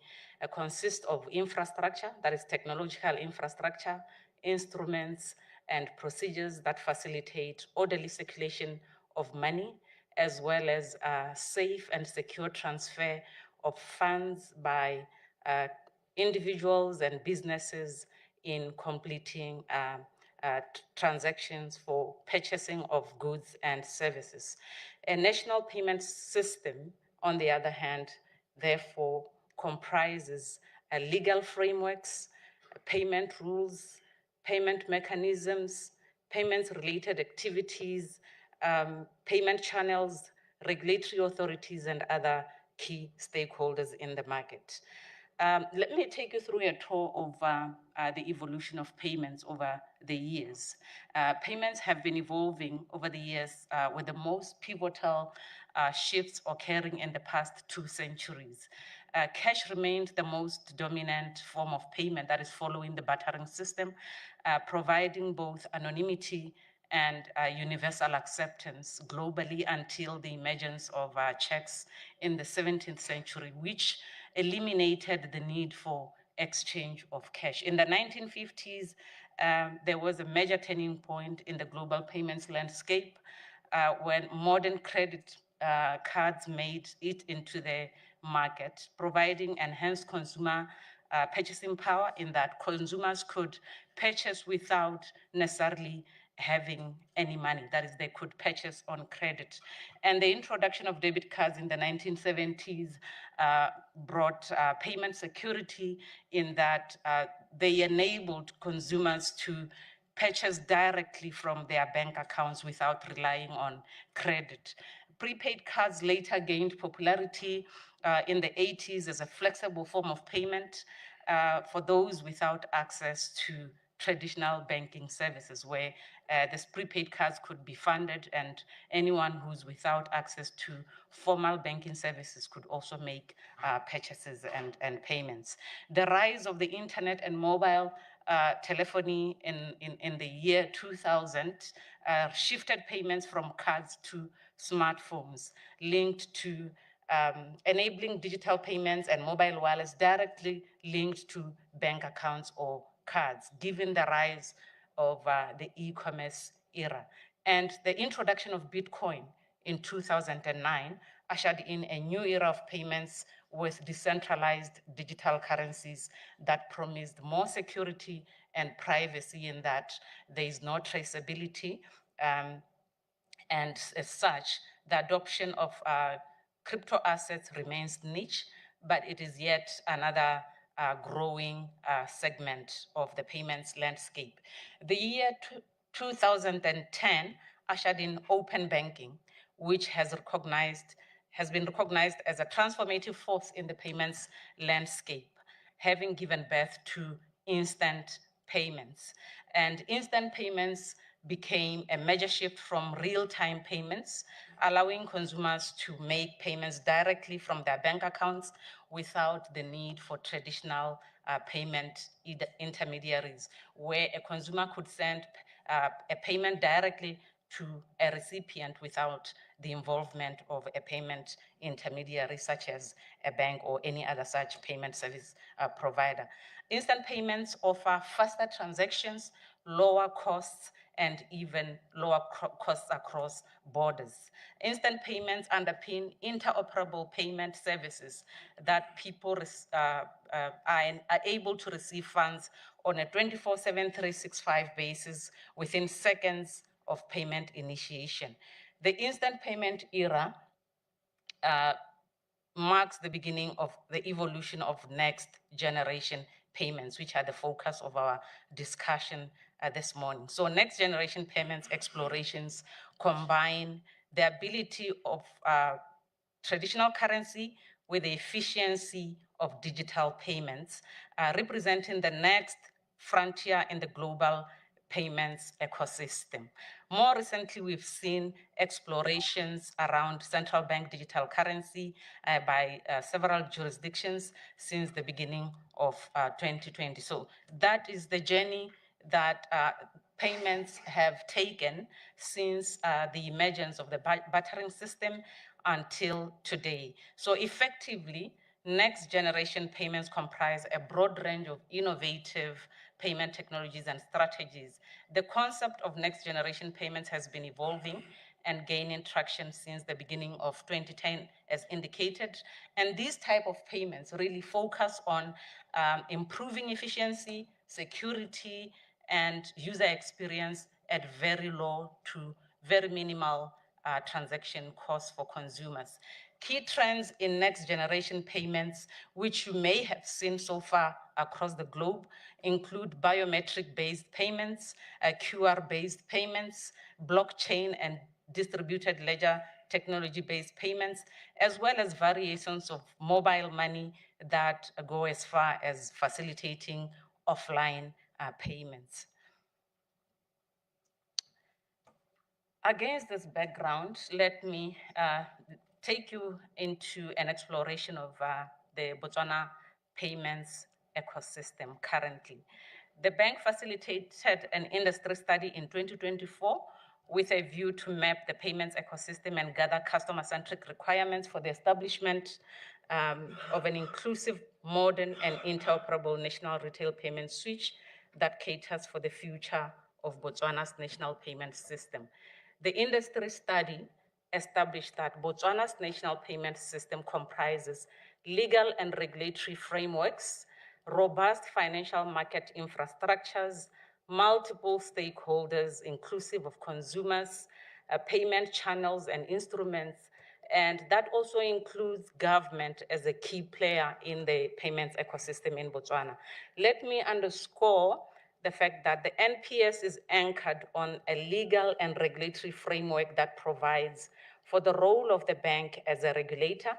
consists of infrastructure, that is technological infrastructure, instruments, and procedures that facilitate orderly circulation of money, as well as safe and secure transfer of funds by individuals and businesses in completing transactions for purchasing of goods and services. A national payment system, on the other hand, therefore comprises legal frameworks, payment rules, payment mechanisms, payments-related activities, payment channels, regulatory authorities, and other key stakeholders in the market. Let me take you through a tour of the evolution of payments over the years. Payments have been evolving over the years with the most pivotal shifts occurring in the past 2 centuries. Cash remained the most dominant form of payment, that is following the bartering system, providing both anonymity and universal acceptance globally until the emergence of checks in the 17th century, which eliminated the need for exchange of cash. In the 1950s, there was a major turning point in the global payments landscape when modern credit cards made it into the market, providing enhanced consumer purchasing power in that consumers could purchase without necessarily having any money. That is, they could purchase on credit. And the introduction of debit cards in the 1970s brought payment security in that they enabled consumers to purchase directly from their bank accounts without relying on credit. Prepaid cards later gained popularity in the 80s as a flexible form of payment for those without access to traditional banking services, where these prepaid cards could be funded and anyone who's without access to formal banking services could also make purchases and payments. The rise of the internet and mobile telephony in the year 2000 shifted payments from cards to smartphones, linked to enabling digital payments and mobile wallets directly linked to bank accounts or cards, given the rise of the e-commerce era. And the introduction of Bitcoin in 2009 ushered in a new era of payments with decentralized digital currencies that promised more security and privacy in that there is no traceability. And as such, the adoption of crypto assets remains niche, but it is yet another growing segment of the payments landscape. The year 2010 ushered in open banking, which has been recognized as a transformative force in the payments landscape, having given birth to instant payments. And instant payments became a major shift from real-time payments, allowing consumers to make payments directly from their bank accounts without the need for traditional payment intermediaries, where a consumer could send a payment directly to a recipient without the involvement of a payment intermediary, such as a bank or any other such payment service provider. Instant payments offer faster transactions, lower costs, and even lower costs across borders. Instant payments underpin interoperable payment services that people are able to receive funds on a 24/7, 365 basis within seconds of payment initiation. The instant payment era marks the beginning of the evolution of next generation payments, which are the focus of our discussion this morning. So next generation payments explorations combine the ability of traditional currency with the efficiency of digital payments, representing the next frontier in the global payments ecosystem. More recently, we've seen explorations around central bank digital currency by several jurisdictions since the beginning of 2020. So that is the journey that payments have taken since the emergence of the bartering system until today. So effectively, next generation payments comprise a broad range of innovative payment technologies and strategies. The concept of next generation payments has been evolving and gaining traction since the beginning of 2010, as indicated. And these type of payments really focus on improving efficiency, security, and user experience at very low to very minimal transaction costs for consumers. Key trends in next generation payments, which you may have seen so far across the globe, include biometric-based payments, QR-based payments, blockchain and distributed ledger technology-based payments, as well as variations of mobile money that go as far as facilitating offline payments. Against this background, let me take you into an exploration of the Botswana payments ecosystem currently. The bank facilitated an industry study in 2024 with a view to map the payments ecosystem and gather customer-centric requirements for the establishment of an inclusive, modern, and interoperable national retail payment switch that caters for the future of Botswana's national payment system. The industry study established that Botswana's national payment system comprises legal and regulatory frameworks, robust financial market infrastructures, multiple stakeholders, inclusive of consumers, payment channels and instruments, and that also includes government as a key player in the payments ecosystem in Botswana. Let me underscore the fact that the NPS is anchored on a legal and regulatory framework that provides for the role of the bank as a regulator,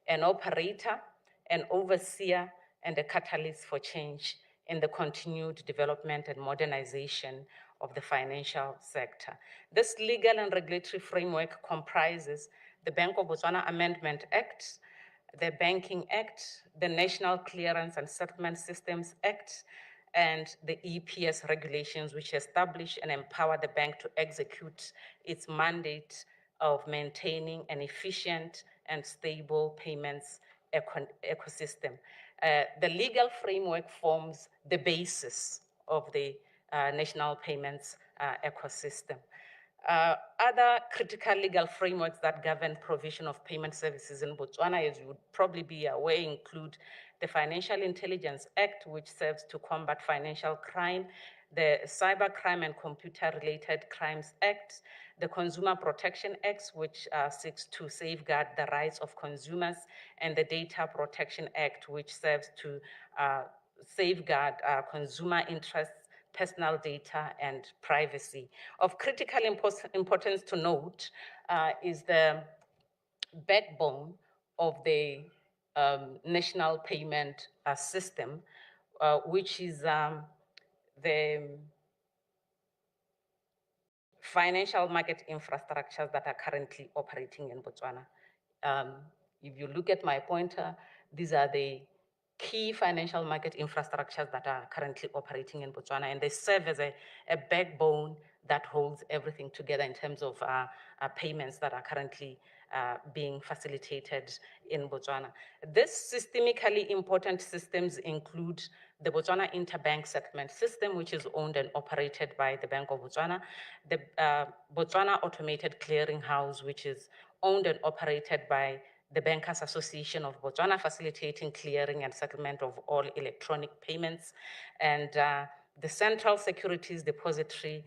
an operator, an overseer, and a catalyst for change in the continued development and modernization of the financial sector. This legal and regulatory framework comprises the Bank of Botswana Amendment Act, the Banking Act, the National Clearance and Settlement Systems Act, and the EPS regulations, which establish and empower the bank to execute its mandate of maintaining an efficient and stable payments ecosystem. The legal framework forms the basis of the national payments ecosystem. Other critical legal frameworks that govern provision of payment services in Botswana, as you would probably be aware, include the Financial Intelligence Act, which serves to combat financial crime, the Cybercrime and Computer-Related Crimes Act, the Consumer Protection Act, which seeks to safeguard the rights of consumers, and the Data Protection Act, which serves to safeguard consumer interests, personal data, and privacy. Of critical importance to note is the backbone of the national payment system, which is the financial market infrastructures that are currently operating in Botswana. If you look at my pointer, these are the key financial market infrastructures that are currently operating in Botswana, and they serve as a backbone that holds everything together in terms of payments that are currently being facilitated in Botswana. These systemically important systems include the Botswana Interbank Settlement System, which is owned and operated by the Bank of Botswana, the Botswana Automated Clearing House, which is owned and operated by the Bankers Association of Botswana, facilitating clearing and settlement of all electronic payments, and the Central Securities Depository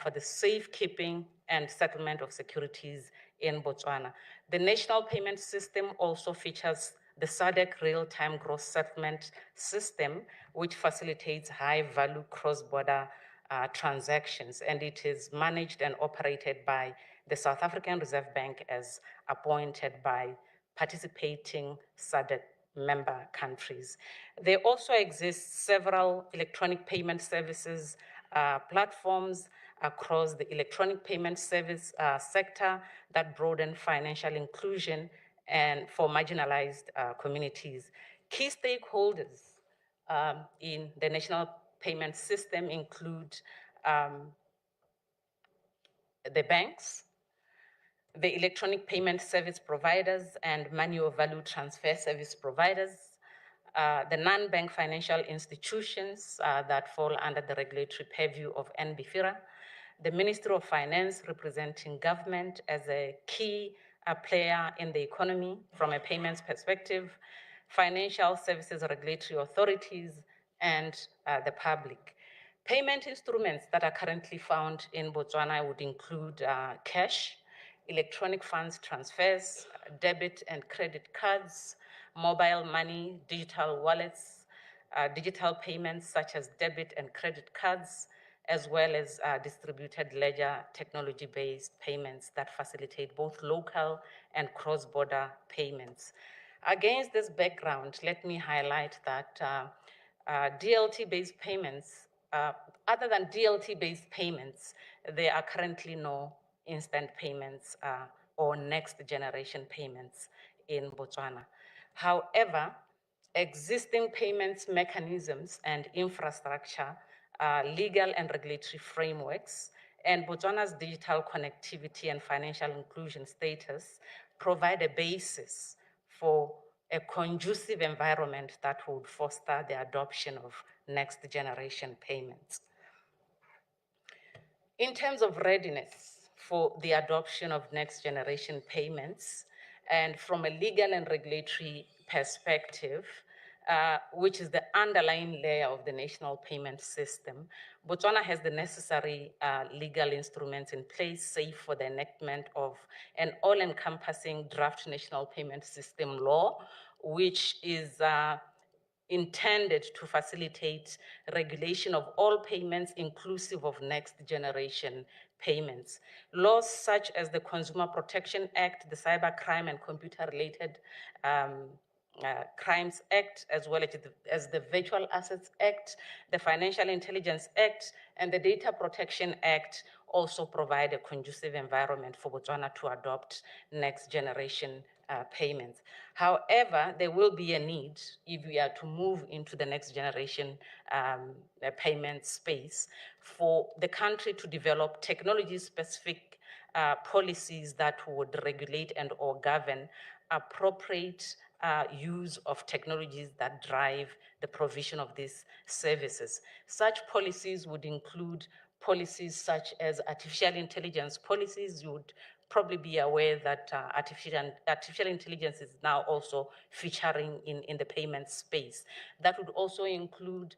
for the safekeeping and settlement of securities in Botswana. The national payment system also features the SADC real-time gross settlement system, which facilitates high-value cross-border transactions, and it is managed and operated by the South African Reserve Bank as appointed by participating SADC member countries. There also exist several electronic payment services platforms across the electronic payment service sector that broaden financial inclusion and for marginalized communities. Key stakeholders in the national payment system include the banks, the electronic payment service providers and manual value transfer service providers, the non-bank financial institutions that fall under the regulatory purview of NBFIRA, the Ministry of Finance representing government as a key player in the economy from a payments perspective, financial services regulatory authorities, and the public. Payment instruments that are currently found in Botswana would include cash, electronic funds transfers, debit and credit cards, mobile money, digital wallets, digital payments such as debit and credit cards, as well as distributed ledger technology-based payments that facilitate both local and cross-border payments. Against this background, let me highlight that DLT-based payments, other than DLT-based payments, there are currently no instant payments or next generation payments in Botswana. However, existing payments mechanisms and infrastructure, legal and regulatory frameworks, and Botswana's digital connectivity and financial inclusion status provide a basis for a conducive environment that would foster the adoption of next generation payments. In terms of readiness for the adoption of next generation payments, and from a legal and regulatory perspective, which is the underlying layer of the national payment system, Botswana has the necessary legal instruments in place, save for the enactment of an all-encompassing draft national payment system law, which is intended to facilitate regulation of all payments inclusive of next generation payments. Laws such as the Consumer Protection Act, the Cybercrime and Computer-Related Crimes Act, as well as the Virtual Assets Act, the Financial Intelligence Act, and the Data Protection Act also provide a conducive environment for Botswana to adopt next generation payments. However, there will be a need if we are to move into the next generation payment space for the country to develop technology-specific policies that would regulate and or govern appropriate use of technologies that drive the provision of these services. Such policies would include policies such as artificial intelligence policies. You would probably be aware that artificial intelligence is now also featuring in the payment space. That would also include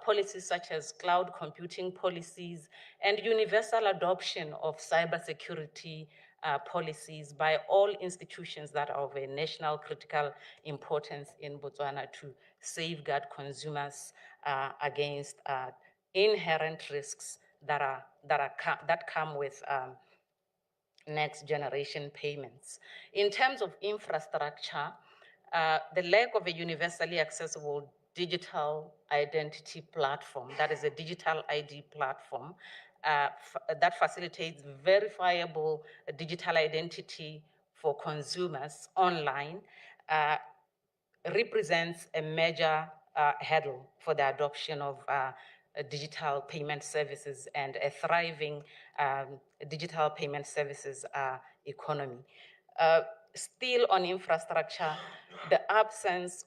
policies such as cloud computing policies and universal adoption of cybersecurity policies by all institutions that are of a national critical importance in Botswana to safeguard consumers against inherent risks that come with next generation payments. In terms of infrastructure, the lack of a universally accessible digital identity platform, that is a digital ID platform, that facilitates verifiable digital identity for consumers online, represents a major hurdle for the adoption of digital payment services and a thriving digital payment services economy. Still on infrastructure, the absence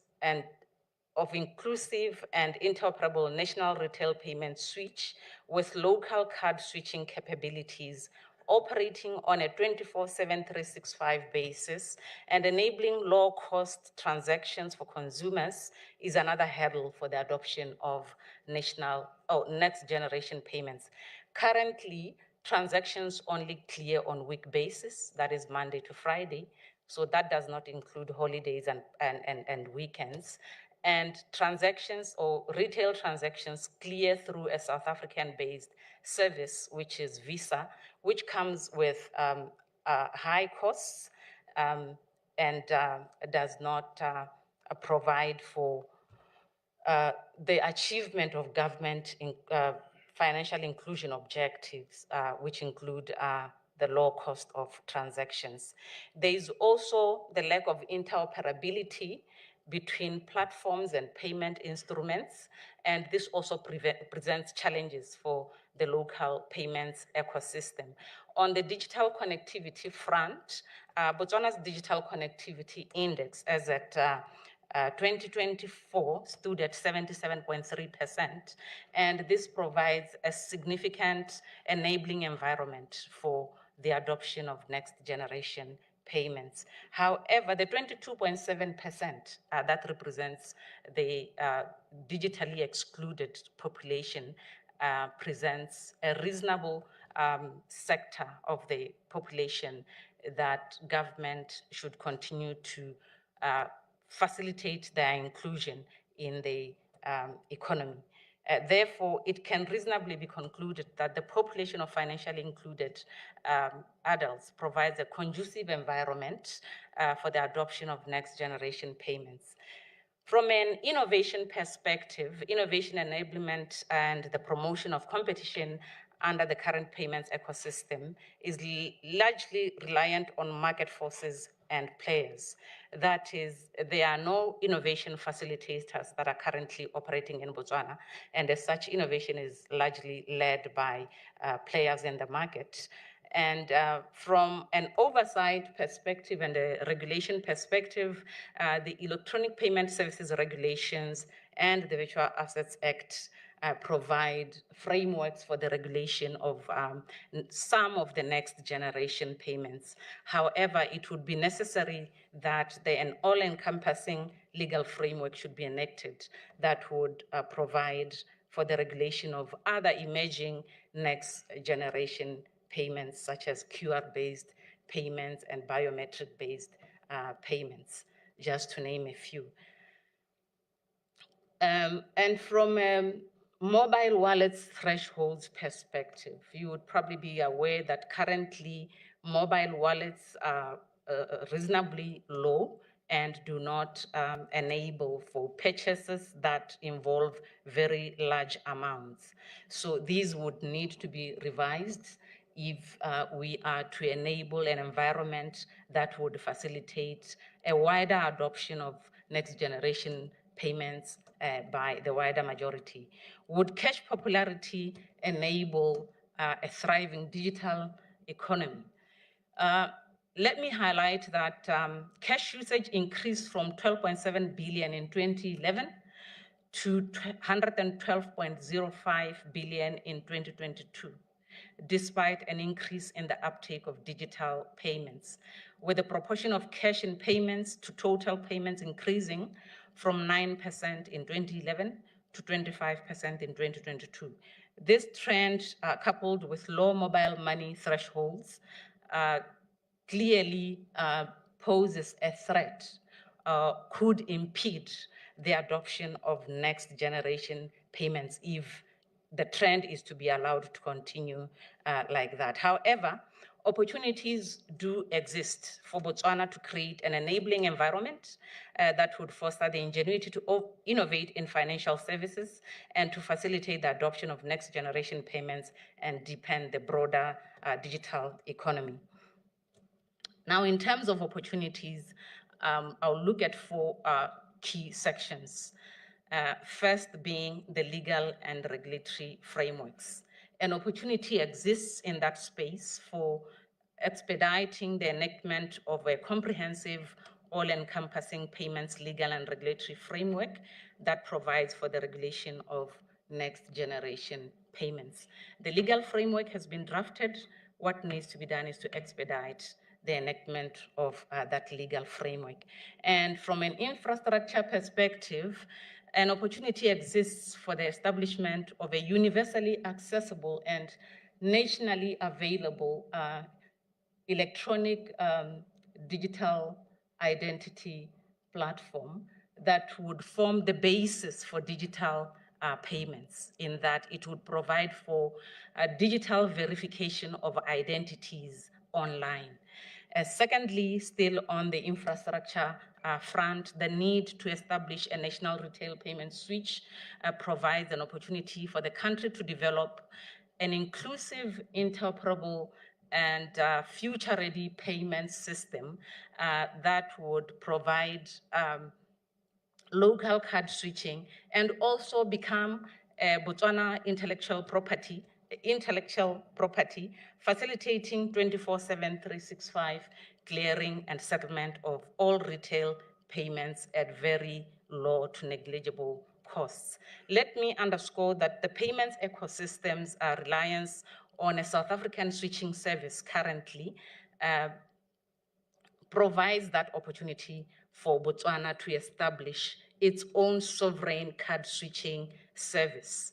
of inclusive and interoperable national retail payment switch with local card switching capabilities operating on a 24/7, 365 basis and enabling low-cost transactions for consumers is another hurdle for the adoption of next generation payments. Currently, transactions only clear on week basis, that is Monday to Friday, so that does not include holidays and weekends. And transactions or retail transactions clear through a South African-based service, which is Visa, which comes with high costs and does not provide for the achievement of government financial inclusion objectives, which include the low cost of transactions. There is also the lack of interoperability between platforms and payment instruments, and this also presents challenges for the local payments ecosystem. On the digital connectivity front, Botswana's digital connectivity index as at 2024 stood at 77.3%, and this provides a significant enabling environment for the adoption of next generation payments. However, the 22.7% that represents the digitally excluded population presents a reasonable sector of the population that government should continue to facilitate their inclusion in the economy. Therefore, it can reasonably be concluded that the population of financially included adults provides a conducive environment for the adoption of next generation payments. From an innovation perspective, innovation enablement and the promotion of competition under the current payments ecosystem is largely reliant on market forces and players. That is, there are no innovation facilitators that are currently operating in Botswana, and as such, innovation is largely led by players in the market. And from an oversight perspective and a regulation perspective, the Electronic Payment Services Regulations and the Virtual Assets Act provide frameworks for the regulation of some of the next generation payments. However, it would be necessary that an all-encompassing legal framework should be enacted that would provide for the regulation of other emerging next generation payments, such as QR-based payments and biometric-based payments, just to name a few. And from a mobile wallets thresholds perspective, you would probably be aware that currently mobile wallets are reasonably low and do not enable for purchases that involve very large amounts. So these would need to be revised if we are to enable an environment that would facilitate a wider adoption of next generation payments by the wider majority. Would cash popularity enable a thriving digital economy? Let me highlight that cash usage increased from 12.7 billion in 2011 to 112.05 billion in 2022, despite an increase in the uptake of digital payments, with the proportion of cash in payments to total payments increasing from 9% in 2011 to 25% in 2022. This trend, coupled with low mobile money thresholds, clearly poses a threat, could impede the adoption of next generation payments if the trend is to be allowed to continue like that. However, opportunities do exist for Botswana to create an enabling environment that would foster the ingenuity to innovate in financial services and to facilitate the adoption of next generation payments and deepen the broader digital economy. Now, in terms of opportunities, I'll look at four key sections. First being the legal and regulatory frameworks. An opportunity exists in that space for expediting the enactment of a comprehensive, all-encompassing payments legal and regulatory framework that provides for the regulation of next generation payments. The legal framework has been drafted. What needs to be done is to expedite the enactment of that legal framework. And from an infrastructure perspective, an opportunity exists for the establishment of a universally accessible and nationally available electronic digital identity platform that would form the basis for digital payments, in that it would provide for digital verification of identities online. Secondly, still on the infrastructure front, the need to establish a national retail payment switch provides an opportunity for the country to develop an inclusive, interoperable, and future-ready payment system that would provide local card switching and also become a Botswana intellectual property intellectual property, facilitating 24/7, 365 clearing and settlement of all retail payments at very low to negligible costs. Let me underscore that the payments ecosystems are reliance on a South African switching service currently provides that opportunity for Botswana to establish its own sovereign card switching service,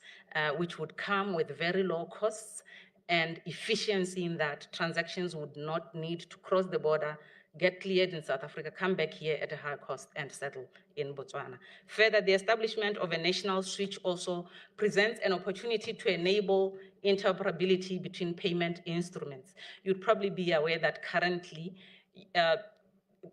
which would come with very low costs and efficiency in that transactions would not need to cross the border, get cleared in South Africa, come back here at a high cost and settle in Botswana. Further, the establishment of a national switch also presents an opportunity to enable interoperability between payment instruments. You'd probably be aware that currently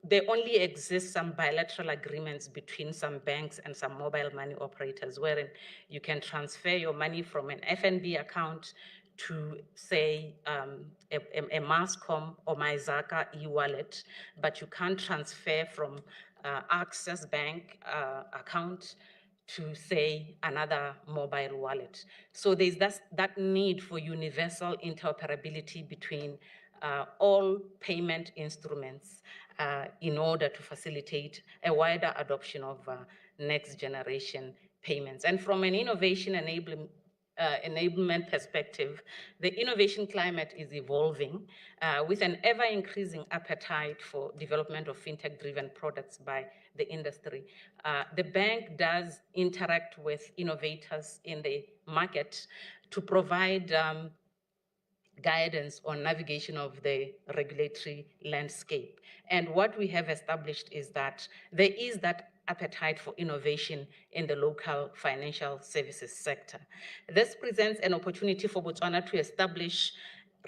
there only exist some bilateral agreements between some banks and some mobile money operators wherein you can transfer your money from an FNB account to, say, a Mascom or MyZaka e-wallet, but you can't transfer from Access Bank account to, say, another mobile wallet. So there's that need for universal interoperability between all payment instruments in order to facilitate a wider adoption of next generation payments. And from an innovation enablement perspective, the innovation climate is evolving with an ever-increasing appetite for development of fintech-driven products by the industry. The bank does interact with innovators in the market to provide guidance on navigation of the regulatory landscape. And what we have established is that there is that appetite for innovation in the local financial services sector. This presents an opportunity for Botswana to establish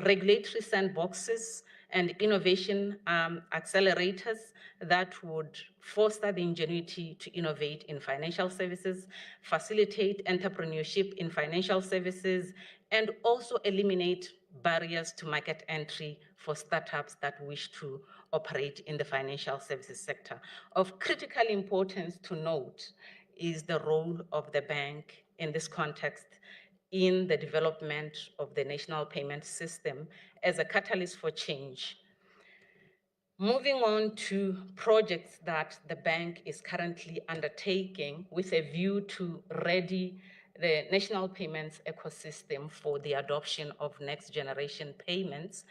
regulatory sandboxes and innovation accelerators that would foster the ingenuity to innovate in financial services, facilitate entrepreneurship in financial services, and also eliminate barriers to market entry for startups that wish to operate in the financial services sector. Of critical importance to note is the role of the bank in this context in the development of the national payment system as a catalyst for change. Moving on to projects that the bank is currently undertaking with a view to ready the national payments ecosystem for the adoption of next generation payments.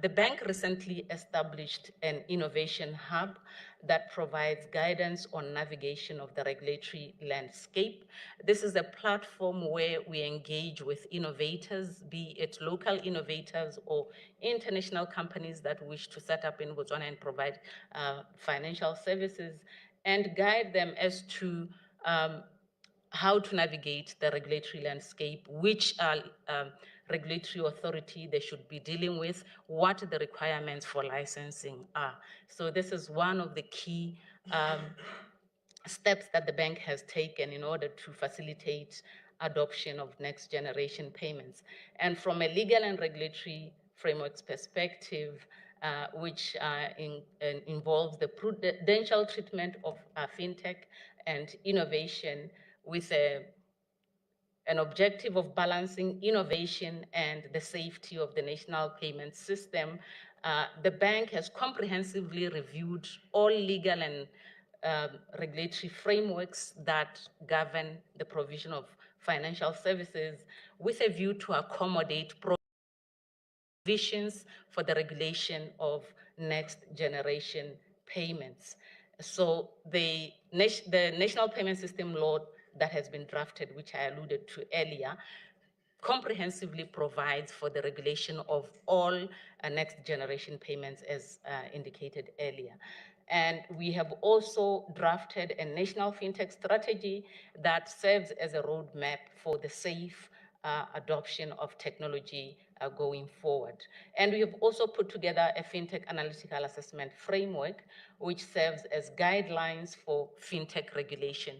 The bank recently established an innovation hub that provides guidance on navigation of the regulatory landscape. This is a platform where we engage with innovators, be it local innovators or international companies that wish to set up in Botswana and provide financial services, and guide them as to how to navigate the regulatory landscape, which regulatory authority they should be dealing with, what the requirements for licensing are. So this is one of the key steps that the bank has taken in order to facilitate adoption of next generation payments. And from a legal and regulatory frameworks perspective, which involves the prudential treatment of fintech and innovation with an objective of balancing innovation and the safety of the national payment system. The bank has comprehensively reviewed all legal and regulatory frameworks that govern the provision of financial services with a view to accommodate provisions for the regulation of next generation payments. So the National Payment System Law that has been drafted, which I alluded to earlier, comprehensively provides for the regulation of all next generation payments as indicated earlier. And we have also drafted a national fintech strategy that serves as a roadmap for the safe adoption of technology going forward. And we have also put together a fintech analytical assessment framework, which serves as guidelines for fintech regulation.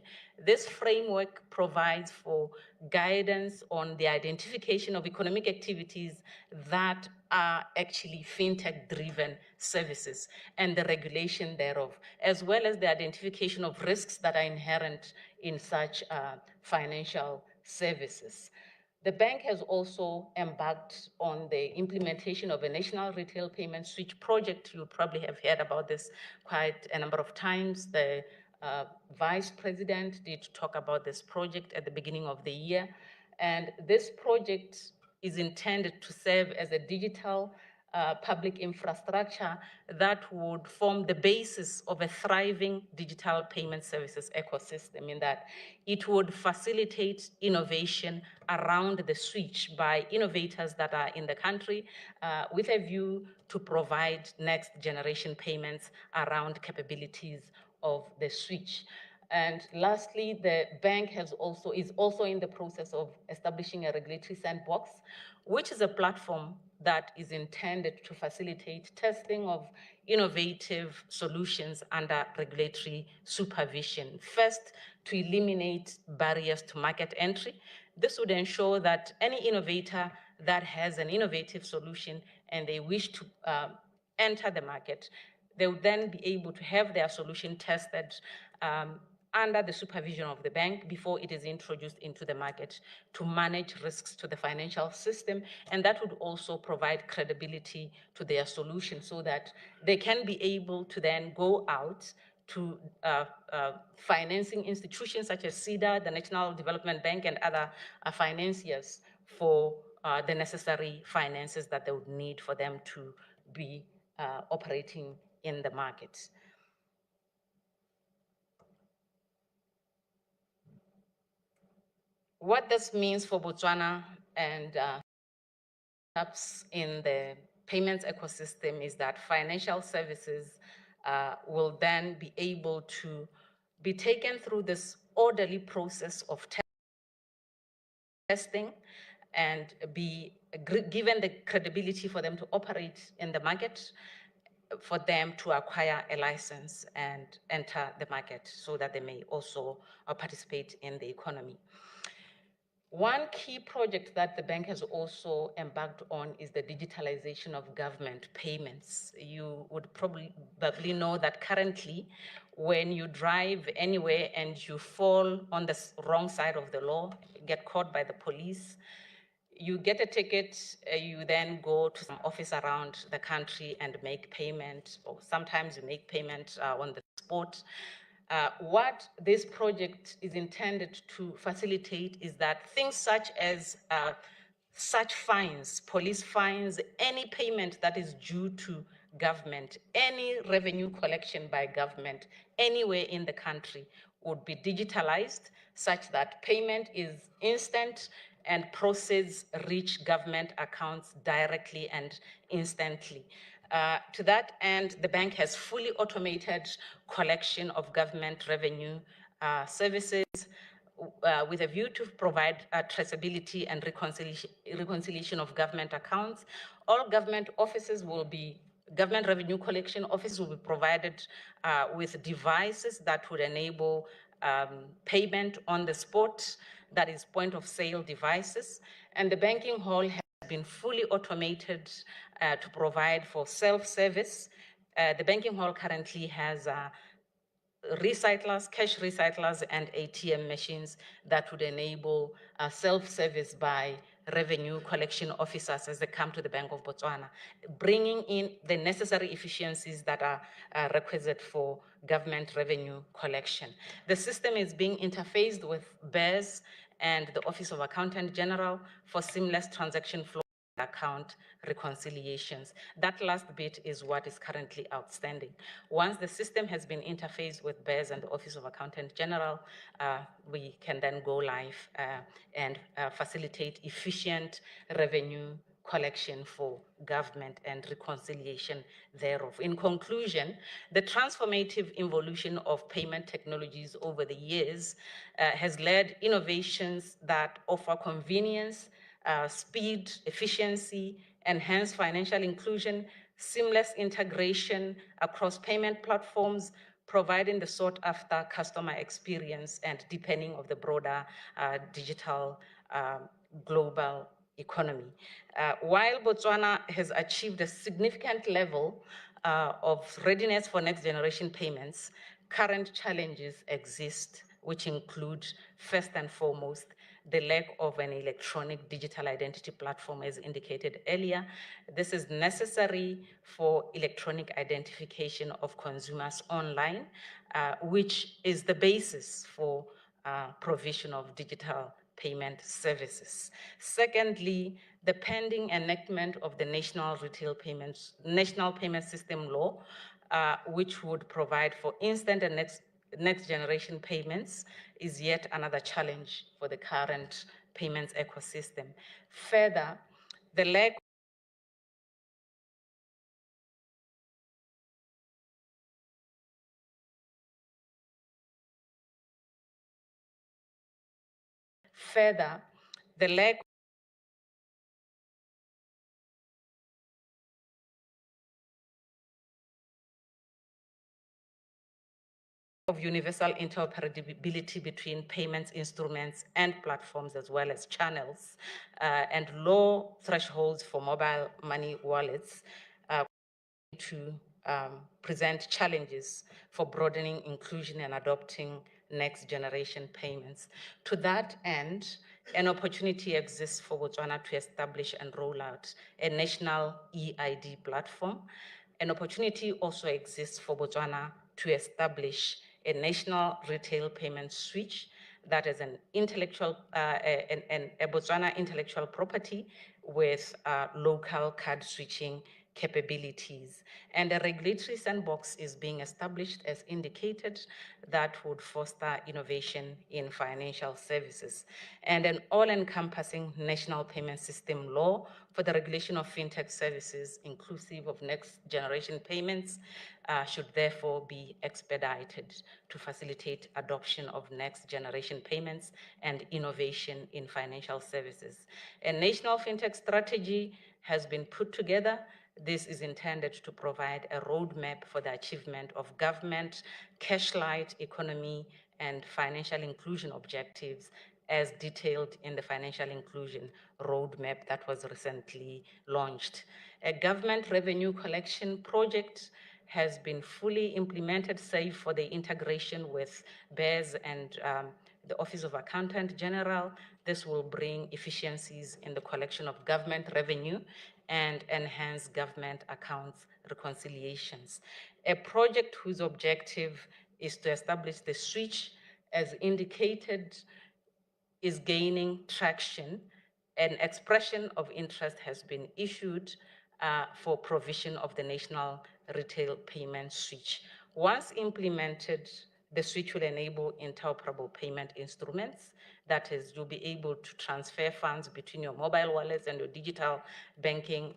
This framework provides for guidance on the identification of economic activities that are actually fintech-driven services and the regulation thereof, as well as the identification of risks that are inherent in such financial services. The bank has also embarked on the implementation of a national retail payment switch project. You probably have heard about this quite a number of times. The Vice President did talk about this project at the beginning of the year. And this project is intended to serve as a digital public infrastructure that would form the basis of a thriving digital payment services ecosystem, in that it would facilitate innovation around the switch by innovators that are in the country with a view to provide next generation payments around capabilities of the switch. And lastly, the bank is also in the process of establishing a regulatory sandbox, which is a platform that is intended to facilitate testing of innovative solutions under regulatory supervision. First, to eliminate barriers to market entry. This would ensure that any innovator that has an innovative solution and they wish to enter the market, they would then be able to have their solution tested under the supervision of the bank before it is introduced into the market to manage risks to the financial system. And that would also provide credibility to their solution so that they can be able to then go out to financing institutions such as CEDA, the National Development Bank, and other financiers for the necessary finances that they would need for them to be operating in the market. What this means for Botswana and in the payments ecosystem is that financial services will then be able to be taken through this orderly process of testing and be given the credibility for them to operate in the market, for them to acquire a license and enter the market so that they may also participate in the economy. One key project that the bank has also embarked on is the digitalization of government payments. You would probably know that currently, when you drive anywhere and you fall on the wrong side of the law, get caught by the police, you get a ticket, you then go to some office around the country and make payment, or sometimes you make payment on the spot. What this project is intended to facilitate is that things such as such fines, police fines, any payment that is due to government, any revenue collection by government anywhere in the country would be digitalized such that payment is instant and proceeds reach government accounts directly and instantly. To that end, the bank has fully automated collection of government revenue services with a view to provide traceability and reconciliation of government accounts. All government offices will be, government revenue collection offices will be provided with devices that would enable payment on the spot, that is point of sale devices. And the banking hall has been fully automated to provide for self-service. The banking hall currently has recyclers, cash recyclers, and ATM machines that would enable self-service by revenue collection officers as they come to the Bank of Botswana, bringing in the necessary efficiencies that are requisite for government revenue collection. The system is being interfaced with BERS and the Office of Accountant General for seamless transaction flow account reconciliations. That last bit is what is currently outstanding. Once the system has been interfaced with BERS and the Office of Accountant General, we can then go live and facilitate efficient revenue collection for government and reconciliation thereof. In conclusion, the transformative evolution of payment technologies over the years has led innovations that offer convenience, speed, efficiency, enhanced financial inclusion, seamless integration across payment platforms, providing the sought-after customer experience and deepening of the broader digital global economy. While Botswana has achieved a significant level of readiness for next generation payments, current challenges exist which include, first and foremost, the lack of an electronic digital identity platform, as indicated earlier. This is necessary for electronic identification of consumers online, which is the basis for provision of digital payment services. Secondly, the pending enactment of the National Payment System Law, which would provide for instant and next generation payments, is yet another challenge for the current payments ecosystem. Further, the lack of universal interoperability between payments instruments and platforms, as well as channels, and low thresholds for mobile money wallets to present challenges for broadening inclusion and adopting next generation payments. To that end, an opportunity exists for Botswana to establish and roll out a national EID platform. An opportunity also exists for Botswana to establish a national retail payment switch that is an intellectual, a Botswana intellectual property with local card switching capabilities. And a regulatory sandbox is being established, as indicated, that would foster innovation in financial services. And an all-encompassing national payment system law for the regulation of fintech services, inclusive of next generation payments, should therefore be expedited to facilitate adoption of next generation payments and innovation in financial services. A national fintech strategy has been put together. This is intended to provide a roadmap for the achievement of government, cash-light economy, and financial inclusion objectives, as detailed in the financial inclusion roadmap that was recently launched. A government revenue collection project has been fully implemented, save for the integration with BERS and the Office of Accountant General. This will bring efficiencies in the collection of government revenue and enhance government accounts reconciliations. A project whose objective is to establish the switch, as indicated, is gaining traction. An expression of interest has been issued for provision of the national retail payment switch. Once implemented, the switch will enable interoperable payment instruments. That is, you'll be able to transfer funds between your mobile wallets and your digital banking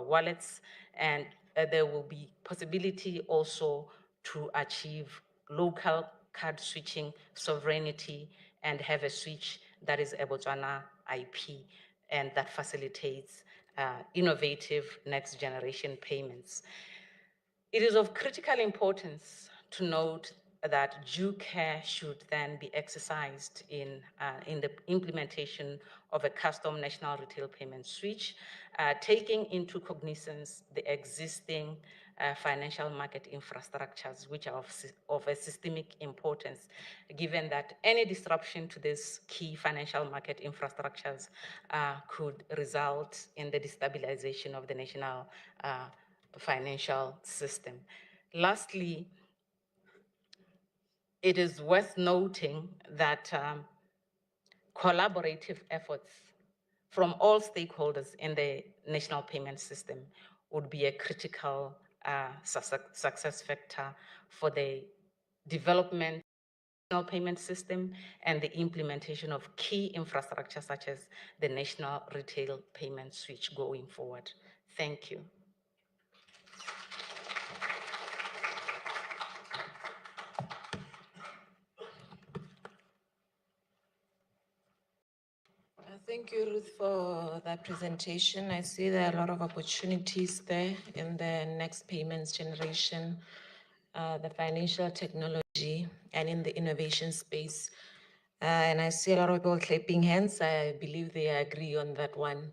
wallets. And there will be possibility also to achieve local card switching sovereignty and have a switch that is a Botswana IP and that facilitates innovative next generation payments. It is of critical importance to note that due care should then be exercised in the implementation of a custom national retail payment switch, taking into cognizance the existing financial market infrastructures, which are of a systemic importance, given that any disruption to these key financial market infrastructures could result in the destabilization of the national financial system. Lastly, it is worth noting that collaborative efforts from all stakeholders in the national payment system would be a critical success factor for the development of the national payment system and the implementation of key infrastructure such as the national retail payment switch going forward. Thank you. Thank you, Ruth, for that presentation. I see there are a lot of opportunities there in the next payments generation, the financial technology, and in the innovation space. And I see a lot of people clapping hands. I believe they agree on that one.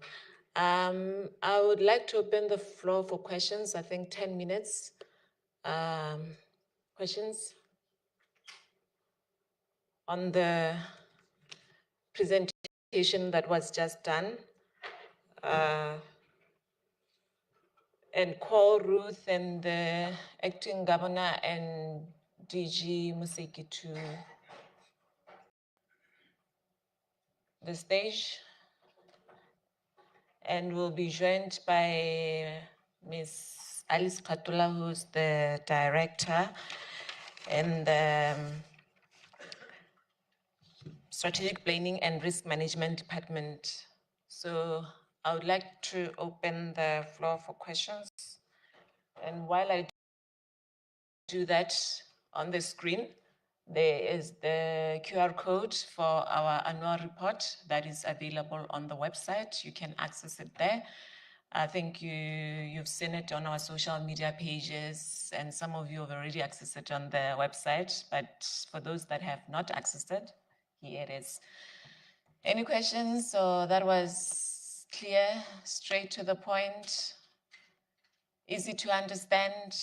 I would like to open the floor for questions. I think 10 minutes. Questions? on the presentation that was just done, and call Ruth and the acting governor and DG Museki to the stage. And we'll be joined by Ms. Alice Katula, who's the director and the Strategic Planning and Risk Management Department. So I would like to open the floor for questions. And while I do that, on the screen, there is the QR code for our annual report that is available on the website. You can access it there. I think you've seen it on our social media pages, and some of you have already accessed it on the website, but for those that have not accessed it, here it is. Any questions? So that was clear, straight to the point, easy to understand.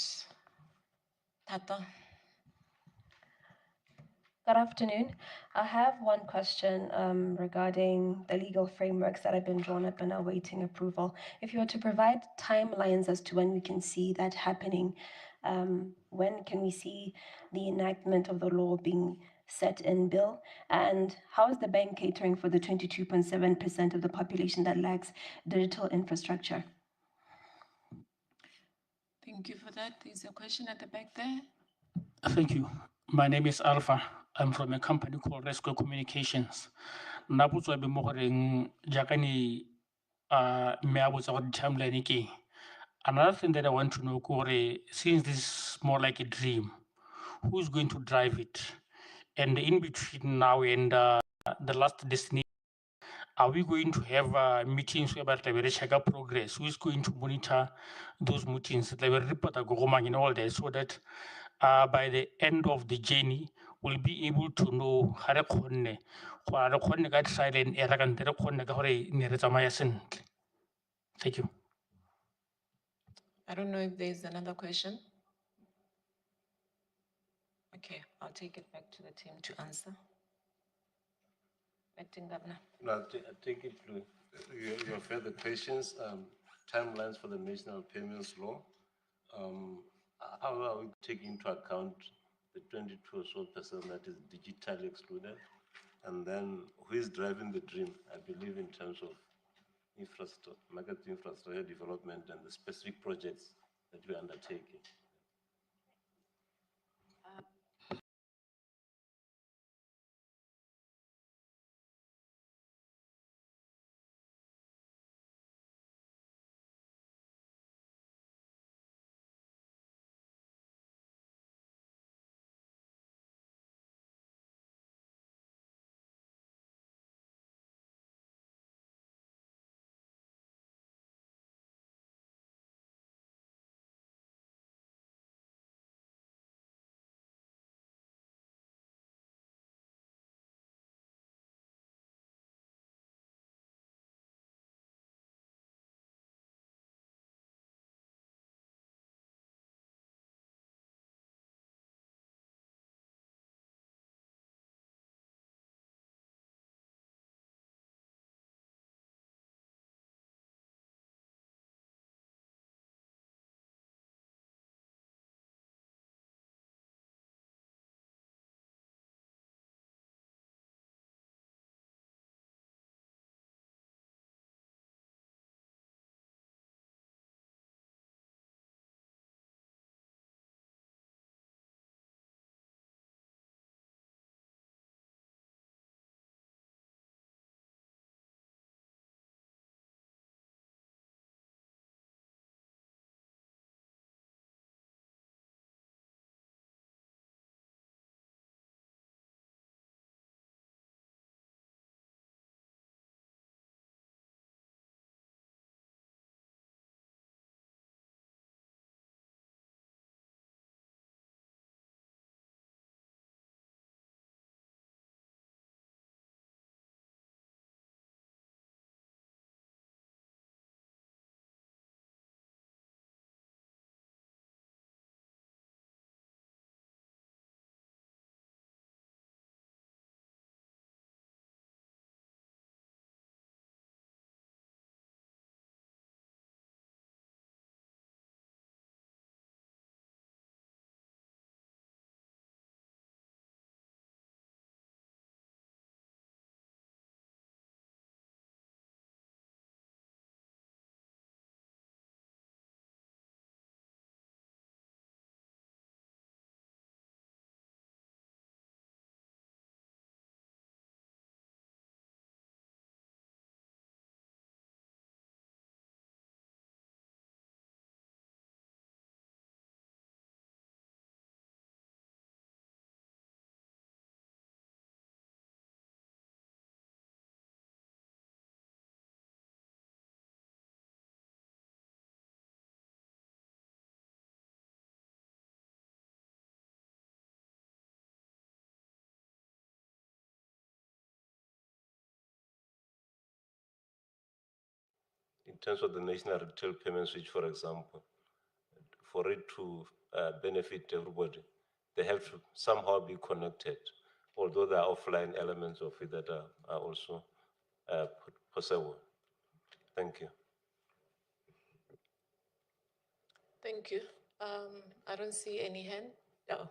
Tato? Good afternoon. I have one question regarding the legal frameworks that have been drawn up and are awaiting approval. If you were to provide timelines as to when we can see that happening, when can we see the enactment of the law being set in bill? And how is the bank catering for the 22.7% of the population that lacks digital infrastructure? Thank you for that. Is there a question at the back there? Thank you. My name is Alpha. I'm from a company called Resco Communications. Nabutswa be mo goreng jaaka ne mme a botsa gore timeline ke eng. Another thing that I want to know, Kore, since this is more like a dream, who's going to drive it? And in between now and the last destination, are we going to have meetings where we check out progress? Who is going to monitor those meetings? They will report and all that, so that by the end of the journey, we'll be able to know how to trial and error and thank you. I don't know if there's another question. Okay, I'll take it back to the team to answer. Acting Governor. No, I take it through your further questions, timelines for the National Payments Law. How are we taking into account the 22 or so percent that is digitally excluded? And then who is driving the dream, I believe, in terms of infrastructure, market infrastructure development and the specific projects that we're undertaking? terms of the national retail payment switch, for example, for it to benefit everybody, they have to somehow be connected, although there are offline elements of it that are also possible. Thank you. Thank you. I don't see any hand. No,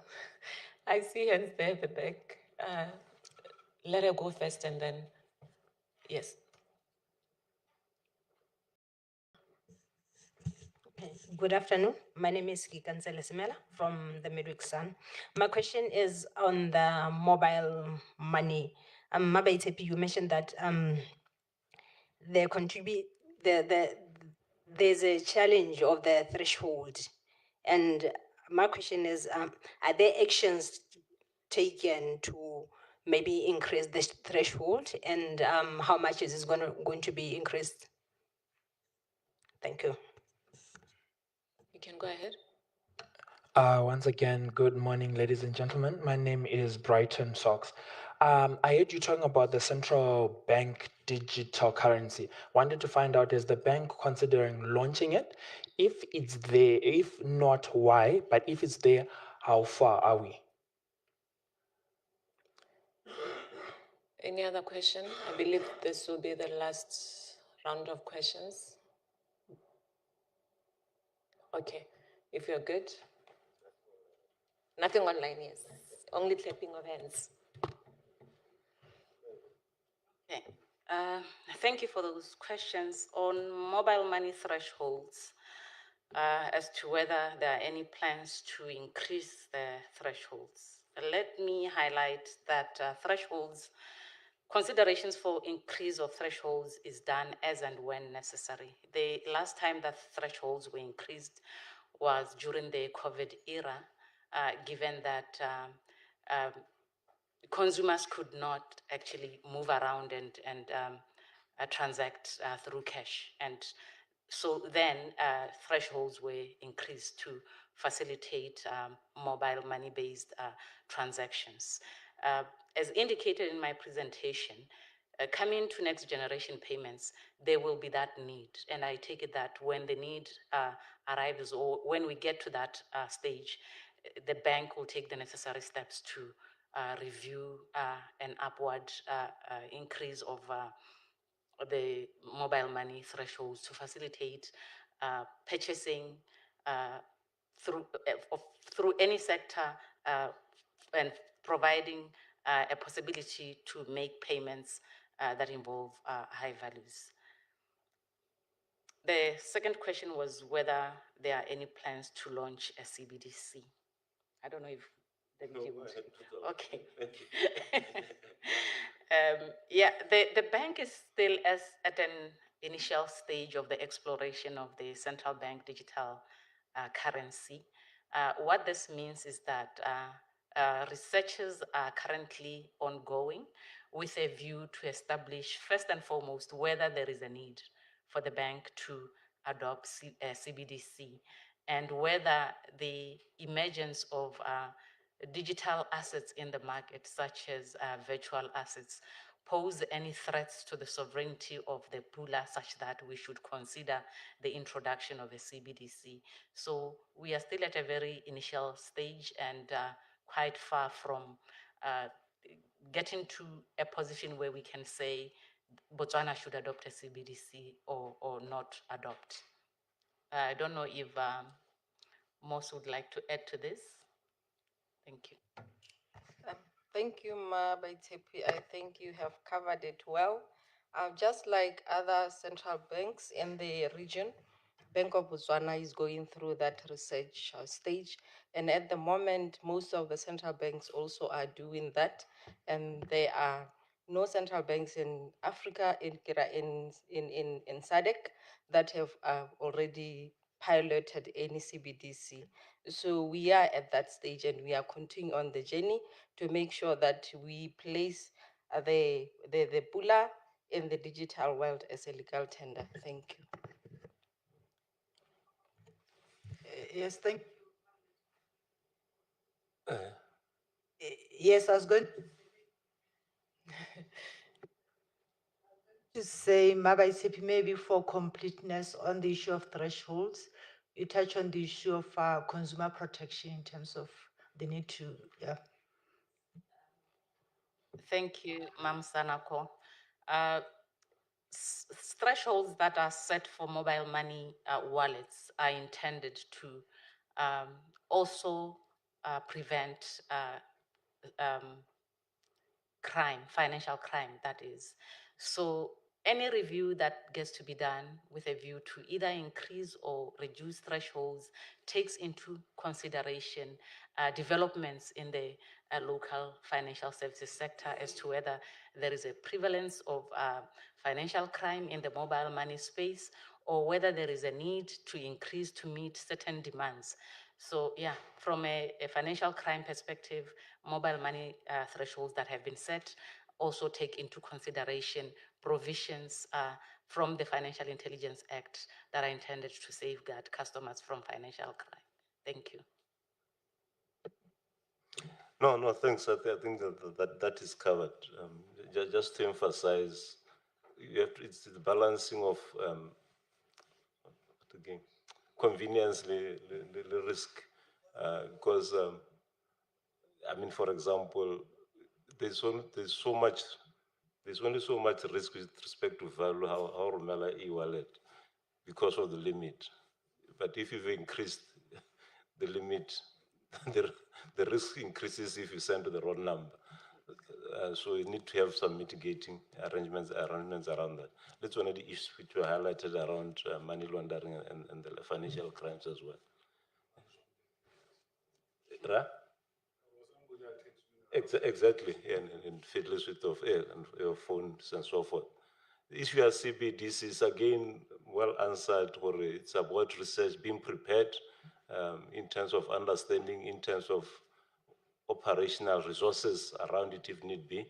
I see hands there at the back. Let her go first and then, yes. Good afternoon. My name is Kikansele Simela from the Midweek Sun. My question is on the mobile money. Mabaitepi, you mentioned that there's a challenge of the threshold. And my question is, are there actions taken to maybe increase the threshold, and how much is this going to be increased? Thank you. You can go ahead. Once again, good morning, ladies and gentlemen. My name is Brighton Sox. I heard you talking about the central bank digital currency. Wanted to find out, is the bank considering launching it? If it's there, if not, why? But if it's there, how far are we? Any other question? I believe this will be the last round of questions. Okay, if you're good. Nothing online, yes. Only clapping of hands. Okay. Thank you for those questions. On mobile money thresholds, as to whether there are any plans to increase the thresholds. Let me highlight that considerations for increase of thresholds is done as and when necessary. The last time that thresholds were increased was during the COVID era, given that consumers could not actually move around and transact through cash. And so then thresholds were increased to facilitate mobile money-based transactions. As indicated in my presentation, coming to next generation payments, there will be that need. And I take it that when the need arrives, or when we get to that stage, the bank will take the necessary steps to review an upward increase of the mobile money thresholds to facilitate purchasing through any sector and providing a possibility to make payments that involve high values. The second question was whether there are any plans to launch a CBDC. I don't know if okay. Yeah, the bank is still at an initial stage of the exploration of the central bank digital currency. What this means is that researches are currently ongoing with a view to establish, first and foremost, whether there is a need for the bank to adopt CBDC, and whether the emergence of digital assets in the market, such as virtual assets, pose any threats to the sovereignty of the Pula, such that we should consider the introduction of a CBDC. So we are still at a very initial stage and quite far from getting to a position where we can say Botswana should adopt a CBDC or not adopt. I don't know if Moss would like to add to this. Thank you. Thank you, Ma Baitepi. I think you have covered it well. Just like other central banks in the region, Bank of Botswana is going through that research stage. And at the moment, most of the central banks also are doing that. And there are no central banks in Africa, in SADC, that have already piloted any CBDC. So we are at that stage, and we are continuing on the journey to make sure that we place the Pula in the digital world as a legal tender. Thank you. Yes, thank Yes, I was going. To say, Mabaisipi, maybe for completeness on the issue of thresholds, you touch on the issue of consumer protection in terms of the need to, yeah. Thank you, Mam Sanako. Thresholds that are set for mobile money wallets are intended to also prevent crime, financial crime, that is. So any review that gets to be done with a view to either increase or reduce thresholds takes into consideration developments in the local financial services sector as to whether there is a prevalence of financial crime in the mobile money space, or whether there is a need to increase to meet certain demands. So yeah, from a financial crime perspective, mobile money thresholds that have been set also take into consideration provisions from the Financial Intelligence Act that are intended to safeguard customers from financial crime. Thank you. No, thanks. I think that is covered. Just to emphasize, it's the balancing of again, convenience, the risk, because I mean, for example, there's only so much risk with respect to value, how Rumela e-wallet, because of the limit. But if you've increased the limit, the risk increases if you send to the wrong number. So you need to have some mitigating arrangements around that. That's one of the issues which were highlighted around money laundering and the financial crimes as well. Exactly, and fiddlers with and your phones and so forth. The issue of CBDC is again well answered, or it's about research being prepared in terms of understanding, in terms of operational resources around it if need be.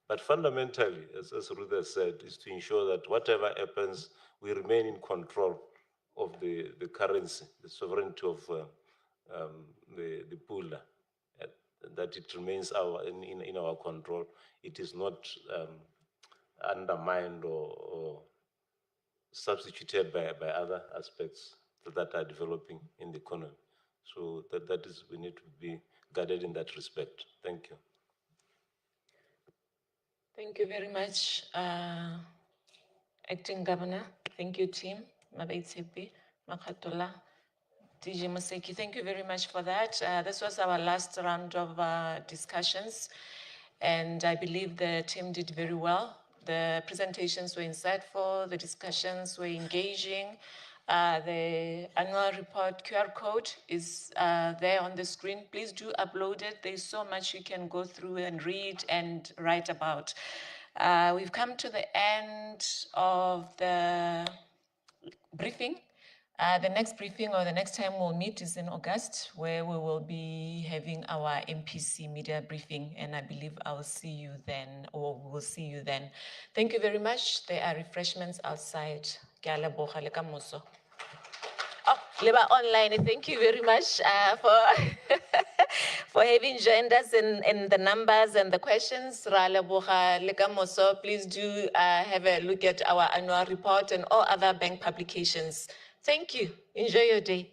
But fundamentally, as Ruth has said, is to ensure that whatever happens, we remain in control of the currency, the sovereignty of the Pula, that it remains in our control. It is not undermined or substituted by other aspects that are developing in the economy. So that is, we need to be guided in that respect. Thank you. Thank you very much, Acting Governor. Thank you, team. Mabaisipi, Makatola, DJ Moseki, thank you very much for that. This was our last round of discussions, and I believe the team did very well. The presentations were insightful, the discussions were engaging. The annual report QR code is there on the screen. Please do upload it. There's so much you can go through and read and write about. We've come to the end of the briefing. The next briefing, or the next time we'll meet, is in August, where we will be having our MPC media briefing, and I believe I'll see you then, or we'll see you then. Thank you very much. There are refreshments outside. Oh, Leba Online, thank you very much for for having joined us in the numbers and the questions. Please do have a look at our annual report and all other bank publications. Thank you. Enjoy your day.